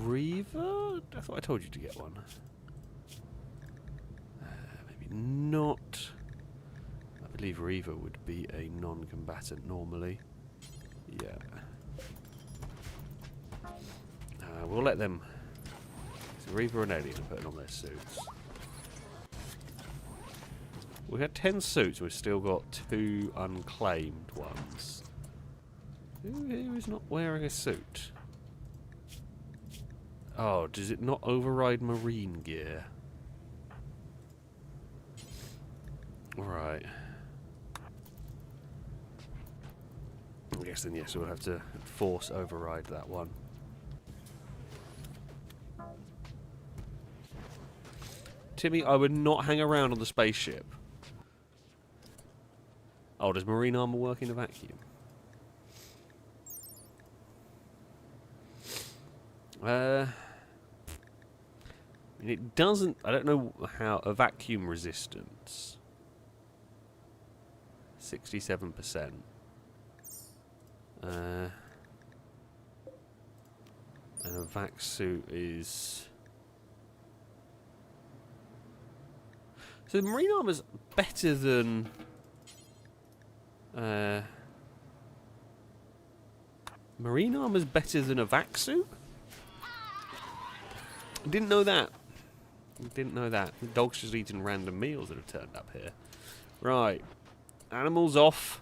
Reaver? I thought I told you to get one. Maybe not. I believe Reaver would be a non-combatant normally. Yeah. We'll let them... So Reaver and Alien are putting on their suits. We had 10 suits, we've still got 2 unclaimed ones. Who here is not wearing a suit? Oh, does it not override marine gear? Right. guess then yes, we'll have to force override that one. Timmy, I would not hang around on the spaceship. Oh, does marine armor work in a vacuum? It doesn't. I don't know how. A vacuum resistance. 67%. And a vac suit is. So the marine armor's better than. Marine armor's better than a vac suit? I didn't know that. Didn't know that. The dog's just eating random meals that have turned up here. Right. Animals off.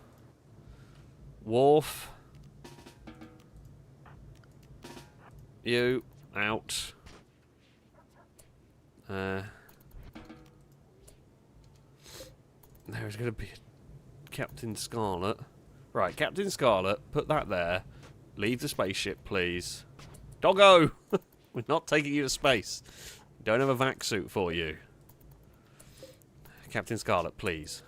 Wharf. You. Out. There's going to be Captain Scarlet. Right, Captain Scarlet, put that there. Leave the spaceship, please. Doggo! We're not taking you to space. Don't have a vac suit for you. Captain Scarlet, please.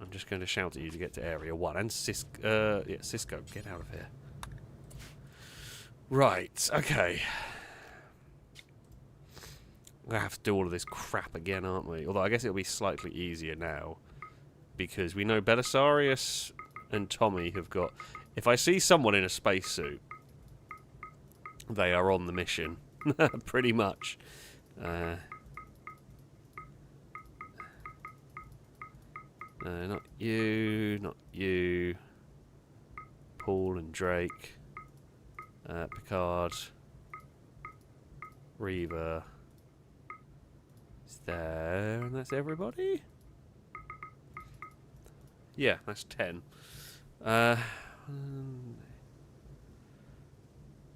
I'm just going to shout at you to get to Area 1. And Cisco, get out of here. Right, okay. We're going to have to do all of this crap again, aren't we? Although I guess it'll be slightly easier now. Because we know Belisarius and Tommy have got... If I see someone in a spacesuit, they are on the mission. Pretty much. Not you, not you. Paul and Drake. Picard. Reaver. Is there, and that's everybody? Yeah, that's 10.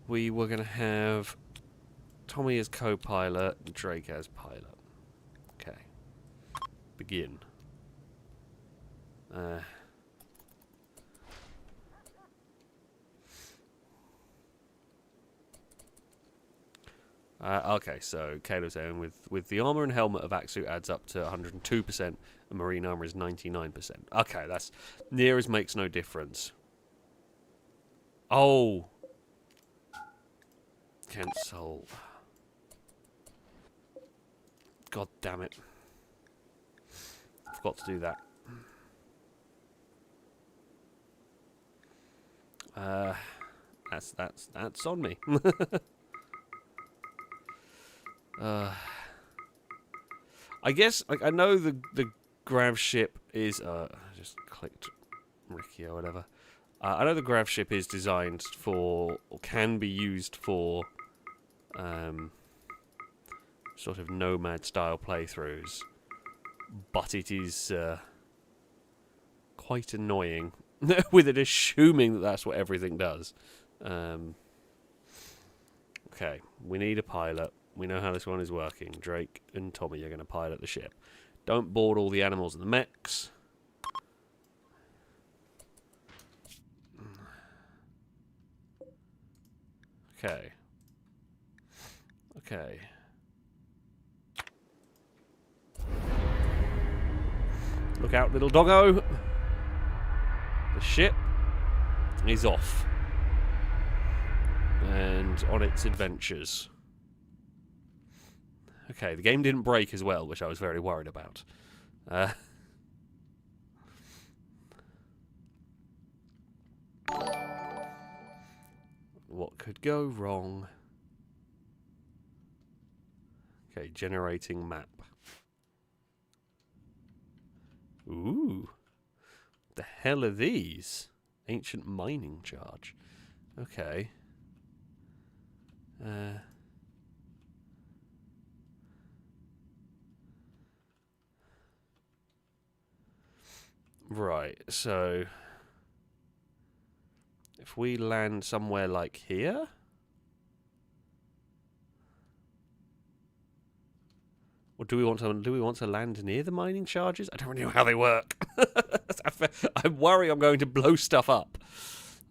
We were going to have Tommy as co-pilot and Drake as pilot. Okay. Begin. Okay, so Caleb's saying with the armor and helmet, a vac suit adds up to 102%, and marine armor is 99%. Okay, that's near as makes no difference. Oh, cancel. God damn it! Forgot to do that. That's on me. I guess like I know the grav ship is I just clicked Ricky or whatever. I know the grav ship is designed for or can be used for sort of nomad style playthroughs, but it is quite annoying with it assuming that that's what everything does. Okay, we need a pilot. We know how this one is working. Drake and Tommy are going to pilot the ship. Don't board all the animals and the mechs. Okay. Okay. Look out, little doggo. The ship is off. And on its adventures. Okay, the game didn't break as well, which I was very worried about. What could go wrong? Okay, generating map. Ooh. The hell are these? Ancient mining charge. Okay. Right, so if we land somewhere like here, Or do we want to land near the mining charges? I don't really know how they work. I worry I'm going to blow stuff up.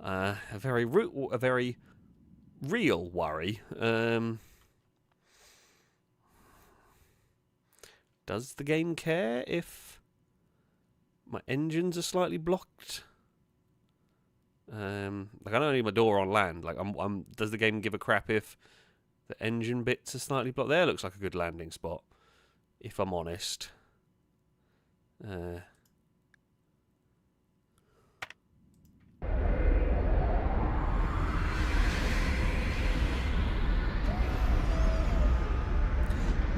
A very real worry. Does the game care if my engines are slightly blocked? Like I don't need my door on land. Like does the game give a crap if the engine bits are slightly blocked? There looks like a good landing spot, if I'm honest.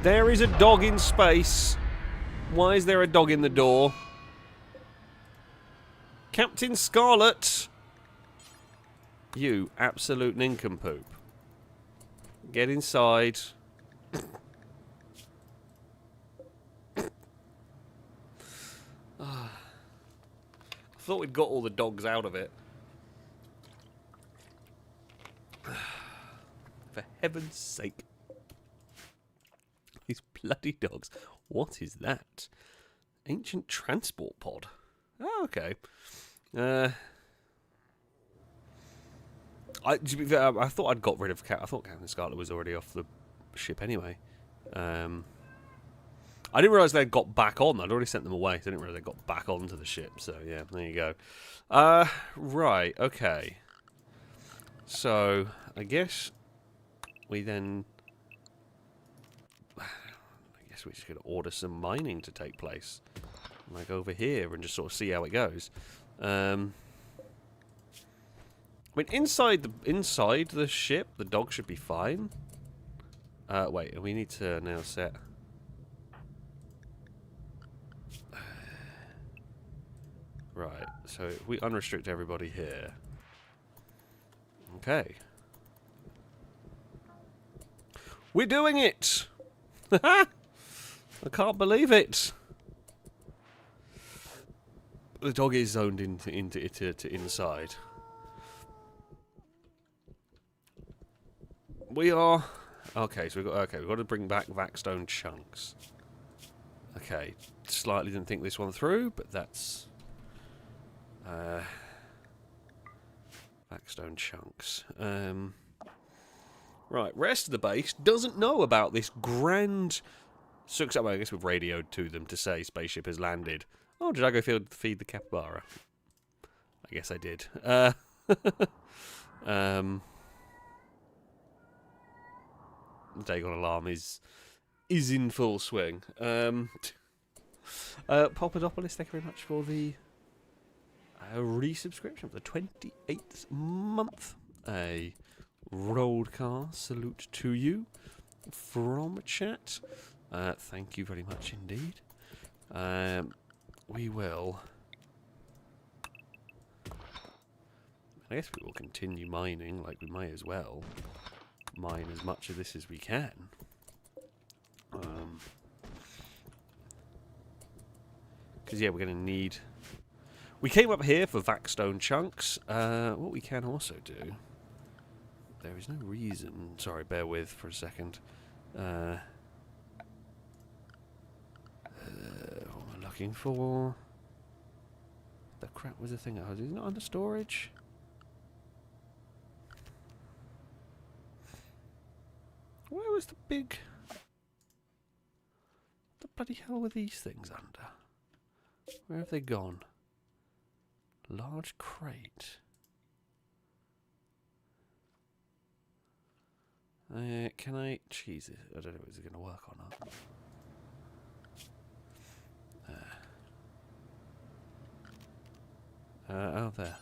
There is a dog in space. Why is there a dog in the door? Captain Scarlet! You absolute nincompoop. Get inside. I thought we'd got all the dogs out of it. For heaven's sake. These bloody dogs. What is that? Ancient transport pod. Oh, okay. I thought I'd got rid of I thought Captain Scarlet was already off the ship anyway. I didn't realise they'd got back on. I'd already sent them away. So I didn't realise they got back onto the ship. So yeah, there you go. Right, okay. So I guess we then. I guess we're just going to order some mining to take place, like over here, and just sort of see how it goes. I mean, inside the ship, the dog should be fine. Wait, we need to now set. Right, so if we unrestrict everybody here. Okay. We're doing it! I can't believe it! The dog is zoned into inside. We are... Okay, so we've got to bring back Vaxstone chunks. Okay, slightly didn't think this one through, but that's... Vaxstone chunks. Right, rest of the base doesn't know about this grand success. Well, I guess we've radioed to them to say spaceship has landed. Oh, did I go feed the capybara? I guess I did. The Dagon alarm is in full swing. Papadopoulos, thank you very much for the resubscription for the 28th month. A rolled car salute to you from chat. Thank you very much indeed. We will. I guess we will continue mining, like we might as well mine as much of this as we can. Because yeah, we're going to need... We came up here for Vaxstone chunks. What we can also do... There is no reason... Sorry, bear with for a second. What am I looking for? The crap was the thing I was... Is it not under storage? Where was the big... What the bloody hell were these things under? Where have they gone? Large crate. Can I... Jesus, I don't know if it's going to work or not. Oh, there.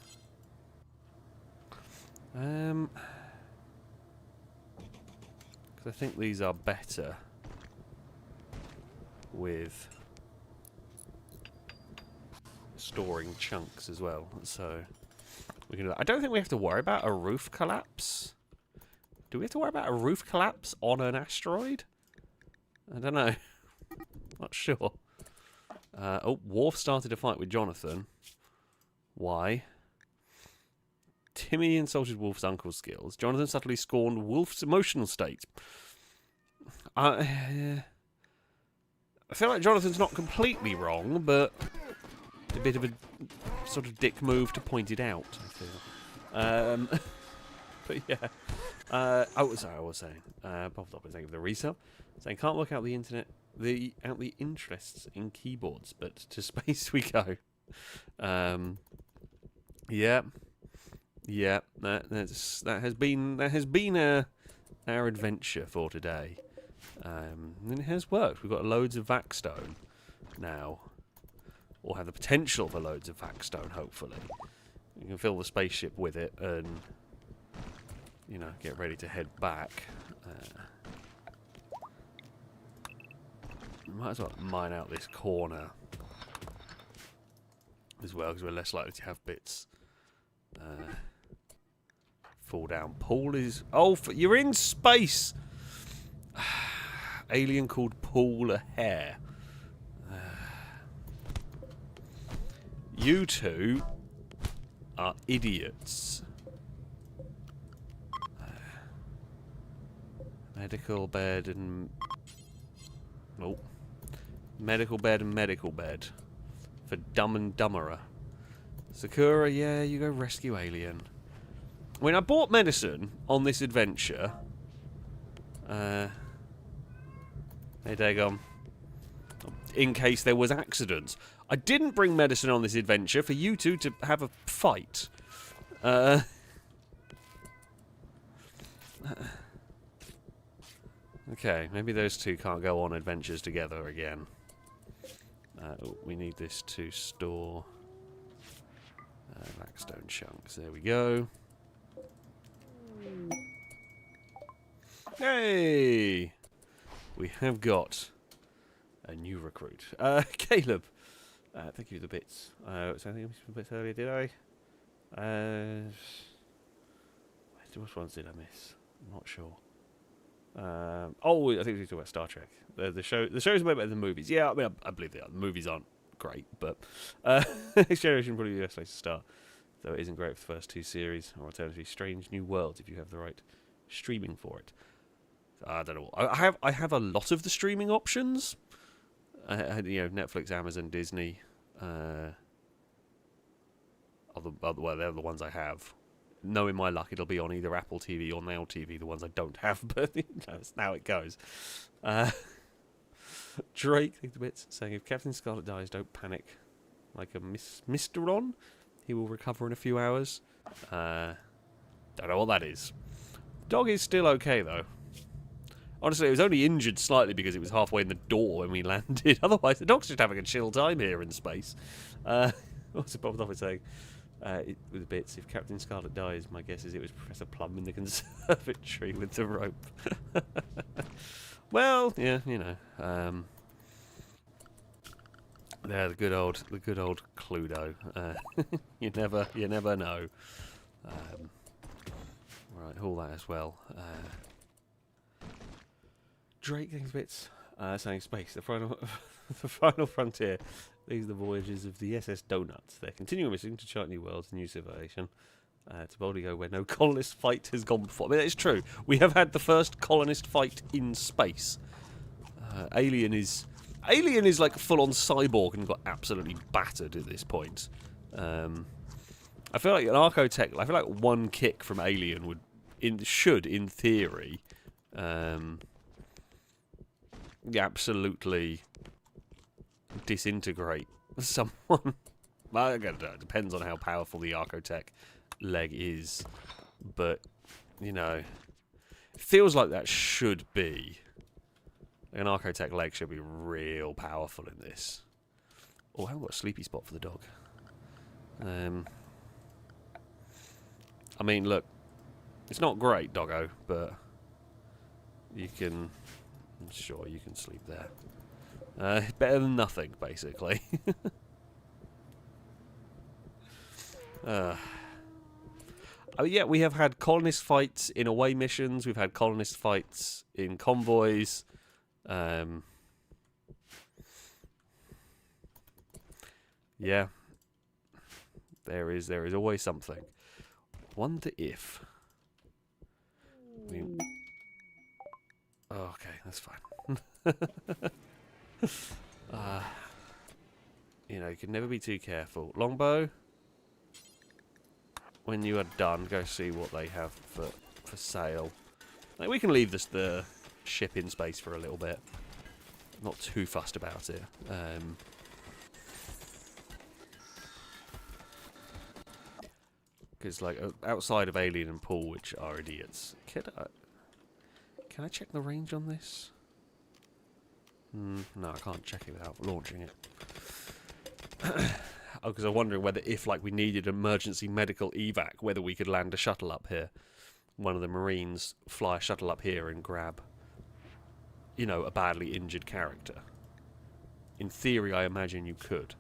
Because I think these are better with storing chunks as well. So we can. I don't think we have to worry about a roof collapse. Do we have to worry about a roof collapse on an asteroid? I don't know. Not sure. Oh, Worf started a fight with Jonathan. Why? Timmy insulted Wolf's uncle's skills. Jonathan subtly scorned Wolf's emotional state. I feel like Jonathan's not completely wrong, but a bit of a sort of dick move to point it out, I feel. But yeah. Oh, sorry, I was saying. Popped up and thank you for the resale. Saying can't work out the internet, the interests in keyboards, but to space we go. Yeah, that has been our adventure for today. And it has worked. We've got loads of Vaxstone now, or have the potential for loads of Vaxstone. Hopefully, you can fill the spaceship with it and, you know, get ready to head back. Might as well mine out this corner as well, because we're less likely to have bits fall down. Paul is... Oh, you're in space! Alien called Paul a hare. You two are idiots. Medical bed and... Oh. Medical bed and medical bed. For Dumb and Dumberer. Sakura, yeah, you go rescue Alien. When I bought medicine on this adventure... Hey, daggone. In case there was accidents. I didn't bring medicine on this adventure for you two to have a fight. Okay, maybe those two can't go on adventures together again. We need this to store Blackstone chunks. There we go. Hey! We have got a new recruit. Caleb. Thank you for the bits. So I think I missed some bits earlier, did I? Which ones did I miss? I'm not sure. Oh, I think we talked about Star Trek. The show's way better than the movies. Yeah, I mean, I believe they are. The movies aren't great, but Next Generation probably the best place to start. Though it isn't great for the first two series, or alternatively, Strange New Worlds if you have the right streaming for it. I don't know. I have a lot of the streaming options. You know, Netflix, Amazon, Disney. Well, they're the ones I have. Knowing my luck, it'll be on either Apple TV or Now TV, the ones I don't have, but that's how it goes. Drake, think the bits, saying if Captain Scarlet dies, don't panic. Like a Mr. Ron, he will recover in a few hours. Don't know what that is. Dog is still okay, though. Honestly, it was only injured slightly because it was halfway in the door when we landed. Otherwise, the dog's just having a chill time here in space. What's it popped off with saying? With the bits, if Captain Scarlet dies, my guess is it was Professor Plum in the conservatory with the rope. Well, yeah, you know. Yeah, the good old Cluedo. You never know. Right, haul that as well. Drake things bits. Saying space, the final frontier. These are the voyages of the SS Donuts. They're continuing mission to chart new worlds, new civilization. To boldly go where no colonist fight has gone before. I mean, it's true. We have had the first colonist fight in space. Alien is like full-on cyborg and got absolutely battered at this point. I feel like an Archotech. I feel like one kick from Alien should, in theory, absolutely disintegrate someone. Well, it depends on how powerful the Archotech leg is, but you know, it feels like that should be. An Archotech leg should be real powerful in this. Oh, I haven't got a sleepy spot for the dog. I mean, look, it's not great, doggo, but you can. I'm sure you can sleep there. Better than nothing, basically. Oh, yeah, we have had colonist fights in away missions. We've had colonist fights in convoys. Yeah, there is always something. Wonder if. I mean, oh, okay, that's fine. can never be too careful. Longbow, when you are done, go see what they have for sale. Like, we can leave the ship in space for a little bit. Not too fussed about it. Because, like, outside of Alien and Paul, which are idiots, can I check the range on this? No, I can't check it without launching it. Oh, because I'm wondering whether if, like, we needed emergency medical evac, whether we could land a shuttle up here. One of the Marines fly a shuttle up here and grab, you know, a badly injured character. In theory, I imagine you could.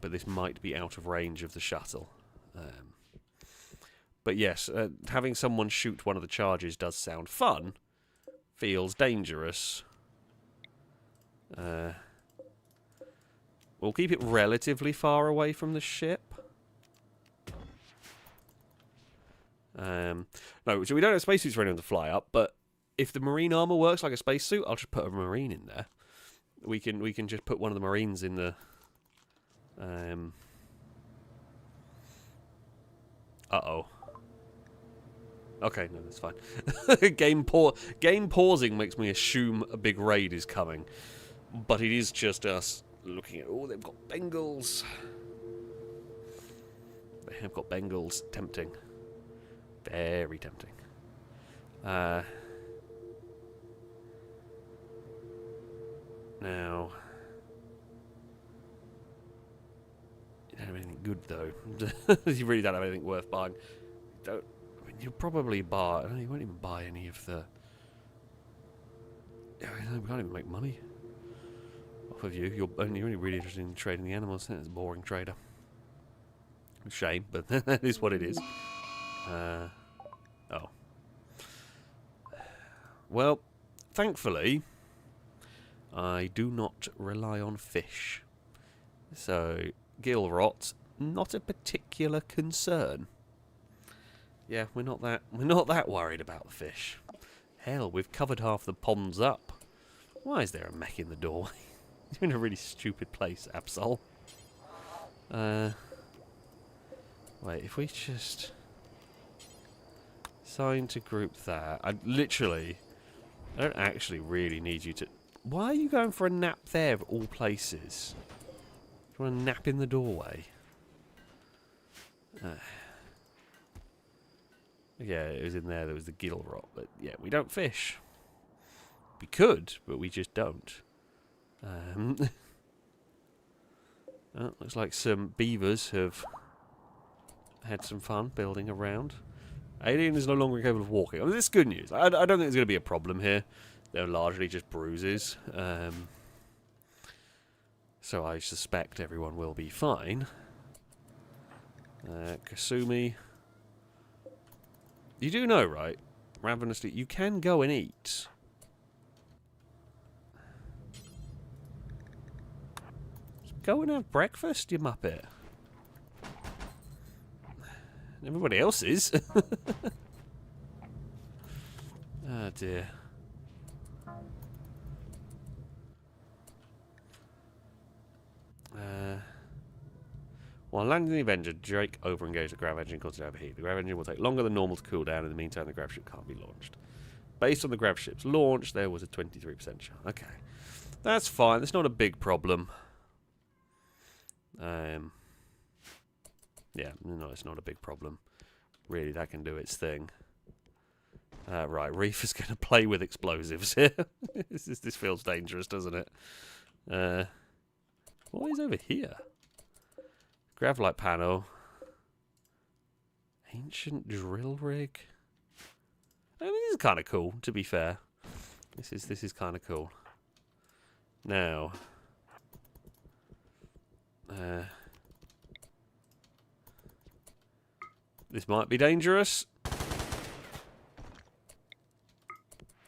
But this might be out of range of the shuttle. But yes, having someone shoot one of the charges does sound fun. Feels dangerous. We'll keep it relatively far away from the ship. No, so we don't have spacesuits for anyone to fly up, but if the marine armor works like a spacesuit, I'll just put a marine in there. We can just put one of the marines in the... Uh-oh. Okay, no, that's fine. Game pausing makes me assume a big raid is coming. But it is just us looking at... Oh, they've got Bengals. They have got Bengals. Tempting. Very tempting. Now... You don't have anything good, though. You really don't have anything worth buying. You'll probably buy... You won't even buy any of the... We can't even make money off of you. You're only really interested in trading the animals. That's a boring trader. Shame, but that is what it is. Oh. Well, thankfully, I do not rely on fish. So, gill rot, not a particular concern. Yeah, we're not that worried about the fish. Hell, we've covered half the ponds up. Why is there a mech in the doorway? You're in a really stupid place, Absol. Wait, if we just sign to group that, I don't actually really need you to... Why are you going for a nap there of all places? Do you want to nap in the doorway? Yeah, it was in there was the gill rot, but yeah, we don't fish. We could, but we just don't. Well, looks like some beavers have had some fun building around. Alien is no longer capable of walking. I mean, this is good news. I don't think there's going to be a problem here. They're largely just bruises. So I suspect everyone will be fine. Kasumi. You do know, right? Ravenously, you can go and eat. Go and have breakfast, you muppet. Everybody else is. Oh dear. While landing the Avenger, Drake overengaged the grav engine, causing overheat. The grav engine will take longer than normal to cool down. In the meantime, the grav ship can't be launched. Based on the grav ship's launch, there was a 23% chance. Okay. That's fine. That's not a big problem. Yeah, no, it's not a big problem. Really, that can do its thing. Right, Reef is going to play with explosives here. This feels dangerous, doesn't it? What is over here? Gravlight panel. Ancient drill rig. I mean, this is kind of cool, to be fair. This is kind of cool. Now... this might be dangerous.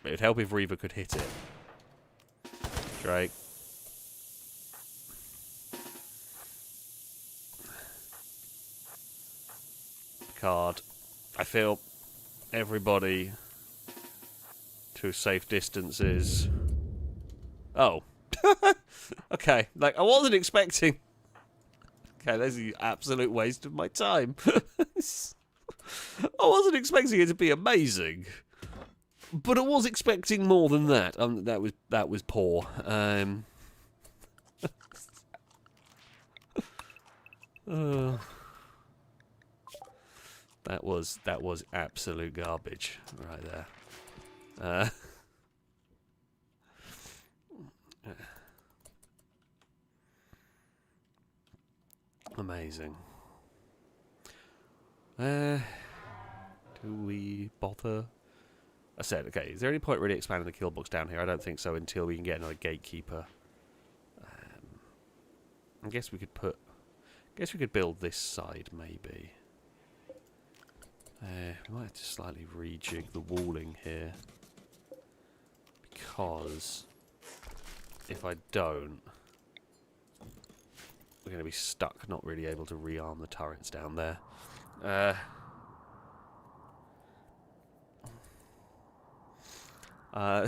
It would help if Reaver could hit it. Drake. Card. I feel everybody to safe distances. Oh. Okay. Like, I wasn't expecting Okay, that's an absolute waste of my time. I wasn't expecting it to be amazing, but I was expecting more than that. That was poor. That was absolute garbage right there. Amazing. Do we bother? I said, okay, is there any point really expanding the Killbox down here? I don't think so until we can get another gatekeeper. I guess we could put... I guess we could build this side, maybe. We might have to slightly rejig the walling here. Because... if I don't... we're going to be stuck, not really able to rearm the turrets down there. I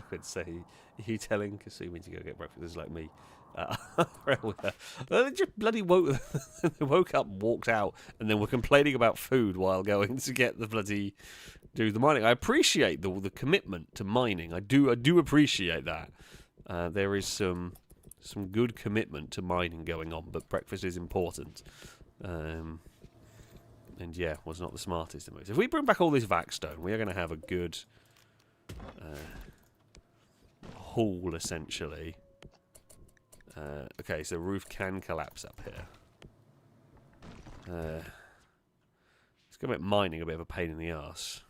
would say, are you telling Kasumi to go get breakfast? This is like me. They just bloody woke, they woke up, walked out, and then were complaining about food while going to get the bloody do the mining. I appreciate the commitment to mining. I do appreciate that. There is some good commitment to mining going on, but breakfast is important. And yeah, was not the smartest of moves. If we bring back all this Vaxstone, we are going to have a good haul, essentially. Okay, so roof can collapse up here. It's going to make mining a bit of a pain in the arse.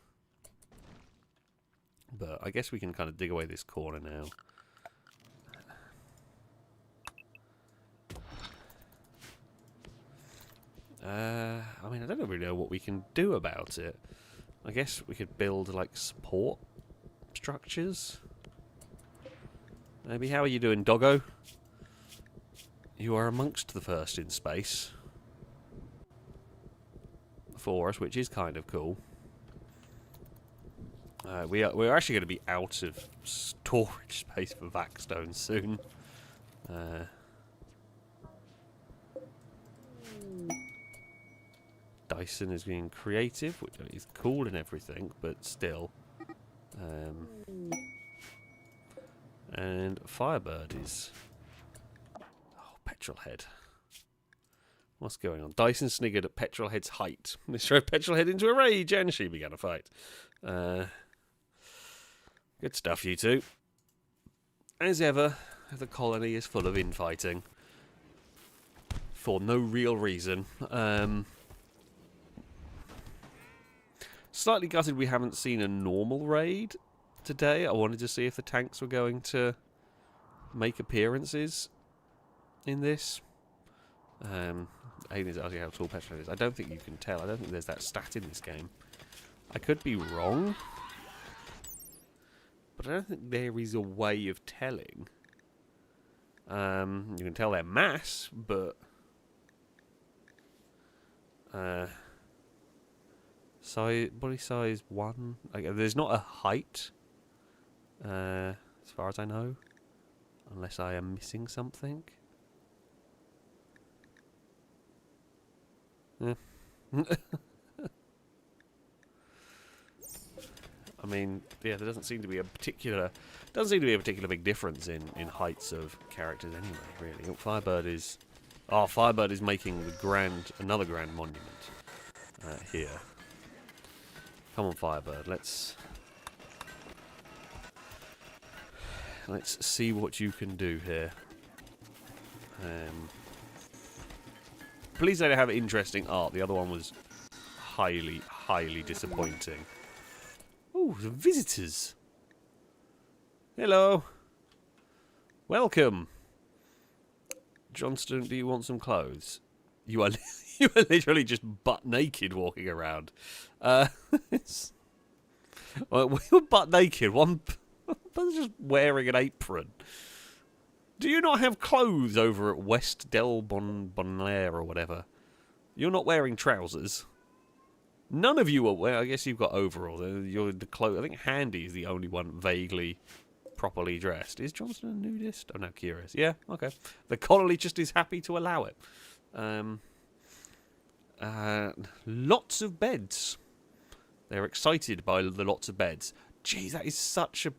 But I guess we can kind of dig away this corner now. I mean, I don't really know what we can do about it. I guess we could build, like, support structures. Maybe. How are you doing, doggo? You are amongst the first in space for us, which is kind of cool. We're actually going to be out of storage space for Vaxstone soon. Dyson is being creative, which is cool and everything, but still. And Firebird is... oh, Petrolhead. What's going on? Dyson sniggered at Petrolhead's height. This drove Petrolhead into a rage, and she began a fight. Good stuff, you two. As ever, the colony is full of infighting. For no real reason. Slightly gutted we haven't seen a normal raid today. I wanted to see if the tanks were going to make appearances in this. Aiden's asking how tall Petrolhead is. I don't think you can tell. I don't think there's that stat in this game. I could be wrong. But I don't think there is a way of telling. You can tell their mass, but... size, body size 1. Okay, there's not a height, as far as I know, unless I am missing something. Yeah. I mean, yeah, there doesn't seem to be a particular big difference in heights of characters anyway. Really, oh, Firebird is making another grand monument here. Come on, Firebird, let's see what you can do here. Please don't have interesting art. The other one was highly, highly disappointing. Oh, some visitors. Hello. Welcome. Johnston, do you want some clothes? You are literally just butt naked walking around. Well, you're butt naked. One person's just wearing an apron. Do you not have clothes over at West Del Bonlair or whatever? You're not wearing trousers. None of you are wearing... I guess you've got overalls. I think Handy is the only one vaguely properly dressed. Is Johnson a nudist? I'm now curious. Yeah, okay. The colony just is happy to allow it. Lots of beds. They're excited by the lots of beds. Geez, that is such a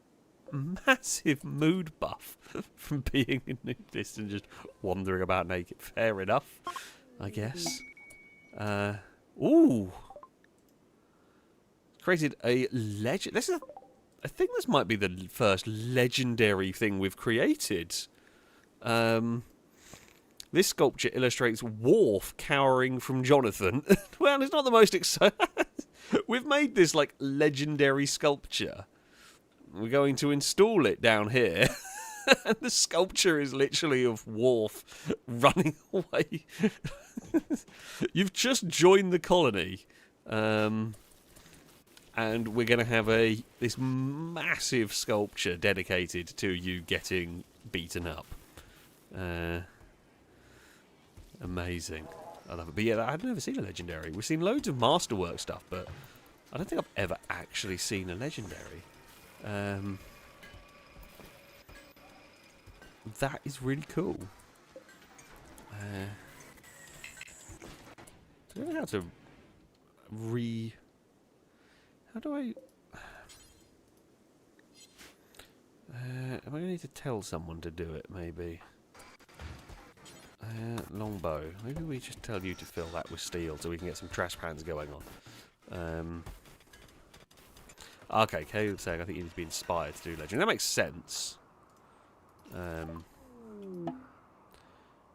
massive mood buff from being a nudist and just wandering about naked. Fair enough, I guess. Ooh. Created a legend. This is I think this might be the first legendary thing we've created. This sculpture illustrates Worf cowering from Jonathan. Well, it's not the most exciting. We've made this, like, legendary sculpture. We're going to install it down here. And the sculpture is literally of Worf running away. You've just joined the colony. And we're going to have this massive sculpture dedicated to you getting beaten up. Amazing. I love it. But yeah, I've never seen a legendary. We've seen loads of masterwork stuff, but I don't think I've ever actually seen a legendary. That is really cool. I don't know how to How do I... am I going to need to tell someone to do it, maybe? Longbow. Maybe we just tell you to fill that with steel so we can get some trash pans going on. Okay, Caleb's saying I think you need to be inspired to do legend. That makes sense.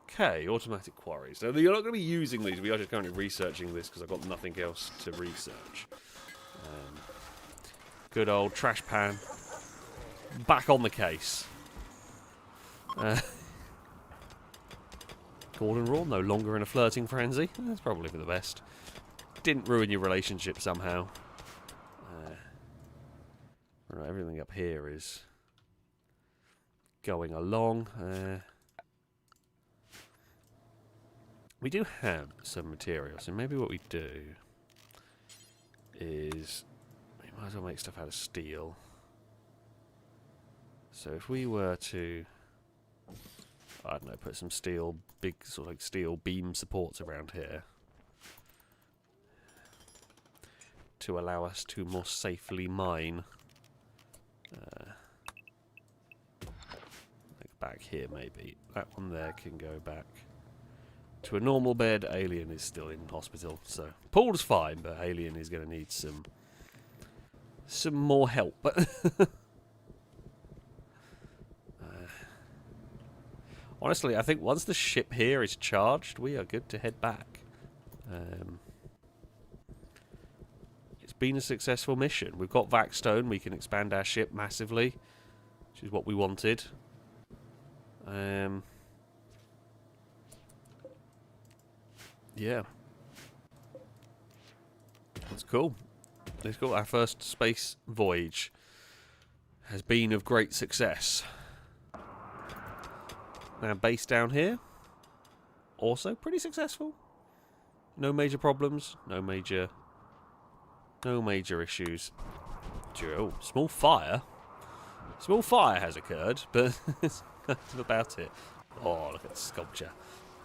Okay, automatic quarries. So you're not going to be using these. We are just currently researching this because I've got nothing else to research. Good old trash pan. Back on the case. Gordon Raw, no longer in a flirting frenzy. That's probably for the best. Didn't ruin your relationship somehow. Right, everything up here is going along. We do have some material, so maybe what we do is we might as well make stuff out of steel. So if we were to, I don't know, put some steel, big sort of like steel beam supports around here to allow us to more safely mine. Like back here maybe. That one there can go back to a normal bed. Alien is still in hospital, so Paul's fine, but Alien is going to need some more help. Honestly, I think once the ship here is charged, we are good to head back. It's been a successful mission. We've got Vaxstone. We can expand our ship massively, which is what we wanted. Yeah. That's cool. That's cool. Our first space voyage has been of great success. Now, base down here, also pretty successful. No major problems, no major issues. Oh, small fire. Small fire has occurred, but that's about it. Oh, look at the sculpture.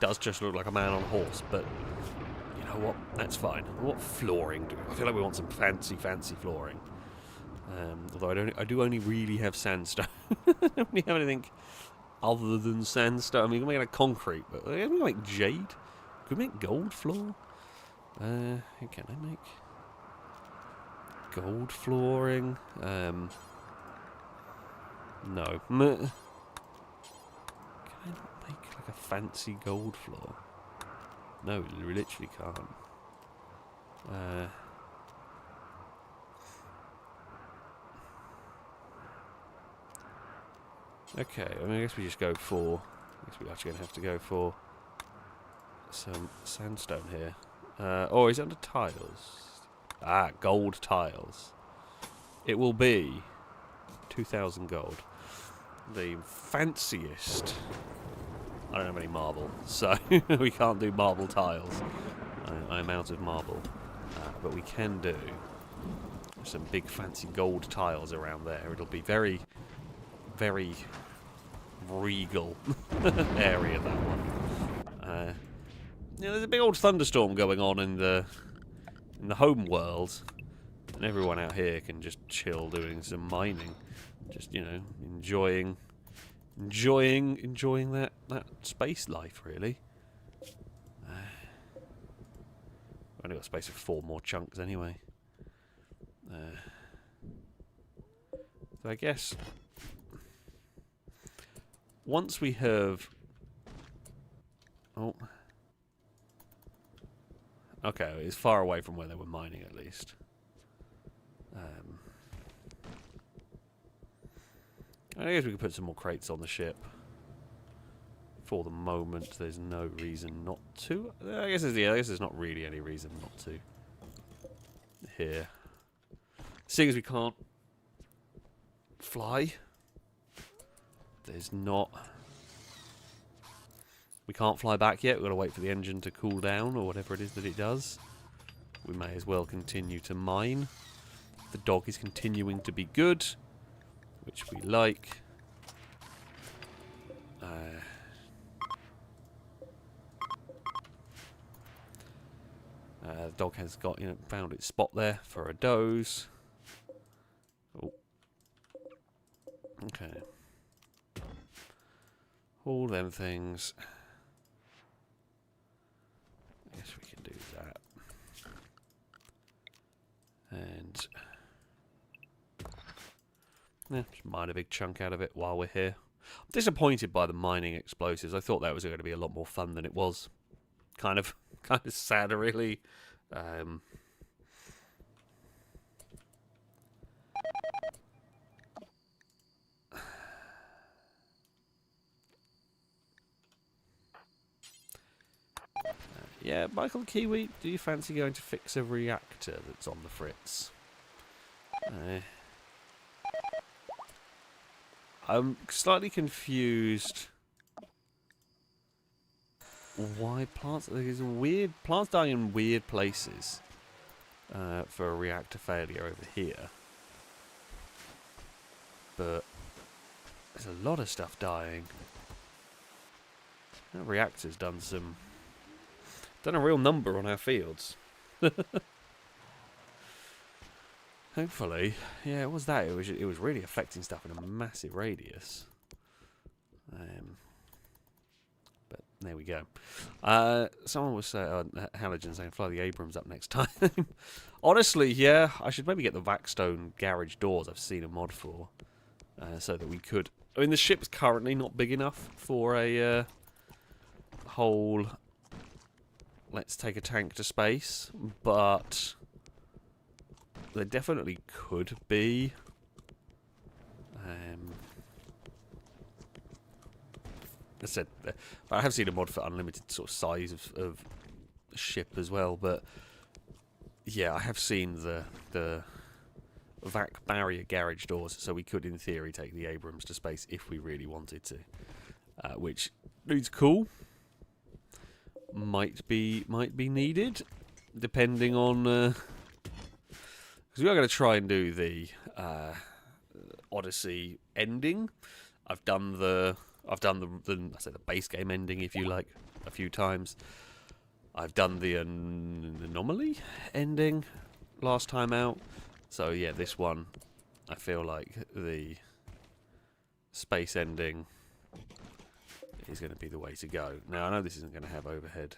Does just look like a man on a horse, but you know what? That's fine. What flooring do we? I feel like we want some fancy flooring. Although I do only really have sandstone. I don't really have anything other than sandstone. I mean, we can make it concrete, but can we make jade? Could we make gold floor? Can I make gold flooring? No. Can I not make like a fancy gold floor? No, we literally can't. Okay, I mean, I guess we just go for... I guess we're actually going to have to go for some sandstone here. Or is it under tiles? Ah, gold tiles. It will be 2,000 gold. The fanciest... I don't have any marble, so we can't do marble tiles. I'm out of marble. But we can do some big fancy gold tiles around there. It'll be very... very regal area, that one. you know, there's a big old thunderstorm going on in the home world, and everyone out here can just chill doing some mining, just, you know, enjoying that space life, really. I've only got space for 4 more chunks anyway. So I guess once we have... Oh. Okay, it's far away from where they were mining at least. I guess we could put some more crates on the ship. For the moment, there's no reason not to. I guess there's not really any reason not to. Here. Seeing as we can't fly, there's not... We can't fly back yet. We've got to wait for the engine to cool down, or whatever it is that it does. We may as well continue to mine. The dog is continuing to be good, which we like. The dog has got, you know, found its spot there for a doze. Oh. Okay. All them things. I guess we can do that. And yeah, just mine a big chunk out of it while we're here. I'm disappointed by the mining explosives. I thought that was going to be a lot more fun than it was. Kind of sad, really. Yeah, Michael Kiwi, do you fancy going to fix a reactor that's on the fritz? I'm slightly confused. Why plants? There's weird plants dying in weird places for a reactor failure over here, but there's a lot of stuff dying. That reactor's done a real number on our fields. Hopefully, yeah, it was that. It was really affecting stuff in a massive radius. But there we go. Someone was Halogen saying, "Fly the Abrams up next time." Honestly, yeah, I should maybe get the Vaxstone garage doors I've seen a mod for, so that we could. I mean, the ship's currently not big enough for a whole. Let's take a tank to space, but there definitely could be. I said I have seen a mod for unlimited sort of size of ship as well, but yeah, I have seen the vac barrier garage doors, so we could, in theory, take the Abrams to space if we really wanted to, which is cool. Might be needed, depending on because we are going to try and do the Odyssey ending. I've done the I say the base game ending, if you like, a few times. I've done the anomaly ending last time out. So yeah, this one, I feel like the space ending is going to be the way to go. Now, I know this isn't going to have overhead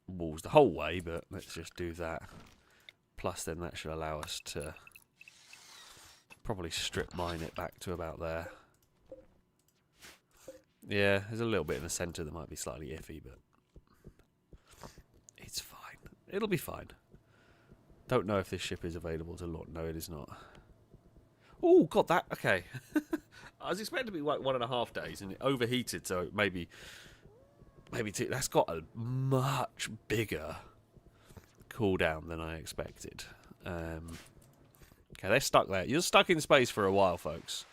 walls the whole way, but let's just do that. Plus, then that should allow us to probably strip mine it back to about there. Yeah, there's a little bit in the centre that might be slightly iffy, but it's fine. It'll be fine. Don't know if this ship is available to launch. No, it is not. Oh, got that. Okay. I was expecting to be like 1.5 days, and it overheated, so maybe two. That's got a much bigger cooldown than I expected. Okay, they're stuck there. You're stuck in space for a while, folks.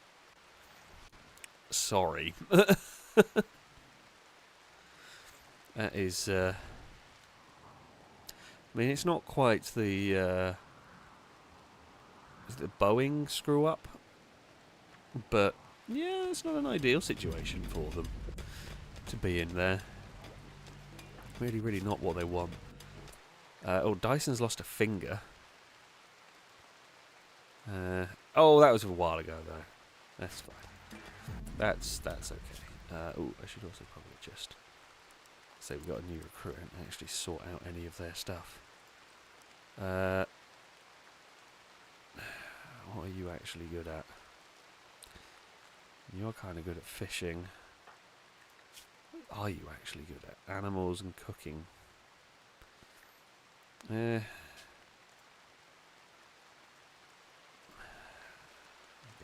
Sorry. That is. I mean, it's not quite the. Is it the Boeing screw up? But yeah, it's not an ideal situation for them to be in there. Really, really not what they want. Oh, Dyson's lost a finger. Oh, that was a while ago, though. That's fine. That's okay. Oh, I should also probably just say we've got a new recruit and actually sort out any of their stuff. What are you actually good at? You're kind of good at fishing. What are you actually good at? Animals and cooking. I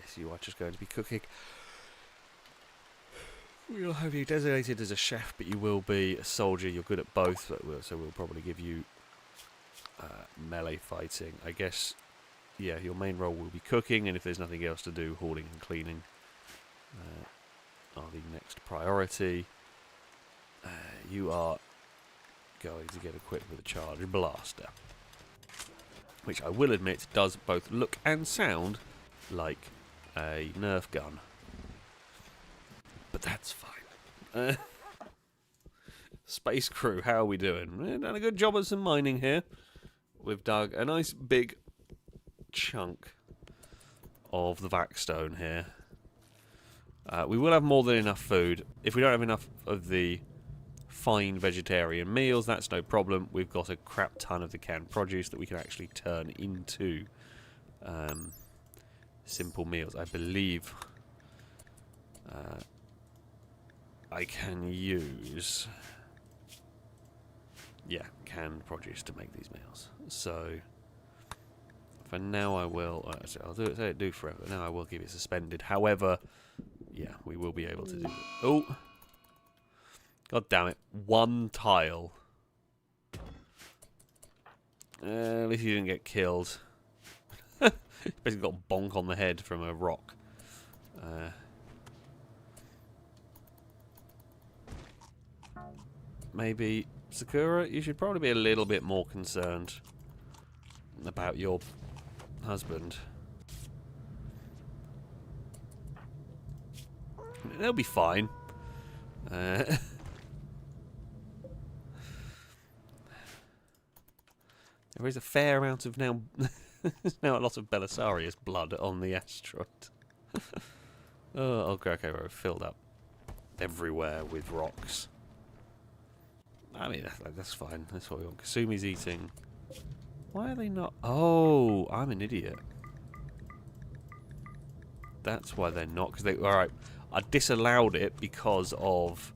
guess you are just going to be cooking. We'll have you designated as a chef, but you will be a soldier. You're good at both, so we'll probably give you melee fighting. I guess, yeah, your main role will be cooking, and if there's nothing else to do, hauling and cleaning are the next priority. You are going to get equipped with a charge blaster, which I will admit does both look and sound like a Nerf gun. But that's fine. Space crew, how are we doing? We've done a good job of some mining here. We've dug a nice big chunk of the Vaxstone here. We will have more than enough food. If we don't have enough of the fine vegetarian meals, that's no problem. We've got a crap ton of the canned produce that we can actually turn into simple meals. I believe I can use, yeah, canned produce to make these meals. So for now I will, I'll do it, say it do forever. Now I will keep it suspended. However, yeah, we will be able to do it. Oh, god damn it! One tile. At least you didn't get killed. Basically got a bonk on the head from a rock. Maybe Sakura, you should probably be a little bit more concerned about your husband. They'll be fine. There is a fair amount of now. There's now a lot of Belisarius blood on the asteroid. Oh, okay, we're filled up everywhere with rocks. I mean, that's fine. That's what we want. Kasumi's eating. Why are they not? Oh, I'm an idiot. That's why they're not. Because they. All right, I disallowed it because of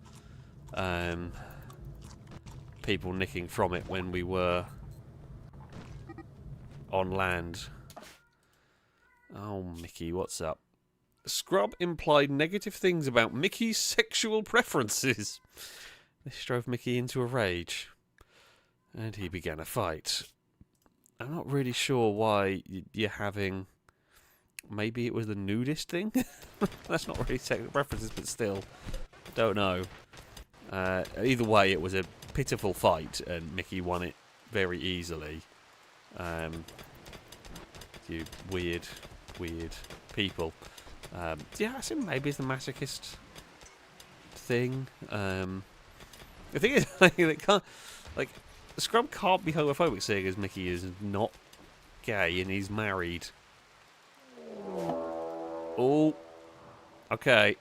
people nicking from it when we were on land. Oh, Mickey, what's up? Scrub implied negative things about Mickey's sexual preferences. This drove Mickey into a rage, and he began a fight. I'm not really sure why you're having... Maybe it was the nudist thing? That's not really sexual preferences, but still. Don't know. Either way, it was a pitiful fight, and Mickey won it very easily. You weird people. Yeah, I think maybe it's the masochist thing. The thing is, it can't, like, Scrub can't be homophobic, seeing as Mickey is not gay and he's married. Oh, okay.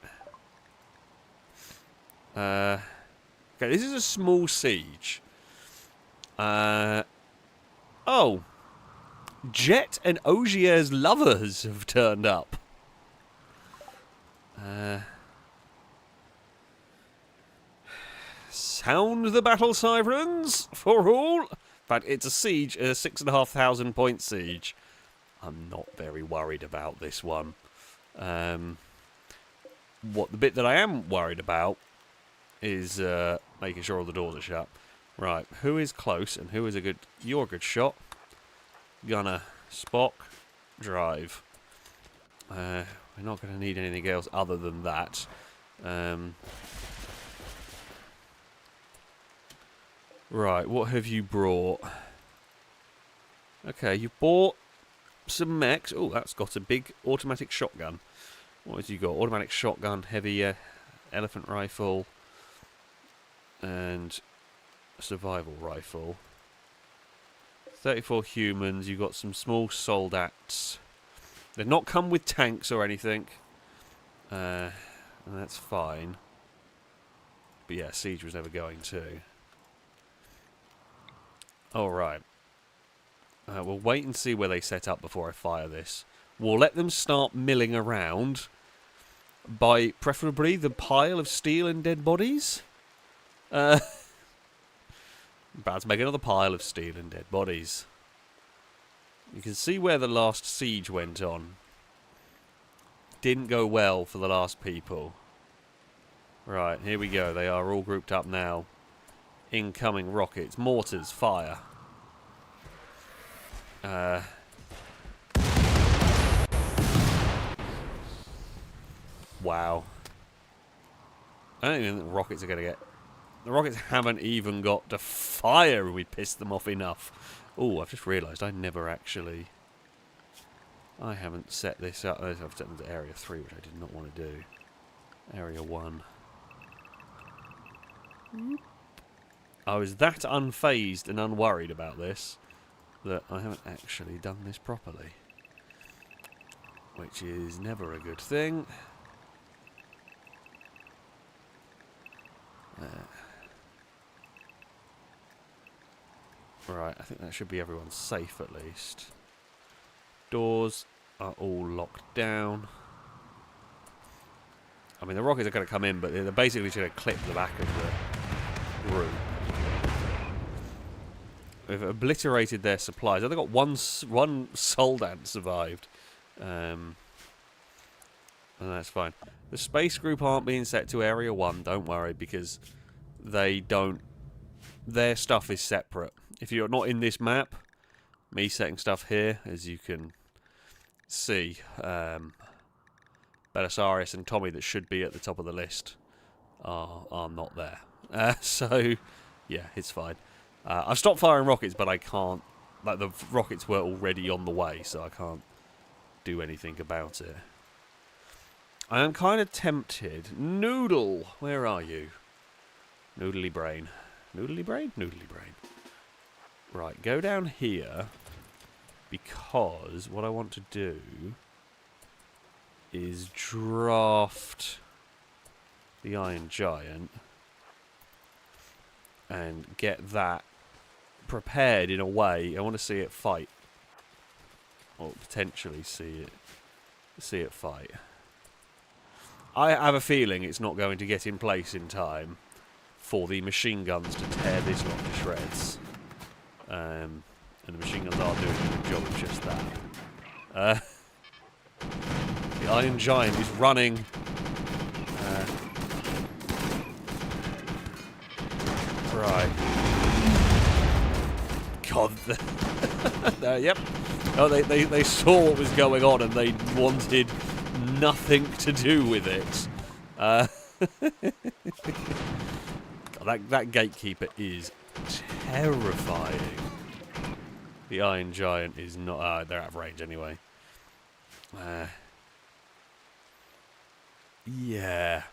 Okay, this is a small siege. Oh, Jet and Ogier's lovers have turned up. Sound the battle sirens for all. In fact, it's a siege, a 6,500 point siege. I'm not very worried about this one. The bit that I am worried about is making sure all the doors are shut. Right, who is close and who is a good... You're a good shot. Gunner, Spock, drive. We're not going to need anything else other than that. Right, what have you brought? Okay, you bought some mechs. Oh, that's got a big automatic shotgun. What have you got? Automatic shotgun, heavy elephant rifle, and survival rifle. 34 humans. You've got some small soldats. They've not come with tanks or anything. And that's fine. But yeah, siege was never going to. Alright. We'll wait and see where they set up before I fire this. We'll let them start milling around by preferably the pile of steel and dead bodies. About to make another pile of steel and dead bodies. You can see where the last siege went on. Didn't go well for the last people. Right, here we go. They are all grouped up now. Incoming rockets. Mortars, fire. Wow. I don't even think the rockets are going to get... The rockets haven't even got to fire and we pissed them off enough. Oh, I've just realised I never actually... I haven't set this up. I've set them to Area 3, which I did not want to do. Area 1. I was that unfazed and unworried about this that I haven't actually done this properly. Which is never a good thing. Right, I think that should be everyone safe at least. Doors are all locked down. I mean, the rockets are going to come in, but they're basically just going to clip the back of the room. We've obliterated their supplies. They've got one soldat survived. And that's fine. The space group aren't being set to Area 1, don't worry, because they don't... Their stuff is separate. If you're not in this map, me setting stuff here, as you can see, Belisarius and Tommy that should be at the top of the list are not there. So, yeah, it's fine. I've stopped firing rockets, but I can't... Like, the rockets were already on the way, so I can't do anything about it. I am kind of tempted. Noodle! Where are you? Noodly brain. Noodly brain? Noodly brain. Right, go down here, because what I want to do is draft the Iron Giant and get that prepared in a way. I want to see it fight, or potentially see it fight. I have a feeling it's not going to get in place in time for the machine guns to tear this lot to shreds. And the machine guns are doing a good job of just that. The Iron Giant is running. Right. God. Yep. Oh, they saw what was going on and they wanted nothing to do with it. That gatekeeper is terrifying. The Iron Giant is not... they're out of range anyway. Yeah.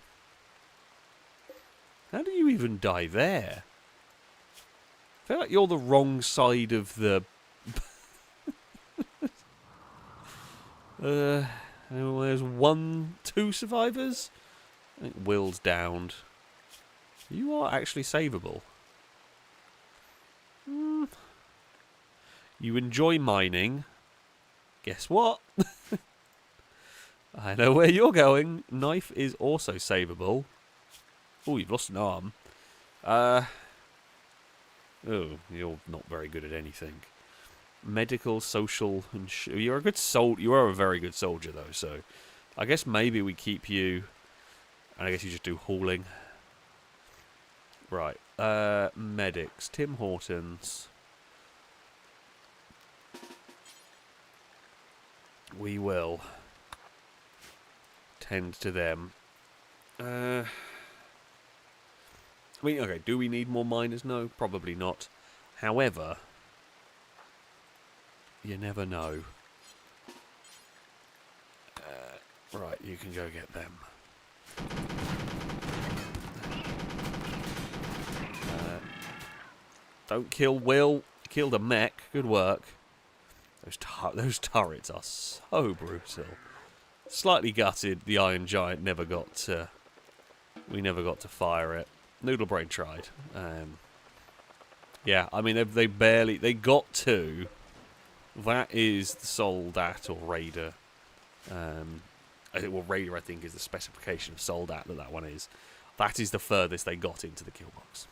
How do you even die there? I feel like you're the wrong side of the... there's two survivors? I think Will's downed. You are actually savable. You enjoy mining. Guess what? I know where you're going. Knife is also savable. Oh, you've lost an arm. Oh, you're not very good at anything. Medical, social, and you're a good soldier. You are a very good soldier, though. So, I guess maybe we keep you. And I guess you just do hauling. Right. Medics. Tim Hortons. We will tend to them. I mean, okay, do we need more miners? No, probably not. However, you never know. Right, you can go get them. Don't kill Will. Kill the mech. Good work. Those turrets are so brutal. Slightly gutted the Iron Giant never got to... We never got to fire it. Noodlebrain tried. Yeah, I mean, they barely... They got to... That is the Soldat or Raider. Well, Raider, I think, is the specification of Soldat that one is. That is the furthest they got into the Killbox.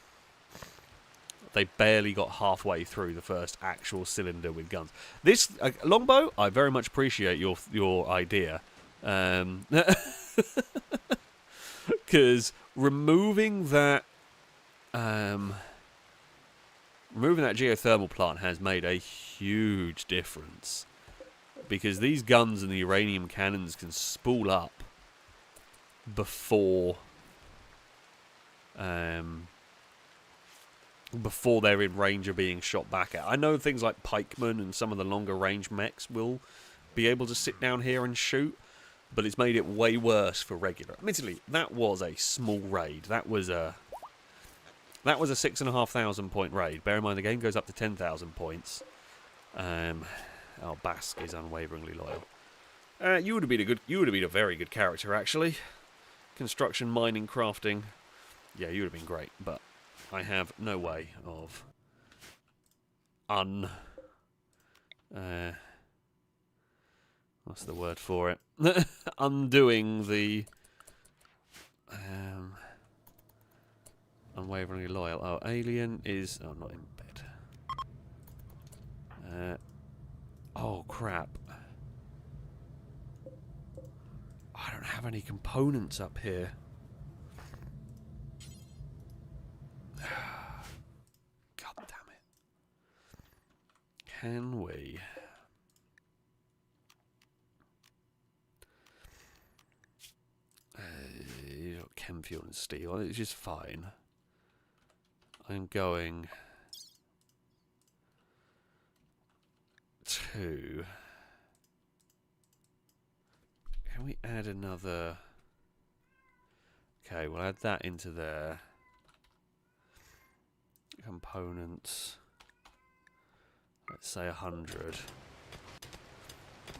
They barely got halfway through the first actual cylinder with guns. This longbow, I very much appreciate your idea, because removing that geothermal plant has made a huge difference. Because these guns and the uranium cannons can spool up before they're in range of being shot back at. I know things like pikemen and some of the longer range mechs will be able to sit down here and shoot, but it's made it way worse for regular. Admittedly, that was a small raid. That was a 6,500 point raid. Bear in mind the game goes up to 10,000 points. Oh, Basque is unwaveringly loyal. You would have been a very good character, actually. Construction, mining, crafting. Yeah, you would have been great, but I have no way of what's the word for it? Undoing the unwaveringly loyal. Oh, alien is not in bed. Oh crap. I don't have any components up here. God damn it. Can we? Chem fuel and steel. It's just fine. I'm going to... Can we add another... Okay, we'll add that into there. Components. Let's say 100.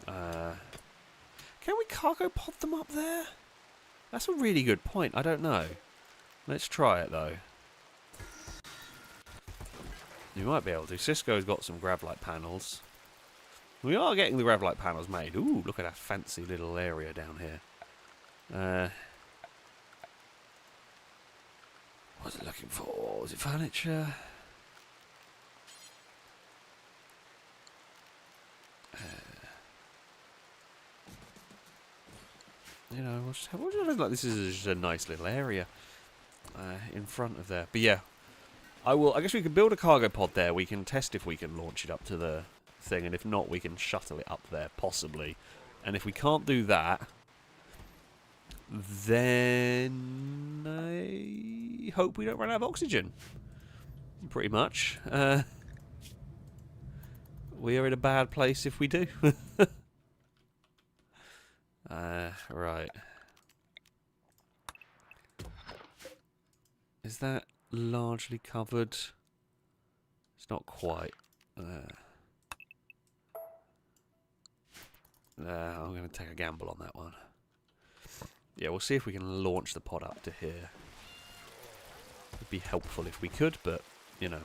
Can we cargo pod them up there? That's a really good point. I don't know. Let's try it though. You might be able to. Cisco's got some Gravlite panels. We are getting the Gravlite panels made. Ooh, look at that fancy little area down here. What was it looking for? Was it furniture? You know, we'll just look like this is just a nice little area in front of there. But yeah, I guess we could build a cargo pod there. We can test if we can launch it up to the thing, and if not, we can shuttle it up there, possibly. And if we can't do that, then I hope we don't run out of oxygen. Pretty much. We are in a bad place if we do. Right. Is that largely covered? It's not quite. I'm going to take a gamble on that one. Yeah, we'll see if we can launch the pod up to here. It'd be helpful if we could, but, you know.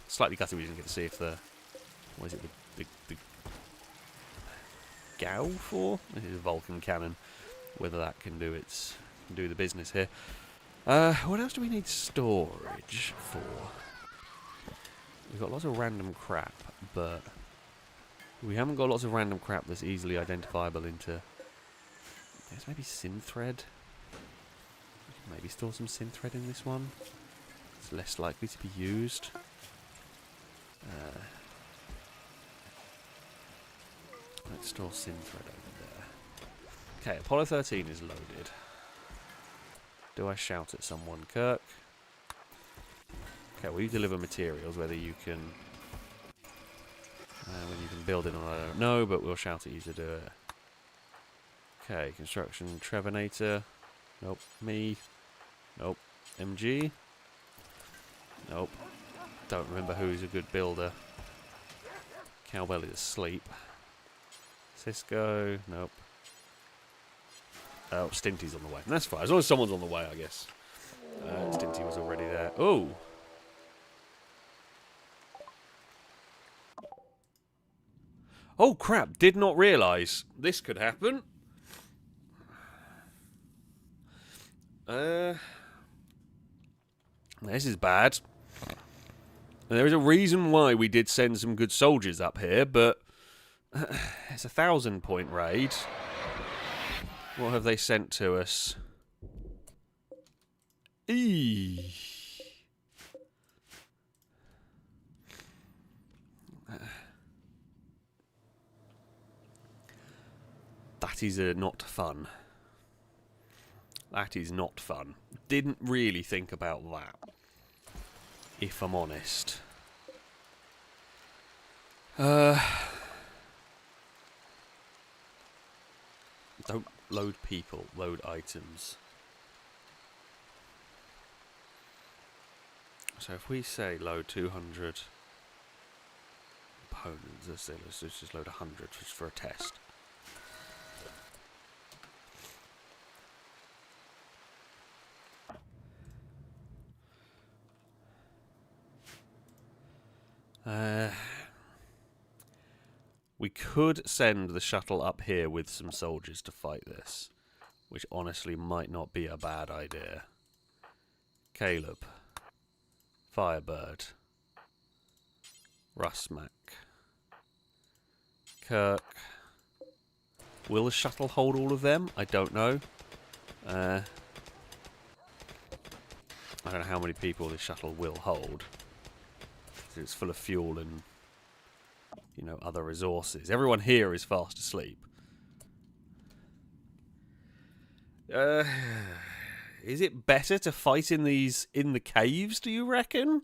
Slightly gutted we didn't get to see if the... What is it? The Gau for? This is a Vulcan cannon. Whether that can do the business here. What else do we need storage for? We've got lots of random crap, but we haven't got lots of random crap that's easily identifiable into... There's maybe synthread. We can maybe store some synthread in this one. It's less likely to be used. Let's store synthread over there. Okay, Apollo 13 is loaded. Do I shout at someone, Kirk? Okay, will you deliver materials? Whether you can build it or not, I don't know, but we'll shout at you to do it. Okay, construction, Trevenator. Nope. Me. Nope. MG. Nope. don't remember who's a good builder. Cowbell is asleep. Cisco, nope. Oh, Stinty's on the way. That's fine. As long as someone's on the way, I guess. Stinty was already there. Oh! Oh, crap. Did not realise this could happen. This is bad. There is a reason why we did send some good soldiers up here, but it's a 1,000-point raid. What have they sent to us? Eee. That is not fun. That is not fun. Didn't really think about that, if I'm honest. Don't load people, load items. So if we say load 200 opponents, let's just load 100 just for a test. We could send the shuttle up here with some soldiers to fight this, which honestly might not be a bad idea. Caleb, Firebird, Rusmac, Kirk. Will the shuttle hold all of them? I don't know. I don't know how many people this shuttle will hold. It's full of fuel and, you know, other resources. Everyone here is fast asleep. Is it better to fight in the caves, do you reckon?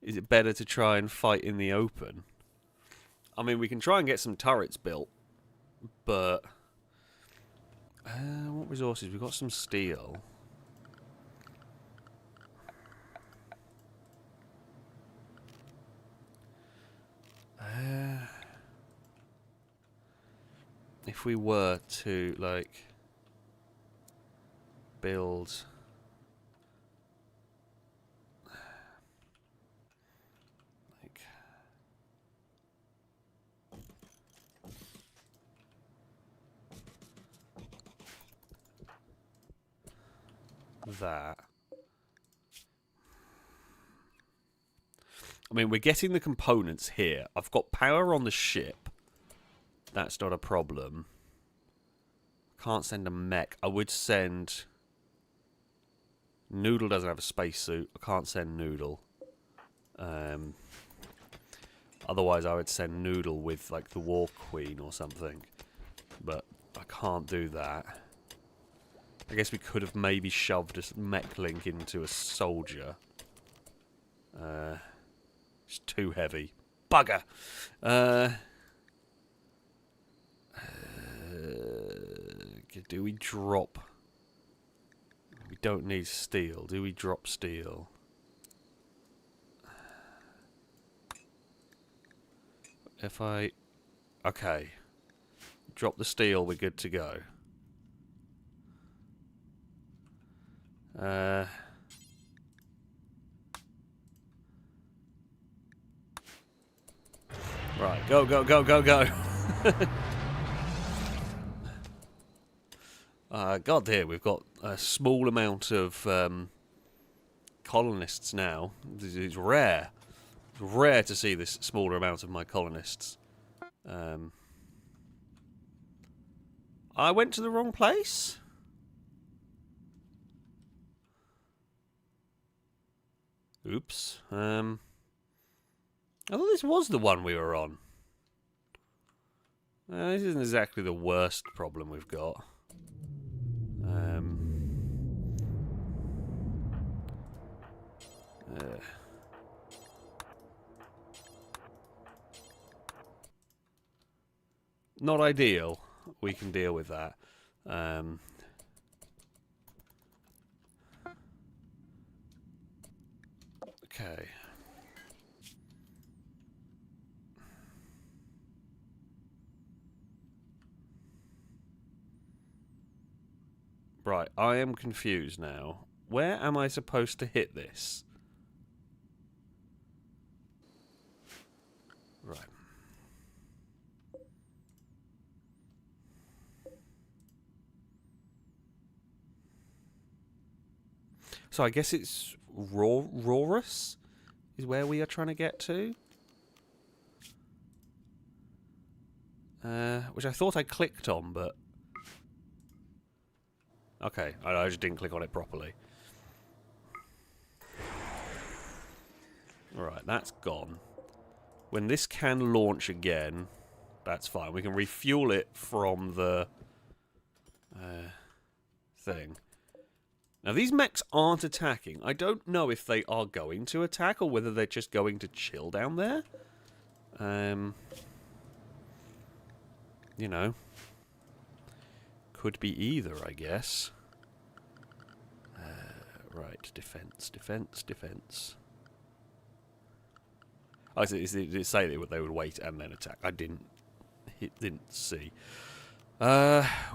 Is it better to try and fight in the open? I mean, we can try and get some turrets built, but what resources? We've got some steel. If we were to, like, build like that. I mean, we're getting the components here. I've got power on the ship. That's not a problem. Can't send a mech. I would send... Noodle doesn't have a spacesuit. I can't send Noodle. Otherwise, I would send Noodle with, like, the War Queen or something. But I can't do that. I guess we could have maybe shoved a mech link into a soldier. It's too heavy. Bugger! Do we drop... We don't need steel. Do we drop steel? If I... Okay. Drop the steel, we're good to go. Right, go, go, go, go, go! God dear, we've got a small amount of colonists now. It's rare. It's rare to see this smaller amount of my colonists. I went to the wrong place? Oops. I thought this was the one we were on. This isn't exactly the worst problem we've got. Not ideal. We can deal with that. Okay. Right, I am confused now. Where am I supposed to hit this? Right. So I guess it's Rorus is where we are trying to get to. Which I thought I clicked on, but... Okay, I just didn't click on it properly. Alright, that's gone. When this can launch again, that's fine. We can refuel it from the thing. Now, these mechs aren't attacking. I don't know if they are going to attack or whether they're just going to chill down there. You know. Could be either, I guess. Right, defense, defense, defense. Oh, did it say they would wait and then attack? I didn't see.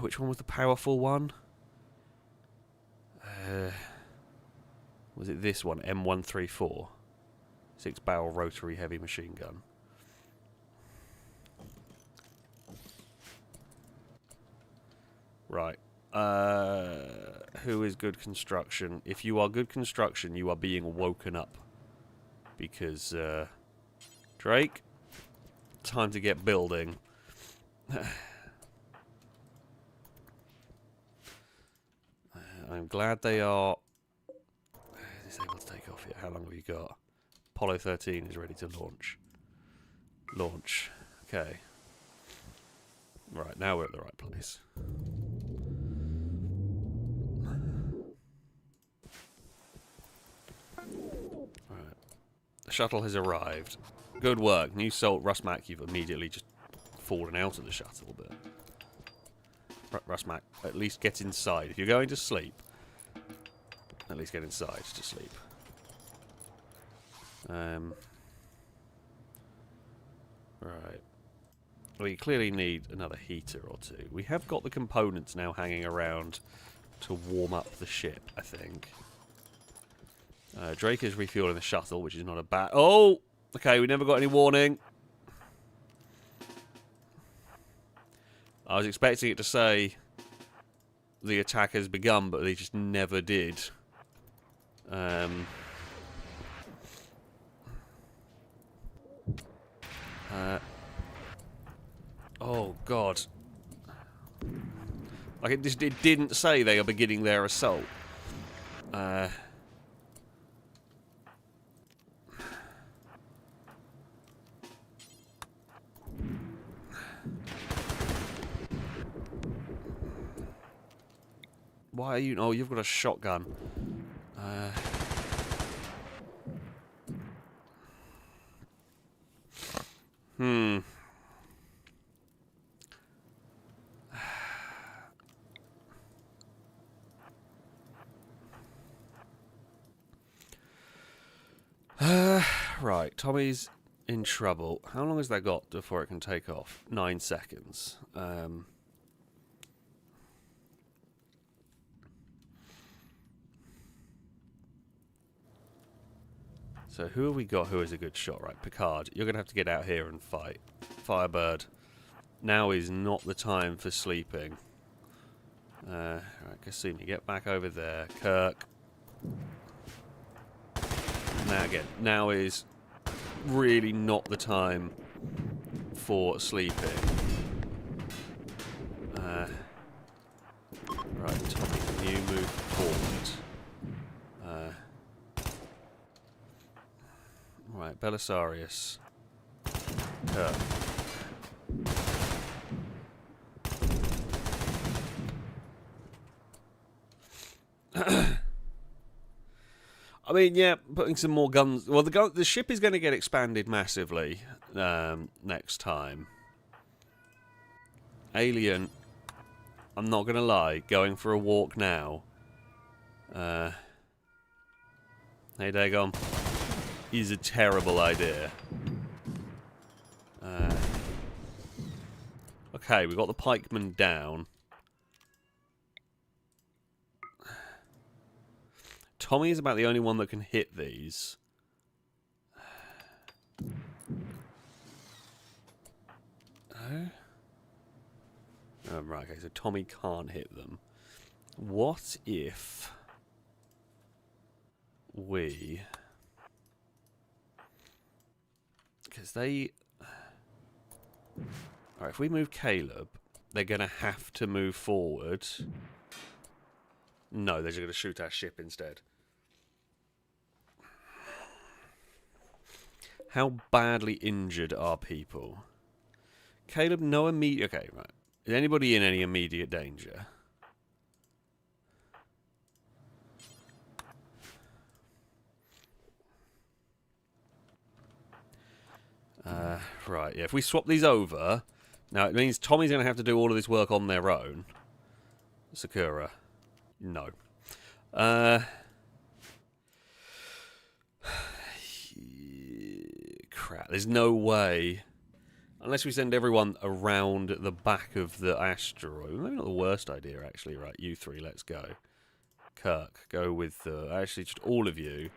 Which one was the powerful one? Was it this one? M134? 6-barrel rotary heavy machine gun. Right. Who is good construction? If you are good construction, you are being woken up. Because, Drake, time to get building. I'm glad they are disabled to take off yet. How long have you got? Apollo 13 is ready to launch. Launch. Okay. Right, now we're at the right place. Right. The shuttle has arrived. Good work. New Salt, Rustmac, you've immediately just fallen out of the shuttle, but... Rustmac, at least get inside. If you're going to sleep, at least get inside to sleep. Right. We clearly need another heater or two. We have got the components now hanging around to warm up the ship, I think. Drake is refueling the shuttle, which is not a bad... Oh! Okay, we never got any warning. I was expecting it to say the attack has begun, but they just never did. Oh, God. Like, it didn't say they are beginning their assault. Why are you... Oh, you've got a shotgun. Right, Tommy's in trouble. How long has that got before it can take off? 9 seconds. So who have we got who is a good shot? Right, Picard, you're going to have to get out here and fight. Firebird, now is not the time for sleeping. Right, Kasumi, get back over there. Kirk. Now again, now is really not the time for sleeping. Right, Tommy, can you move forward? Right, Belisarius. Kirk. I mean, yeah, putting some more guns... Well, the ship is going to get expanded massively next time. Alien, I'm not going to lie, going for a walk now. Hey, Dagon. Is a terrible idea. Okay, we got the pikemen down. Tommy is about the only one that can hit these. Oh, right, okay, so Tommy can't hit them. What if we... Because they... Alright, if we move Caleb, they're going to have to move forward. No, they're just going to shoot our ship instead. How badly injured are people? Caleb, no immediate... Okay, right. Is anybody in any immediate danger? Right, yeah, if we swap these over... Now, it means Tommy's going to have to do all of this work on their own. Sakura. No. Crap, there's no way... Unless we send everyone around the back of the asteroid. Maybe not the worst idea, actually. Right, you three, let's go. Kirk, go with... actually, just all of you.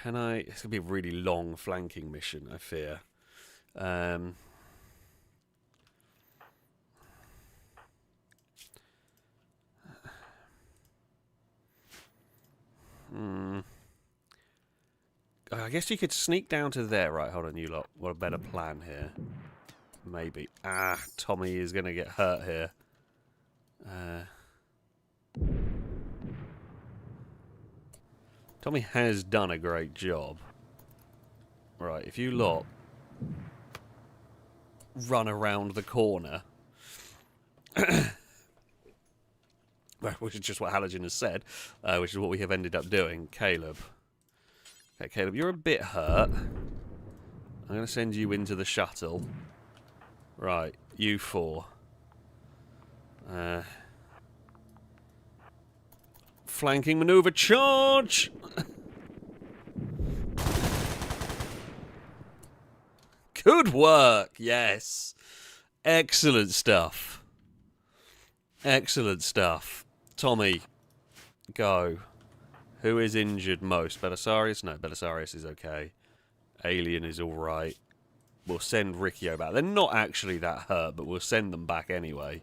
Can I... It's going to be a really long flanking mission, I fear. I guess you could sneak down to there. Right, hold on, you lot. What a better plan here. Maybe. Ah, Tommy is going to get hurt here. Tommy has done a great job. Right, if you lot run around the corner, which is just what Halogen has said, which is what we have ended up doing. Caleb. Okay, Caleb, you're a bit hurt. I'm going to send you into the shuttle. Right, you four. Flanking maneuver, charge! Good work, yes. Excellent stuff. Excellent stuff. Tommy, go. Who is injured most? Belisarius? No, Belisarius is okay. Alien is alright. We'll send Riccio back. They're not actually that hurt, but we'll send them back anyway.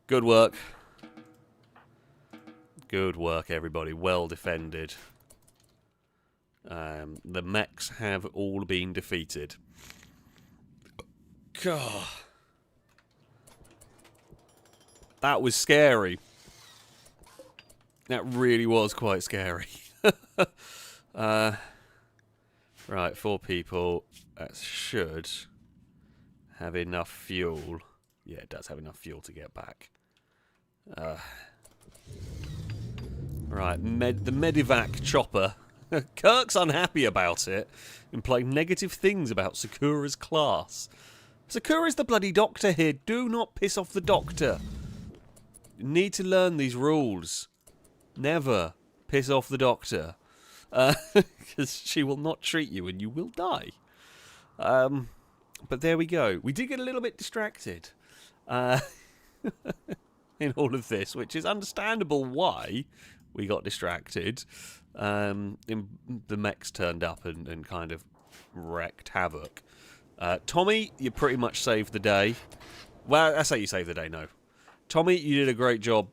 Good work. Good work, everybody. Well defended. The mechs have all been defeated. God. That was scary. That really was quite scary. Right, 4 people. That should have enough fuel. Yeah, it does have enough fuel to get back. Right, the Medivac chopper. Kirk's unhappy about it, implying negative things about Sakura's class. Sakura's the bloody doctor here. Do not piss off the doctor. You need to learn these rules. Never piss off the doctor. Because she will not treat you and you will die. But there we go. We did get a little bit distracted in all of this, which is understandable why we got distracted. The mechs turned up and kind of wreaked havoc. Tommy, you pretty much saved the day. Well, I say you saved the day, no. Tommy, you did a great job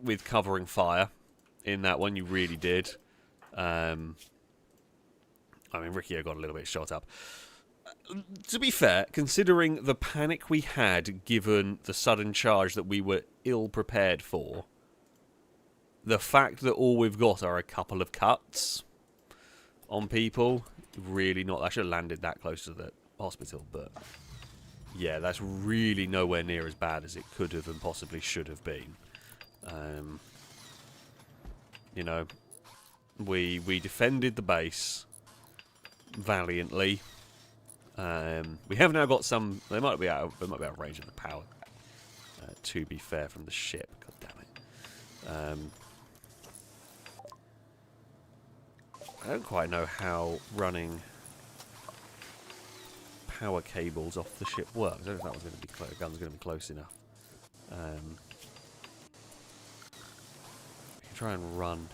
with covering fire in that one. You really did. I mean, Riccio got a little bit shot up. To be fair, considering the panic we had given the sudden charge that we were ill prepared for, the fact that all we've got are a couple of cuts on people, really not... I should have landed that close to the hospital, but yeah, that's really nowhere near as bad as it could have and possibly should have been. You know, we defended the base valiantly. We have now got some... They might be out of range of the power, to be fair, from the ship. God damn it. I don't quite know how running power cables off the ship work. I don't know if that was going to be close. The gun's going to be close enough. We can try and run.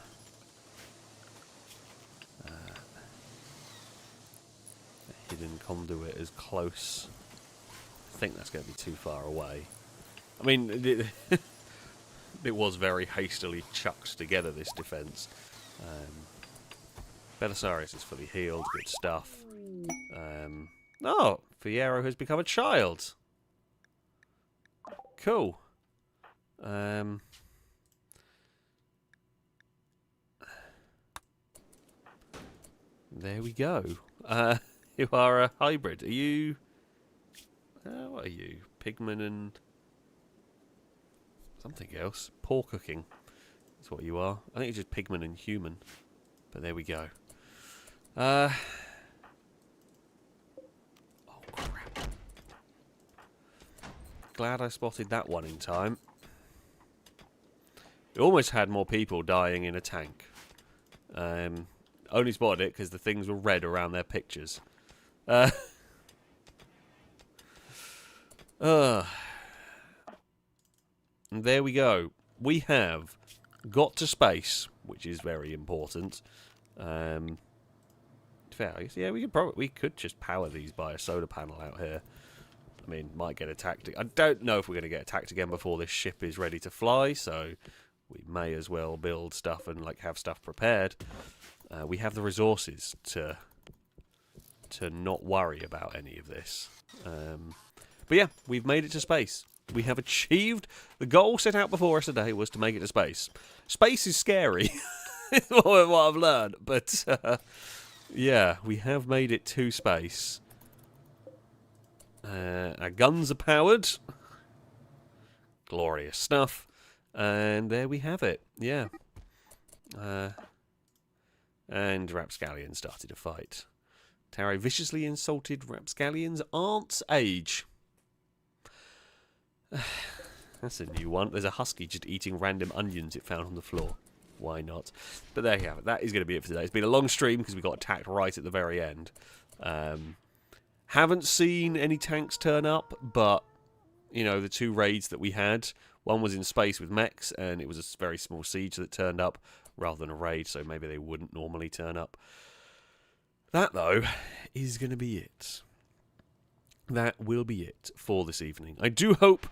A hidden conduit is close. I think that's going to be too far away. I mean, it was very hastily chucked together, this defense. Belisarius is fully healed, good stuff. Oh, Fierro has become a child. Cool. There we go. You are a hybrid. Are you... what are you? Pigman and... something else. Poor cooking. That's what you are. I think it's just pigman and human. But there we go. Oh, crap. Glad I spotted that one in time. We almost had more people dying in a tank. Only spotted it because the things were red around their pictures. And there we go. We have got to space, which is very important. Fair, I guess, yeah, we could just power these by a solar panel out here. I mean, might get attacked. I don't know if we're going to get attacked again before this ship is ready to fly, so we may as well build stuff and like have stuff prepared. We have the resources to not worry about any of this. But yeah, we've made it to space. We have achieved the goal set out before us today was to make it to space. Space is scary, is what I've learned. But yeah, we have made it to space. Our guns are powered. Glorious stuff. And there we have it. Yeah. And Rapscallion started a fight. Taro viciously insulted Rapscallion's aunt's age. That's a new one. There's a husky just eating random onions it found on the floor. Why not? But there you have it. That is going to be it for today. It's been a long stream because we got attacked right at the very end. Haven't seen any tanks turn up, but, you know, the two raids that we had, one was in space with mechs, and it was a very small siege that turned up rather than a raid, so maybe they wouldn't normally turn up. That, though, is going to be it. That will be it for this evening. I do hope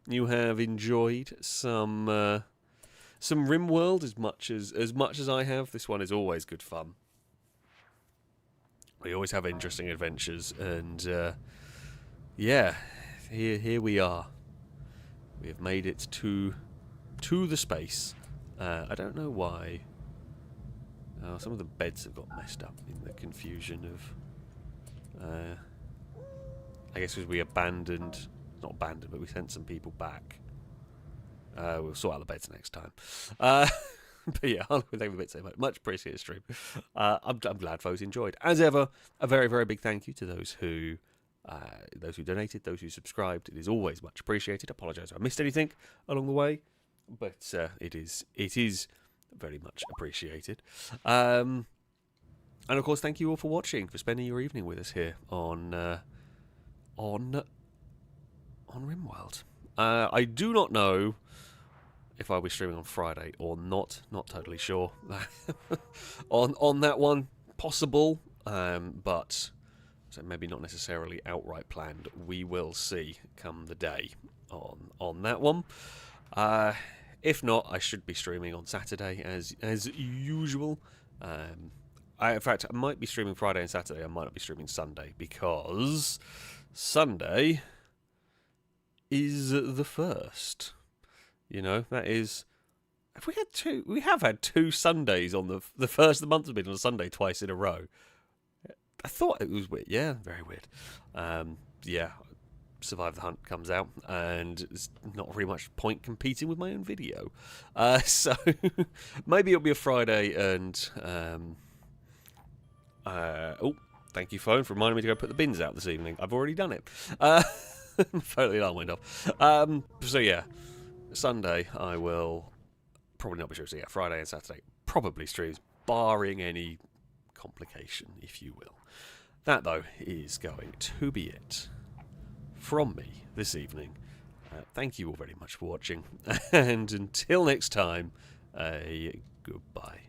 you have enjoyed some Rimworld as much as I have. This one is always good fun. We always have interesting adventures, and yeah, here we are. We have made it to the space. I don't know why. Oh, some of the beds have got messed up in the confusion of. I guess because we abandoned, not abandoned, but we sent some people back. We'll sort out the beds next time. But yeah, I'll thank you a bit so much. Much appreciated stream. I'm glad folks enjoyed. As ever, a very, very big thank you to those who donated, those who subscribed. It is always much appreciated. I apologise if I missed anything along the way, but it is very much appreciated. And of course, thank you all for watching, for spending your evening with us here on Rimworld. I do not know if I'll be streaming on Friday or not. Not totally sure on that one. Possible, but so maybe not necessarily outright planned. We will see come the day on that one. If not, I should be streaming on Saturday as usual. In fact, I might be streaming Friday and Saturday. I might not be streaming Sunday because Sunday is the 1st. You know, that is. Have we had two? We have had 2 Sundays on the first of the month has been on a Sunday twice in a row. I thought it was weird. Yeah, very weird. Yeah, Survive the Hunt comes out, and there's not really much point competing with my own video. So maybe it'll be a Friday, and oh, thank you, phone, for reminding me to go put the bins out this evening. I've already done it. Phone alarm went off. So yeah, Sunday I will probably not be sure. So yeah, Friday and Saturday probably streams, barring any complication, if you will. That, though, is going to be it from me this evening. Thank you all very much for watching, and until next time, goodbye.